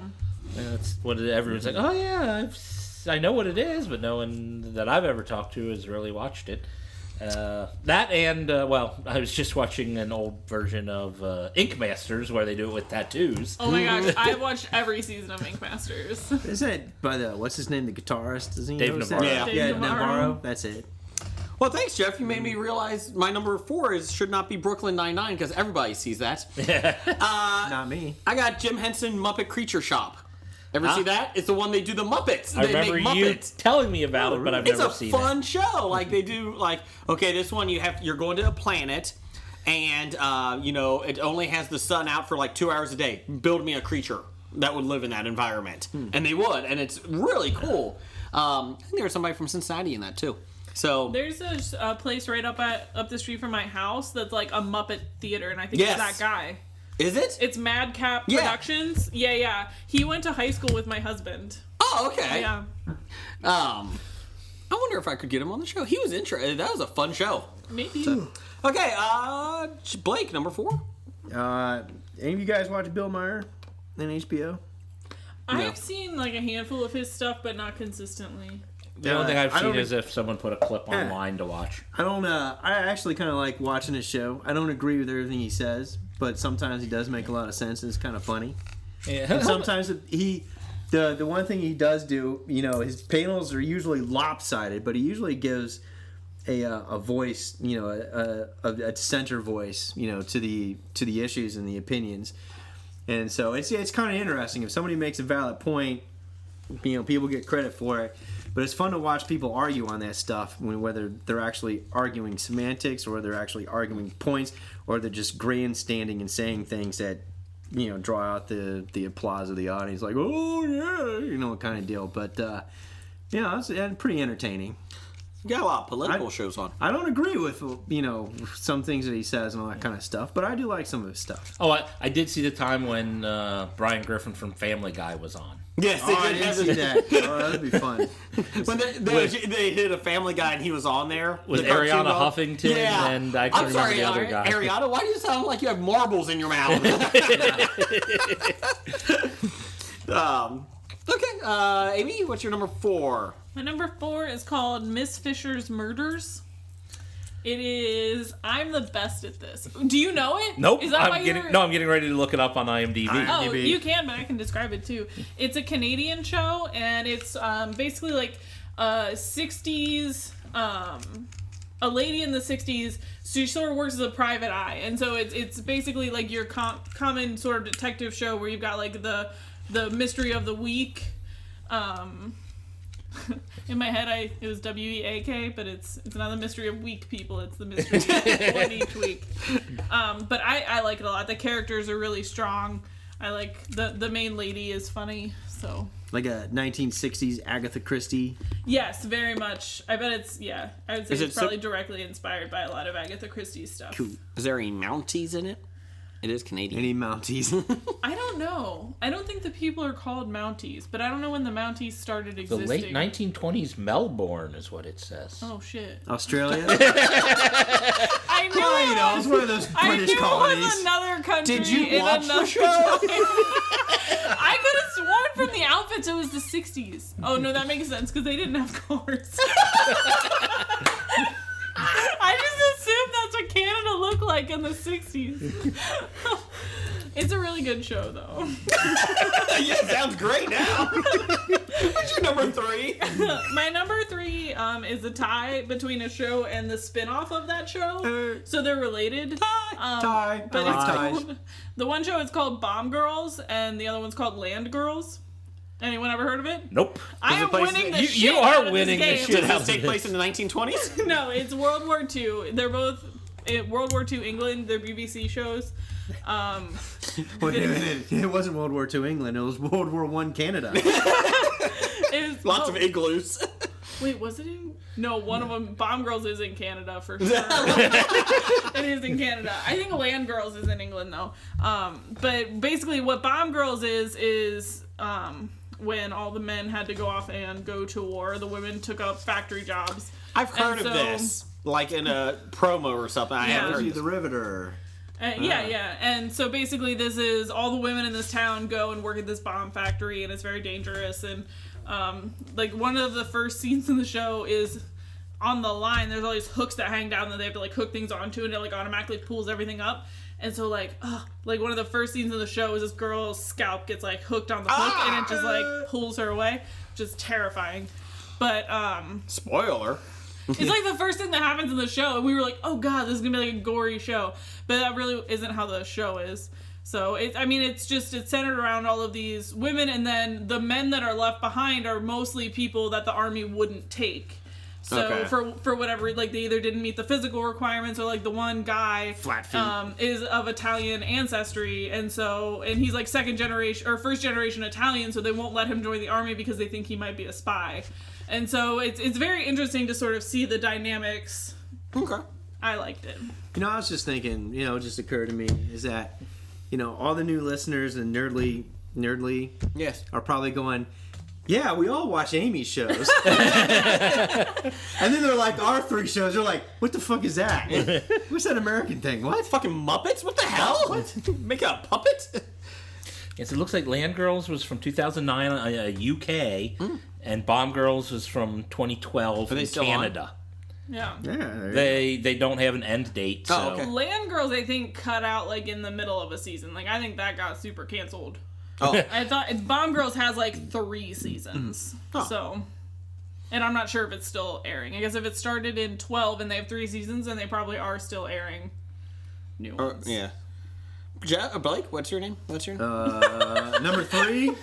That's what everyone's like. Oh yeah, I know what it is, but no one that I've ever talked to has really watched it. That and I was just watching an old version of Ink Masters where they do it with tattoos. Oh my gosh, I watched every season of Ink Masters. Isn't it by what's his name, the guitarist? Doesn't he Dave know Navarro. that? Dave Navarro. That's it. Well, thanks, Jeff. You made me realize my number 4 should not be Brooklyn Nine-Nine because everybody sees that. Not me. I got Jim Henson Muppet Creature Shop. Ever see that? It's the one they do the Muppets. I They remember make you Muppets. telling me about it, but I've never seen it. It's a fun show. Like they do, okay, this one you're going to a planet, and it only has the sun out for 2 hours a day. Build me a creature that would live in that environment, and they would, and it's really cool. I think there was somebody from Cincinnati in that too. So there's a place right up the street from my house that's like a Muppet theater, and I think it's that guy. Is it? It's Madcap Productions. Yeah. He went to high school with my husband. Oh, okay. Yeah. I wonder if I could get him on the show. He was interesting. That was a fun show. Maybe. Okay, Blake, number 4. Any of you guys watch Bill Maher on HBO? I've seen like a handful of his stuff, but not consistently. The only thing I've seen is if someone put a clip online to watch. I actually kind of like watching his show. I don't agree with everything he says, but sometimes he does make a lot of sense and it's kind of funny. Yeah. And sometimes the one thing he does do, his panels are usually lopsided, but he usually gives a voice, a center voice, to the issues and the opinions. And so it's kind of interesting. If somebody makes a valid point, people get credit for it. But it's fun to watch people argue on that stuff, whether they're actually arguing semantics or they're actually arguing points, or they're just grandstanding and saying things that, draw out the applause of the audience, like, oh yeah, kind of deal. But it's pretty entertaining. You got a lot of political shows on. I don't agree with some things that he says and all that kind of stuff, but I do like some of his stuff. Oh, I did see the time when Brian Griffin from Family Guy was on. Yes, I didn't see that. Oh, that'd be fun. When they hit a Family Guy and he was on there with Ariana Huffington and I can't remember the other guy. Ariana, why do you sound like you have marbles in your mouth? Okay, Amy, what's your number 4? My number 4 is called Miss Fisher's Murders. It is. I'm the best at this. Do you know it? Nope. Is that why I'm getting ready to look it up on IMDb. Oh, you can, but I can describe it too. It's a Canadian show, and it's basically like 60s. A lady in the 60s. She sort of works as a private eye, and so it's basically like your common sort of detective show where you've got like the mystery of the week. In my head, it was WEAK, but it's not the mystery of weak people. It's the mystery of one each week. But I like it a lot. The characters are really strong. I like the main lady is funny. So like a 1960s Agatha Christie. Yes, very much. I bet it's I would say it's probably directly inspired by a lot of Agatha Christie stuff. Cool. Is there any Mounties in it? It is Canadian. Any Mounties? I don't know. I don't think the people are called Mounties, but I don't know when the Mounties started existing. The late 1920s Melbourne is what it says. Oh, shit. Australia? I knew it's one of those British colonies. It was another country. Did you watch the show? I could have sworn from the outfits it was the 60s. Oh, no, that makes sense because they didn't have cars. I just assumed that's what Canada looked like in the 60s. It's a really good show, though. Yeah, it sounds great now. What's your number 3? My number 3 is a tie between a show and the spin-off of that show. So they're related. Tie. But it's called, the one show is called Bomb Girls, and the other one's called Land Girls. Anyone ever heard of it? Nope. I am winning the shit You out are of winning this the game. shit Does this take place in the 1920s? No, it's World War II. They're both World War II England. They're BBC shows. Wait a minute. It wasn't World War II England. It was World War I Canada. Lots of igloos. Wait, was it in? No, one of them, Bomb Girls, is in Canada for sure. It is in Canada. I think Land Girls is in England though. But basically, what Bomb Girls is when all the men had to go off and go to war, the women took up factory jobs. I've heard of this, like in a promo or something. I haven't heard the Riveter. Yeah. And so basically this is all the women in this town go and work at this bomb factory, and it's very dangerous. And like one of the first scenes in the show is on the line. There's all these hooks that hang down that they have to like hook things onto, and it like automatically pulls everything up. And so like one of the first scenes in the show is this girl's scalp gets like hooked on the hook, and it just like pulls her away, just terrifying. But spoiler. It's like the first thing that happens in the show, and we were like, oh god, this is gonna be like a gory show. But that really isn't how the show is. So it's centered around all of these women, and then the men that are left behind are mostly people that the army wouldn't take. So for whatever, like they either didn't meet the physical requirements, or like the one guy flat feet is of Italian ancestry, and he's like second generation or first generation Italian, so they won't let him join the army because they think he might be a spy. And so it's very interesting to sort of see the dynamics. Okay. I liked it. I was just thinking, it just occurred to me, is that all the new listeners and nerdly Yes. are probably going, yeah, we all watch Amy's shows. And then they're like, our 3 shows. They're like, what the fuck is that? What's that American thing? What? Fucking Muppets? What the hell? What? Make a puppet? Yes, it looks like Land Girls was from 2009 UK, and Bomb Girls was from 2012 in Canada. Yeah. They don't have an end date. So. Oh, okay. Land Girls, I think, cut out like in the middle of a season. Like I think that got super canceled. Oh. I thought Bomb Girls has like 3 seasons. So, and I'm not sure if it's still airing. I guess if it started in 12 and they have 3 seasons, then they probably are still airing new ones. Yeah. Blake, what's your name? Number 3.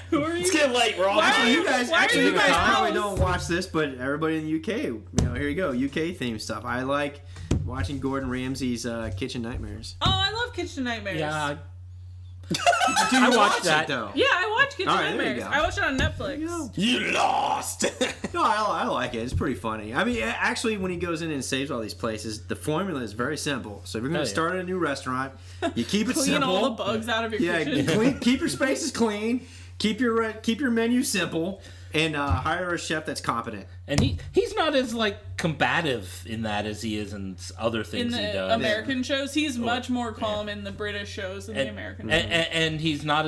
Who are you? It's getting late, Rob. You guys probably pals? don't watch this, but everybody in the UK, here you go, UK theme stuff. I like watching Gordon Ramsay's Kitchen Nightmares. Oh, I love Kitchen Nightmares. Yeah, I watched that. though. Yeah, I watch Kitchen All right, there you Nightmares. go. I watch it on Netflix. You lost. No, I like it. It's pretty funny. I mean, actually, when he goes in and saves all these places, the formula is very simple. So if you're going to start a new restaurant, you keep it Clean simple. all the bugs out of your kitchen. Keep your spaces clean. Keep your menu simple, and hire a chef that's competent. And he's not as like combative in that as he is in other things In he the does. American shows, he's much more calm in the British shows than the American shows. And he's not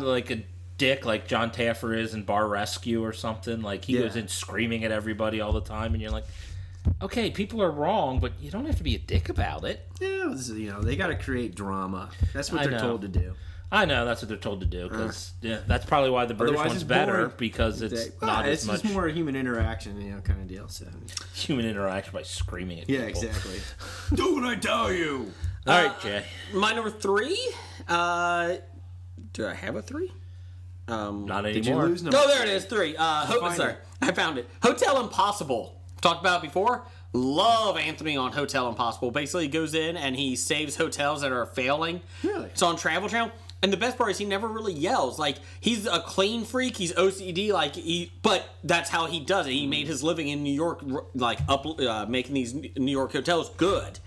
like a dick like John Taffer is in Bar Rescue or something. Like he goes in screaming at everybody all the time, and you're like, okay, people are wrong, but you don't have to be a dick about it. Yeah, they got to create drama. That's what they're told to do. I know that's what they're told to do because that's probably why the British one's better because it's not as much. It's just more human interaction, kind of deal. So human interaction by screaming at people. Yeah, exactly. Do what I tell you. All right, Jay. My number 3. Do I have a 3? Not anymore. Did you lose number? No, there it is. 3. Sorry, I found it. Hotel Impossible. Talked about it before. Love Anthony on Hotel Impossible. Basically, he goes in and he saves hotels that are failing. Really? It's on Travel Channel. And the best part is he never really yells. Like, he's a clean freak. He's OCD. But that's how he does it. He made his living in New York, making these New York hotels good.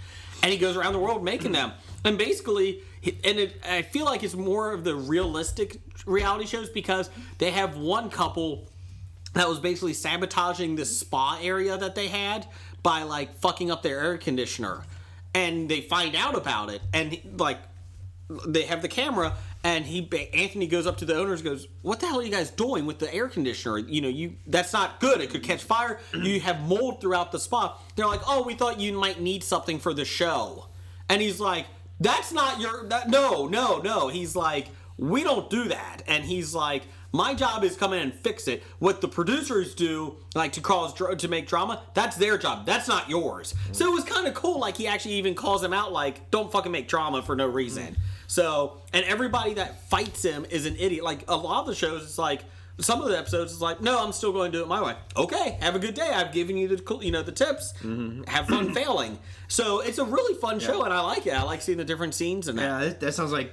And he goes around the world making them. And basically, I feel like it's more of the realistic reality shows because they have one couple that was basically sabotaging this spa area that they had by, fucking up their air conditioner. And they find out about it. And, they have the camera, and Anthony goes up to the owners and goes, what the hell are you guys doing with the air conditioner? That's not good. It could catch fire. You have mold throughout the spa. They're like, oh, we thought you might need something for the show. And he's like, that's not no. He's like, we don't do that. And he's like, my job is come in and fix it. What the producers do, to make drama, that's their job. That's not yours. So it was kind of cool. He actually even calls them out, don't fucking make drama for no reason. So, and everybody that fights him is an idiot. A lot of the shows, it's some of the episodes is no, I'm still going to do it my way. Okay, have a good day. I've given you the tips. Mm-hmm. Have fun failing. So it's a really fun show, and I like it. I like seeing the different scenes and that. Yeah, that sounds like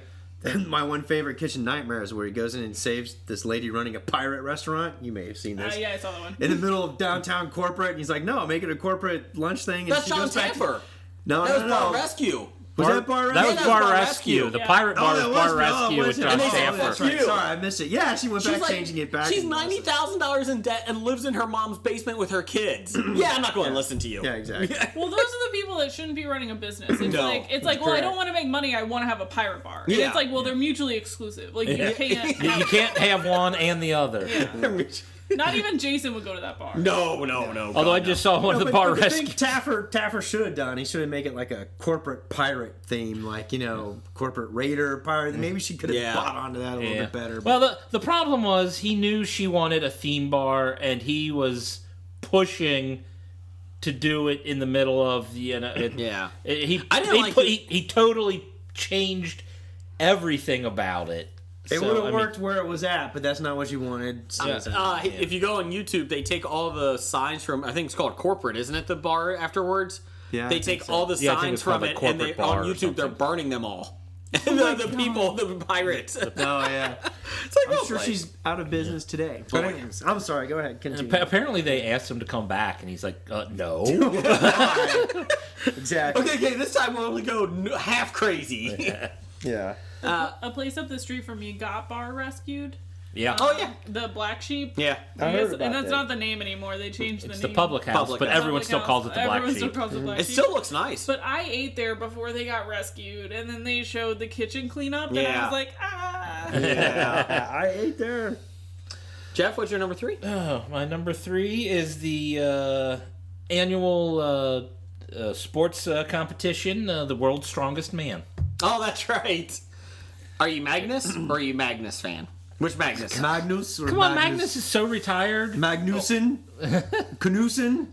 my one favorite Kitchen Nightmares, where he goes in and saves this lady running a pirate restaurant. You may have seen this. Yeah, I saw that one. In the middle of downtown corporate, and he's like, no, make it a corporate lunch thing. And that's John Taffer. No, that was Bar Rescue. Was that Bar Rescue? That was Bar Rescue. The pirate bar was Bar Rescue with John Taffer. That's right. Sorry, I missed it. Yeah, she went back changing it back. She's $90,000 in debt and lives in her mom's basement with her kids. Yeah, I'm not going to listen to you. Yeah, exactly. Well, those are the people that shouldn't be running a business. It's well, I don't want to make money. I want to have a pirate bar. And it's well, they're mutually exclusive. You can't. You can't have one and the other. Yeah. Not even Jason would go to that bar. No. Although I just saw one of the Bar Rescue. I think Taffer should have done. He should have made it like a corporate pirate theme, corporate raider pirate. Maybe she could have bought onto that a little bit better. Well, the problem was he knew she wanted a theme bar, and he was pushing to do it in the middle of He totally changed everything about it. It would have worked where it was at, but that's not what you wanted. If you go on YouTube, they take all the signs from, I think it's called Corporate, isn't it, the bar afterwards? Yeah. They take all the signs from it, and on YouTube, they're burning them all. And the people, the pirates. Oh, yeah. I'm sure she's out of business today. But I'm sorry, go ahead. Continue. Apparently they asked him to come back, and he's like, no. Exactly. Okay, this time we'll only go half crazy. Yeah. A place up the street from me got bar rescued. Yeah. Oh yeah. The Black Sheep. Yeah. I heard about and that's that. not the name anymore. They changed the name. It's the public house, but everyone still calls it the Black Everyone still Sheep. calls it Black It Sheep. still looks nice. But I ate there before they got rescued, and then they showed the kitchen cleanup, and I Yeah. was like, ah. Yeah. I ate there. Jeff, what's your number 3? Oh, my number 3 is the annual sports competition, the World's Strongest Man. Oh, that's right. Are you Magnus or are you Magnus fan? Which Magnus? Magnus or Come on, Magnus is so retired. Magnussen? Knussen?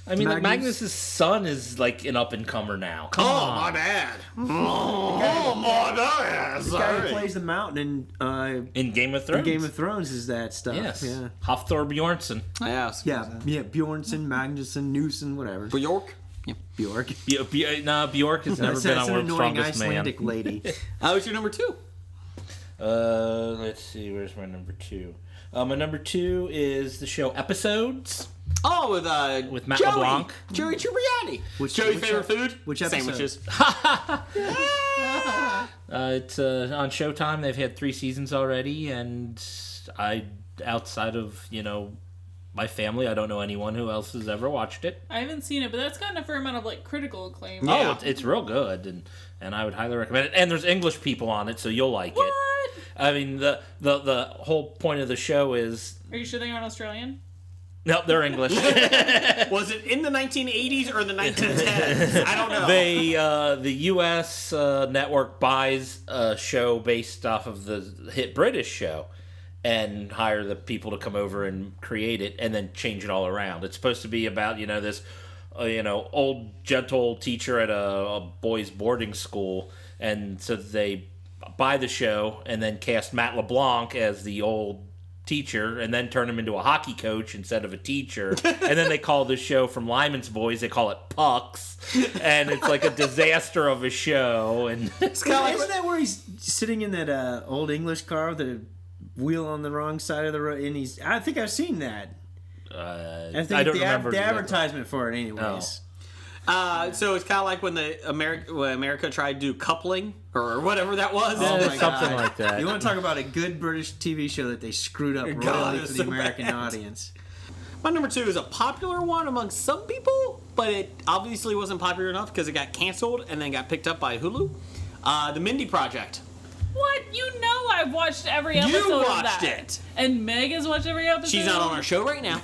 I mean, Magnus' son is like an up-and-comer now. Come Oh, on. my bad. Oh, my bad. The guy who plays the mountain In Game of Thrones. in Game of Thrones is that stuff. Yes. Yeah. Hafthor Bjornsson. Yeah, Bjornsson, Magnussen, Newson, whatever. Bjork? Yeah. Bjork. Bjork has never been on World's annoying Strongest Man. Icelandic lady. What's your number 2? Let's see. Where's my number 2? My number 2 is the show Episodes. Oh, with Matt Joey. LeBlanc. Joey Tribbiani. Joey's favorite food? Which episode? Sandwiches. It's on Showtime. They've had 3 seasons already, and outside of my family, I don't know anyone who else has ever watched it. I haven't seen it, but that's gotten a fair amount of like critical acclaim. Oh, it's real good, and I would highly recommend it. And there's English people on it, so you'll like it. I mean, the whole point of the show is. Are you sure they aren't Australian? No, they're English. Was it in the 1980s or the 1910s? I don't know. The U.S. network buys a show based off of the hit British show and hire the people to come over and create it and then change it all around. It's supposed to be about, this, old, gentle teacher at a boys' boarding school. And so they buy the show and then cast Matt LeBlanc as the old teacher and then turn him into a hockey coach instead of a teacher. And then they call the show from Lyman's Boys, they call it Pucks. And it's like a disaster of a show. And It's kind of like, isn't that where he's sitting in that old English car with the wheel on the wrong side of the road? And I think I've seen that. I don't remember the advertisement for it, anyways. So it's kind of like when America tried to do coupling or whatever that was. Oh my something God. like that. You want to talk about a good British TV show that they screwed up royally for the American audience? My number 2 is a popular one among some people, but it obviously wasn't popular enough because it got canceled and then got picked up by Hulu. The Mindy Project. What? I've watched every episode You of watched that. it. And Meg has watched every episode. She's not on our show right now.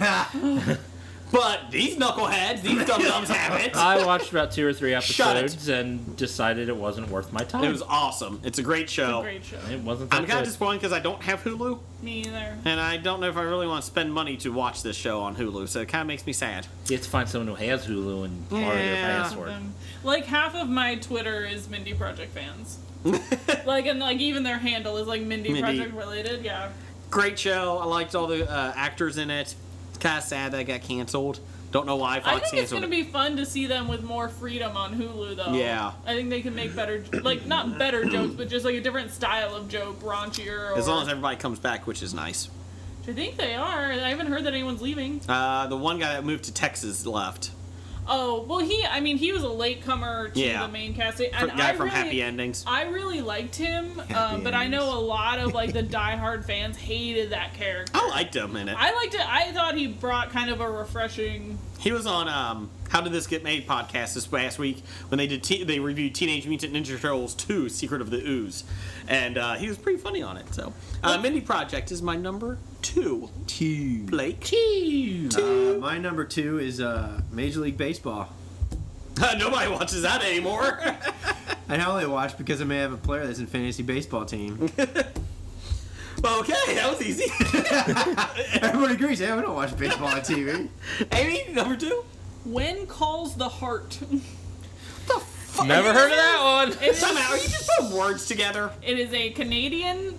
But these knuckleheads, these dum-dums have it. I watched about 2 or 3 Shut it. episodes and decided it wasn't worth my time. It was awesome. It's a great show. Great show. It wasn't that I'm kind of good. disappointed because I don't have Hulu, Me either. and I don't know if I really want to spend money to watch this show on Hulu, so it kind of makes me sad. You have to find someone who has Hulu and borrow their Yeah. password. Like half of my Twitter is Mindy Project fans. and even their handle is like Mindy Project related. Yeah. Great show. I liked all the actors in it. It's kind of sad that it got canceled. Don't know why I Fox think it's canceled going to it. be fun to see them with more freedom on Hulu, though. Yeah. I think they can make better, not better jokes, but just like a different style of joke, raunchier. Or, As long as everybody comes back, which is nice. I think they are. I haven't heard that anyone's leaving. The one guy that moved to Texas left. Oh, well, he was a latecomer to the main cast. And Guy from Happy Endings. I really liked him, but I know a lot of like the diehard fans hated that character. I liked him in it. I liked it. I thought he brought kind of a refreshing. He was on How Did This Get Made podcast this last week when they did they reviewed Teenage Mutant Ninja Turtles 2: Secret of the Ooze, and he was pretty funny on it. So, Mindy Project is my number 2. Blake. 2. My number 2 is Major League Baseball. Nobody watches that anymore. I only watch because I may have a player that's in fantasy baseball team. Okay, that was easy. Everybody agrees. Yeah, we don't watch baseball on TV. Amy, number 2. When Calls the Heart. Never heard of that one. Time out. Are you just putting words together? It is a Canadian.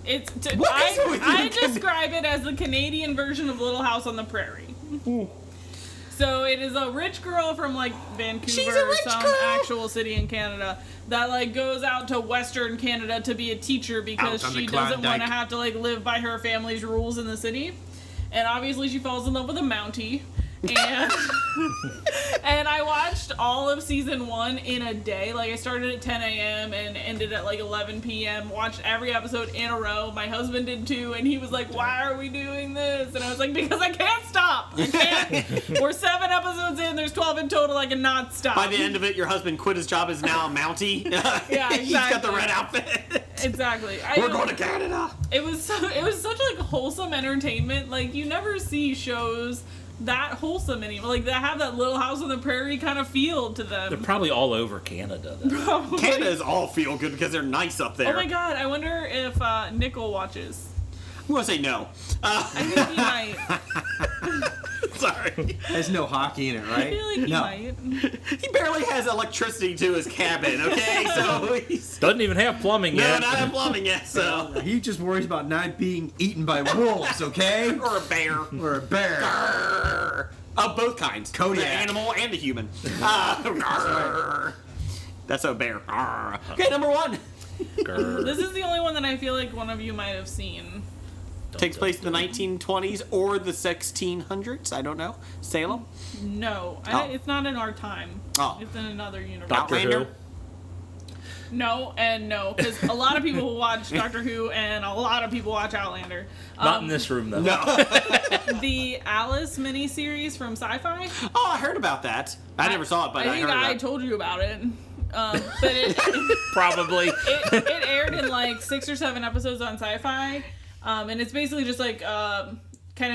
What is it with you? I describe it as the Canadian version of Little House on the Prairie. So it is a rich girl from like Vancouver, or some actual city in Canada, that like goes out to Western Canada to be a teacher because she doesn't want to have to like live by her family's rules in the city. And obviously she falls in love with a Mountie. And I watched all of season 1 in a day. Like, I started at 10 a.m. and ended at like 11 p.m. Watched every episode in a row. My husband did too, and he was like, "Why are we doing this?" And I was like, "Because I can't stop. I can't." We're 7 episodes in. There's 12 in total. I cannot stop. By the end of it, your husband quit his job as now a Mountie. Yeah, exactly. He's got the red outfit. Exactly. We're going to Canada. It was such like wholesome entertainment. Like, you never see shows that wholesome anymore. Like, that have that Little House on the Prairie kind of feel to them. They're probably all over Canada, though. Probably. Canada's all feel good because they're nice up there. Oh my god, I wonder if Nickel watches. I'm going to say no. I think he might. Sorry. There's no hockey in it, right? I feel like he might. He barely has electricity to his cabin, okay? So he's... Doesn't even have plumbing No, yet. not have plumbing yet, so... He just worries about not being eaten by wolves, okay? Or a bear. Or a bear. Grrr. Of both kinds. Kodiak. The animal and the human. Grrr. That's a bear. Grrr. Okay, number 1. This is the only one that I feel like one of you might have seen. Takes place in the 1920s or the 1600s. I don't know. Salem? No, it's not in our time. Oh. It's in another universe. Doctor Who. No and no, because a lot of people watch Doctor Who and a lot of people watch Outlander. Not in this room, though. No. The Alice miniseries from Sci-Fi. Oh, I heard about that. I never saw it, but I think heard about I it. told you about it. But it Probably. it aired in like 6 or 7 episodes on Sci-Fi, and it's basically just like kind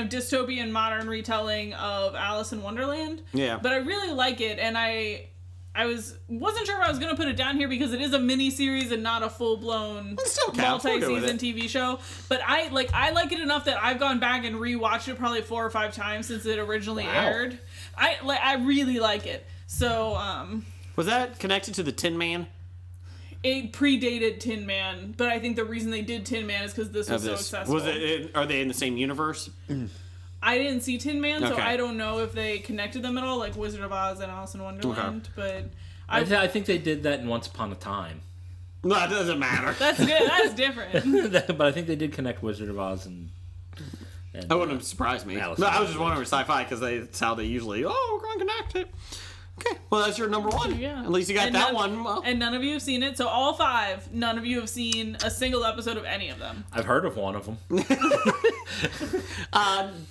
of dystopian modern retelling of Alice in Wonderland. Yeah. But I really like it, and I wasn't sure if I was gonna put it down here because it is a mini series and not a full blown multi-season TV show. But I like it enough that I've gone back and rewatched it probably 4 or 5 times since it originally aired. I really like it. So was that connected to the Tin Man? It predated Tin Man, but I think the reason they did Tin Man is because this was so successful. Was it? Are they in the same universe? I didn't see Tin Man, so Okay. I don't know if they connected them at all, like Wizard of Oz and Alice in Wonderland. But I think they did that in Once Upon a Time. No, it doesn't matter. That's good. That's different. But I think they did connect Wizard of Oz and That wouldn't surprise me. Alice No, in I was just wondering with sci-fi because that's how they usually. Oh, we're going to connect it. Okay, well that's your number 1. Yeah. At least you got And that none- one. Well. And none of you have seen it, so all 5, none of you have seen a single episode of any of them. I've heard of one of them.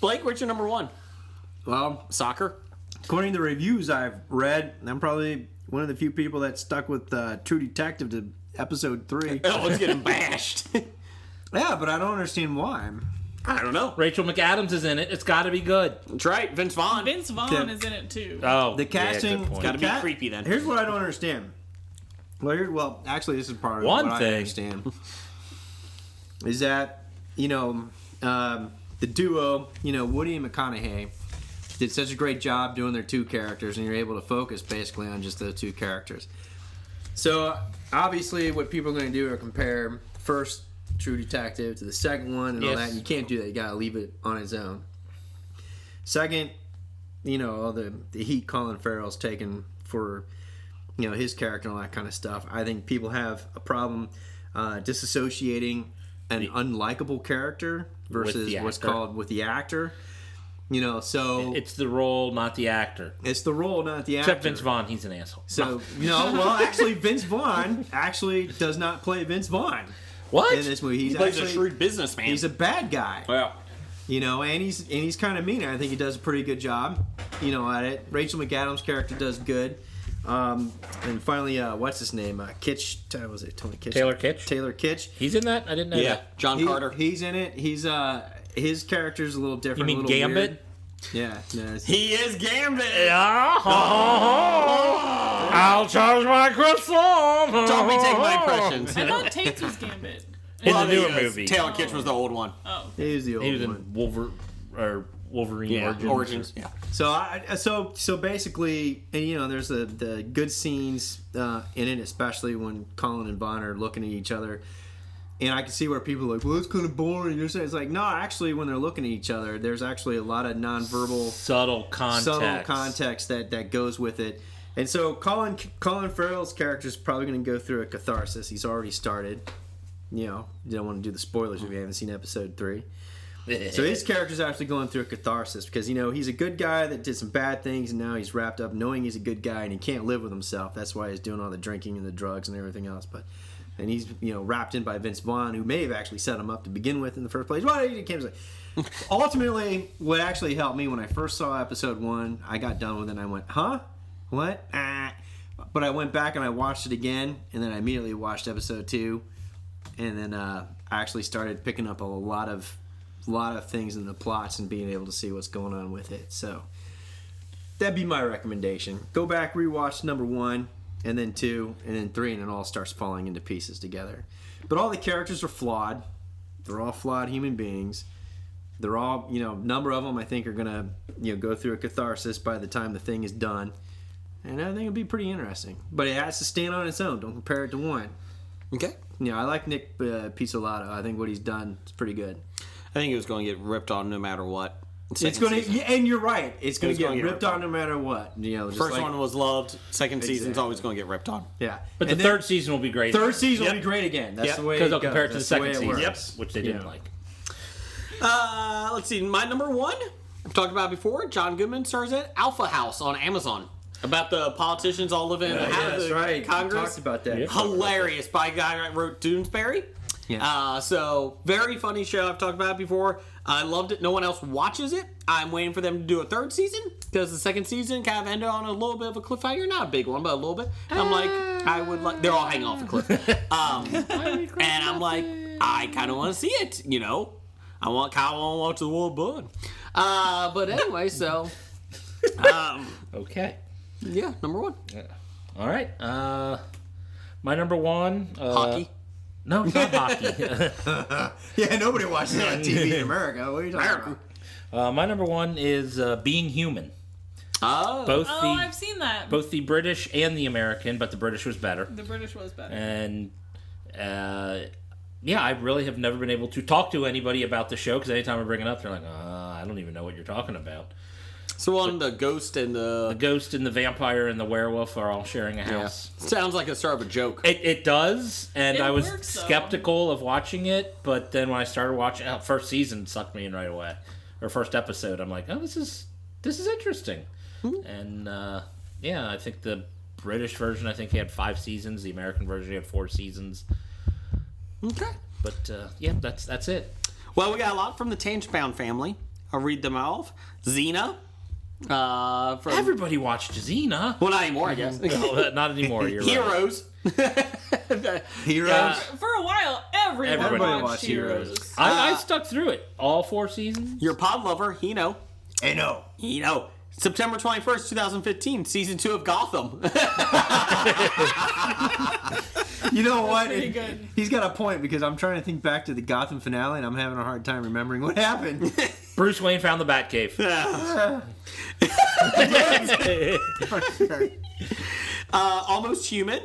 Blake, what's your number 1? Well, Soccer. according to the reviews I've read, I'm probably one of the few people that stuck with True Detective to episode 3. Oh, it's getting bashed. Yeah, but I don't understand why. I don't know. Rachel McAdams is in it. It's got to be good. That's right. Vince Vaughn. Vince Vaughn is in it too. Oh, The casting, Yeah, good point. Gotta be creepy then. Here's what I don't understand. Well, actually, this is part of One what thing. I understand. Is that, the duo, Woody and McConaughey did such a great job doing their 2 characters, and you're able to focus basically on just those 2 characters. So, obviously, what people are going to do are compare first True Detective to the second one and all Yes. that. And you can't do that. You got to leave it on its own. Second, all the heat Colin Farrell's taken for, his character and all that kind of stuff. I think people have a problem disassociating an unlikable character versus the what's actor. called with the actor. So It's the role, not the actor. it's the role, not the actor. Except Vince Vaughn, he's an asshole. So, well, actually, Vince Vaughn actually does not play Vince Vaughn. What? In this movie, He plays a shrewd businessman. He's a bad guy. Well, And he's kind of mean. I think he does a pretty good job, at it. Rachel McAdams' character does good. And finally, what's his name? Kitsch. Was it Tony Kitsch? Taylor Kitsch? Taylor Kitsch. He's in that? I didn't know that. John Carter. He's in it. He's his character's a little different. You mean a little Gambit? weird. Yeah. No, He is Gambit. I'll charge my croissant. Don't be taking my impressions. I thought Tate's was Gambit. In Well, the newer he is. movie. Taylor Kitsch was the old one. Oh. He's the old He was one. in Wolverine Origins. Yeah. So basically, and there's the good scenes in it, especially when Colin and Vaughn are looking at each other. And I can see where people are like, well, it's kind of boring. You're saying it's like, no, actually, when they're looking at each other, there's actually a lot of nonverbal, subtle context that goes with it. And so Colin Farrell's character is probably going to go through a catharsis. He's already started. You don't want to do the spoilers if you haven't seen episode 3. So his character's actually going through a catharsis because, he's a good guy that did some bad things, and now he's wrapped up knowing he's a good guy and he can't live with himself. That's why he's doing all the drinking and the drugs and everything else. And he's, wrapped in by Vince Vaughn, who may have actually set him up to begin with in the first place. Well, he came ultimately, what actually helped me when I first saw episode 1, I got done with it and I went, huh? What? But I went back and I watched it again, and then I immediately watched episode 2, and then I actually started picking up a lot of things in the plots and being able to see what's going on with it. So that'd be my recommendation. Go back, rewatch number 1, and then 2, and then 3, and it all starts falling into pieces together. But all the characters are flawed. They're all flawed human beings. They're all, number of them I think are going to, go through a catharsis by the time the thing is done. And I think it'll be pretty interesting. But it has to stand on its own. Don't compare it to 1. Okay. I like Nick Pizzolatto. I think what he's done is pretty good. I think it was going to get ripped on no matter what. It's going to, and you're right. It's going to get ripped on no matter what. First one was loved. Second season's always going to get ripped on. Yeah. But the third season will be great. Third season will be great again. That's the way it goes. Because they'll compare it to the second season, works. which they didn't like. Let's see. My number 1, I've talked about it before. John Goodman stars at Alpha House on Amazon. About the politicians all living in that's right. Congress. We talked about that. Yep. Hilarious by a guy that wrote Doonesbury. Yeah. So very funny show. I've talked about it before. I loved it. No one else watches it. I'm waiting for them to do a third season because the second season kind of ended on a little bit of a cliffhanger. Not a big one, but a little bit. And I'm like, I would like. They're all hanging off a cliff. And I'm like, I kind of want to see it. I want to watch the world burn. But anyway, so. Okay. Yeah, number 1. Yeah. All right. My number 1. Hockey. No, it's not hockey. Yeah, nobody watches it on TV in America. What are you talking about? My number 1 is Being Human. Oh. I've seen that. Both the British and the American, but the British was better. The British was better. And I really have never been able to talk to anybody about the show because anytime I bring it up, they're like, I don't even know what you're talking about. So on the ghost and the ghost and the vampire and the werewolf are all sharing a house. Yeah. Sounds like a start of a joke. It does, and I was works, skeptical of watching it, but then when I started watching, first season sucked me in right away, or first episode, I'm like, oh, this is interesting, and I think the British version, I think he had 5 seasons. The American version, he had 4 seasons. Okay, but that's it. Well, we got a lot from the Tanchbound family. I'll read them off. Xena. Everybody watched Xena. Well, not anymore, I guess. No, not anymore. You're Heroes. Right. Heroes. For a while, everybody watched Heroes. I stuck through it. All 4 seasons. Your pod lover, Hino. Hino. September 21st, 2015, season 2 of Gotham. You know what? Pretty good. He's got a point because I'm trying to think back to the Gotham finale and I'm having a hard time remembering what happened. Bruce Wayne found the Batcave. Almost Human.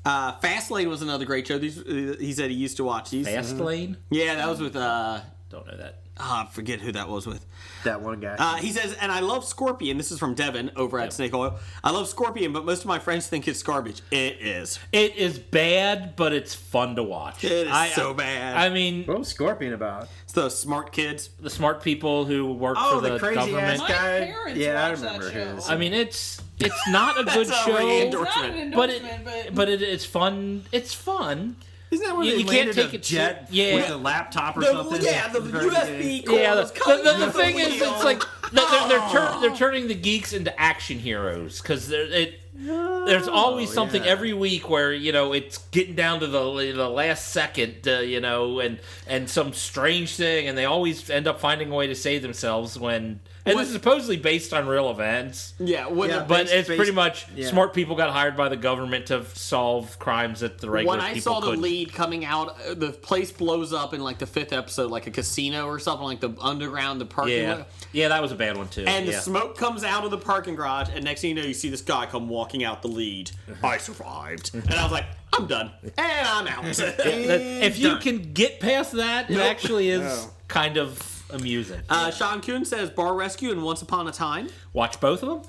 Fastlane was another great show. He said he used to watch these. Fastlane? Yeah, that was with... Don't know that. I forget who that was with. That one guy. He says, and I love Scorpion. This is from Devin over at Snake Oil. I love Scorpion, but most of my friends think it's garbage. It is. It is bad, but it's fun to watch. It is so bad. I mean... What was Scorpion about? It's those smart kids. The smart people who work for the crazy government. Ass guy. My parents yeah, I watched remember that his. show. I mean, it's not a good show. It's not an endorsement, but it's fun. It's fun. Isn't that when you they can't landed take a it jet with a laptop or something? Yeah, the USB cord. Yeah, the thing wheel. is, it's like they're turning the geeks into action heroes because there's always something every week where it's getting down to the last second, and some strange thing, and they always end up finding a way to save themselves when. And this is supposedly based on real events. Yeah, but it's pretty much smart people got hired by the government to solve crimes that the regular people couldn't. When I saw the lead coming out, the place blows up in like the 5th episode, like a casino or something, like the underground, the parking lot. Yeah, that was a bad one too. And the smoke comes out of the parking garage, and next thing you know, you see this guy come walking out the lead. I survived. And I was like, I'm done. And I'm out. If you can get past that, it actually is kind of amusing. Sean Kuhn says Bar Rescue and Once Upon a Time. Watch both of them?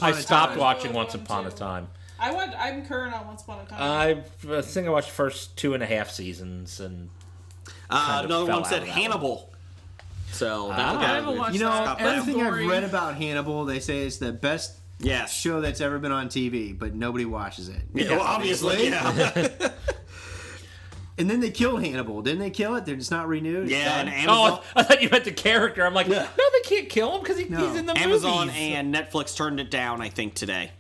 I stopped watching Once Upon a Time. I'm current on Once Upon a Time. I think I watched the first 2.5 seasons and another one said Hannibal. So that'll I get haven't watched You know, that. everything That's I've gory. read about Hannibal, they say it's the best show that's ever been on TV, but nobody watches it. Yeah, well, obviously, yeah. And then they killed Hannibal. Didn't they kill it? It's not renewed? Yeah, and Oh, Amazon, I thought you meant the character. I'm like, no, they can't kill him because he's in the Amazon movies. and Netflix turned it down, I think, today.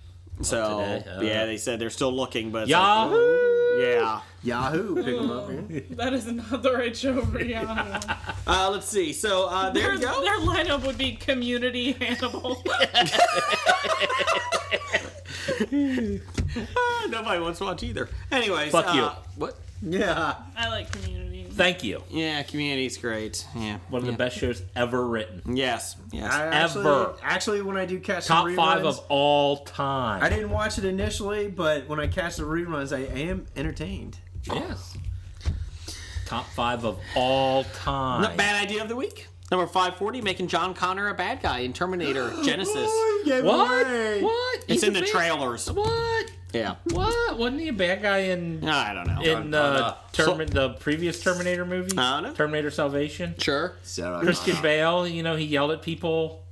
So, today? yeah, they said they're still looking, but it's Yahoo! like, yeah. Yahoo! Pick them up. That is not the right show for Yahoo. Let's see. So, there you go. Their lineup would be Community, Hannibal. Nobody wants to watch either. Anyways. Fuck you. What? Yeah. I like Community. Thank you. Yeah, Community's great. Yeah. One of the best shows ever written. Yes. Actually, when I do catch Top the reruns, 5 of all time. I didn't watch it initially, but when I catch the reruns, I am entertained. Yes. Top 5 of all time. Not bad idea of the week. Number 540, making John Connor a bad guy in Terminator Genesis. What? What? It's He's in a the bad- trailers. What? Yeah. What? Wasn't he a bad guy in? I don't know. In the previous Terminator movie? I don't know. Terminator Salvation. Sure. Christian Bale. You know, he yelled at people.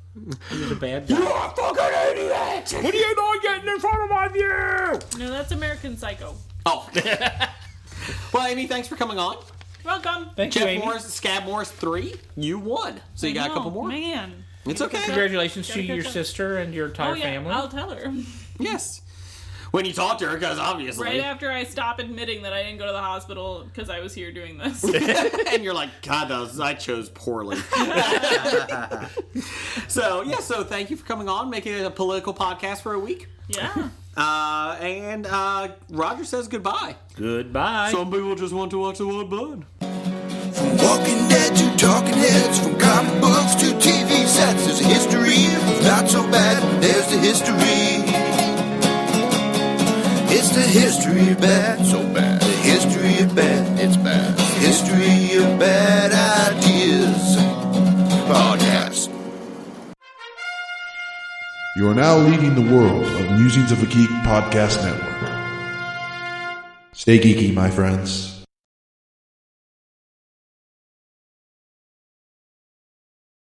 He was a bad guy. You're a fucking idiot! What are you doing getting in front of my view? No, that's American Psycho. Oh. Well, Amy, thanks for coming on. Welcome. Thank you, Jeff Amy. Morris, Scab Morris 3. You won. So you got a couple more. Man. It's okay. Congratulations to Gotta your catch up. sister and your entire Oh, yeah. family. I'll tell her. Yes. When you talk to her, because obviously. Right after I stop admitting that I didn't go to the hospital because I was here doing this. And you're like, God, I chose poorly. So thank you for coming on, making it a political podcast for a week. Yeah. And Roger says goodbye. Goodbye. Some people just want to watch the One Blood. From Walking Dead to Talking Heads, from comic books to TV sets, there's a history of not so bad. There's the history. It's the history of bad, so bad. The history of bad, it's bad. History of bad ideas. Podcast. You are now leading the world of Musings of a Geek podcast network. Stay geeky, my friends.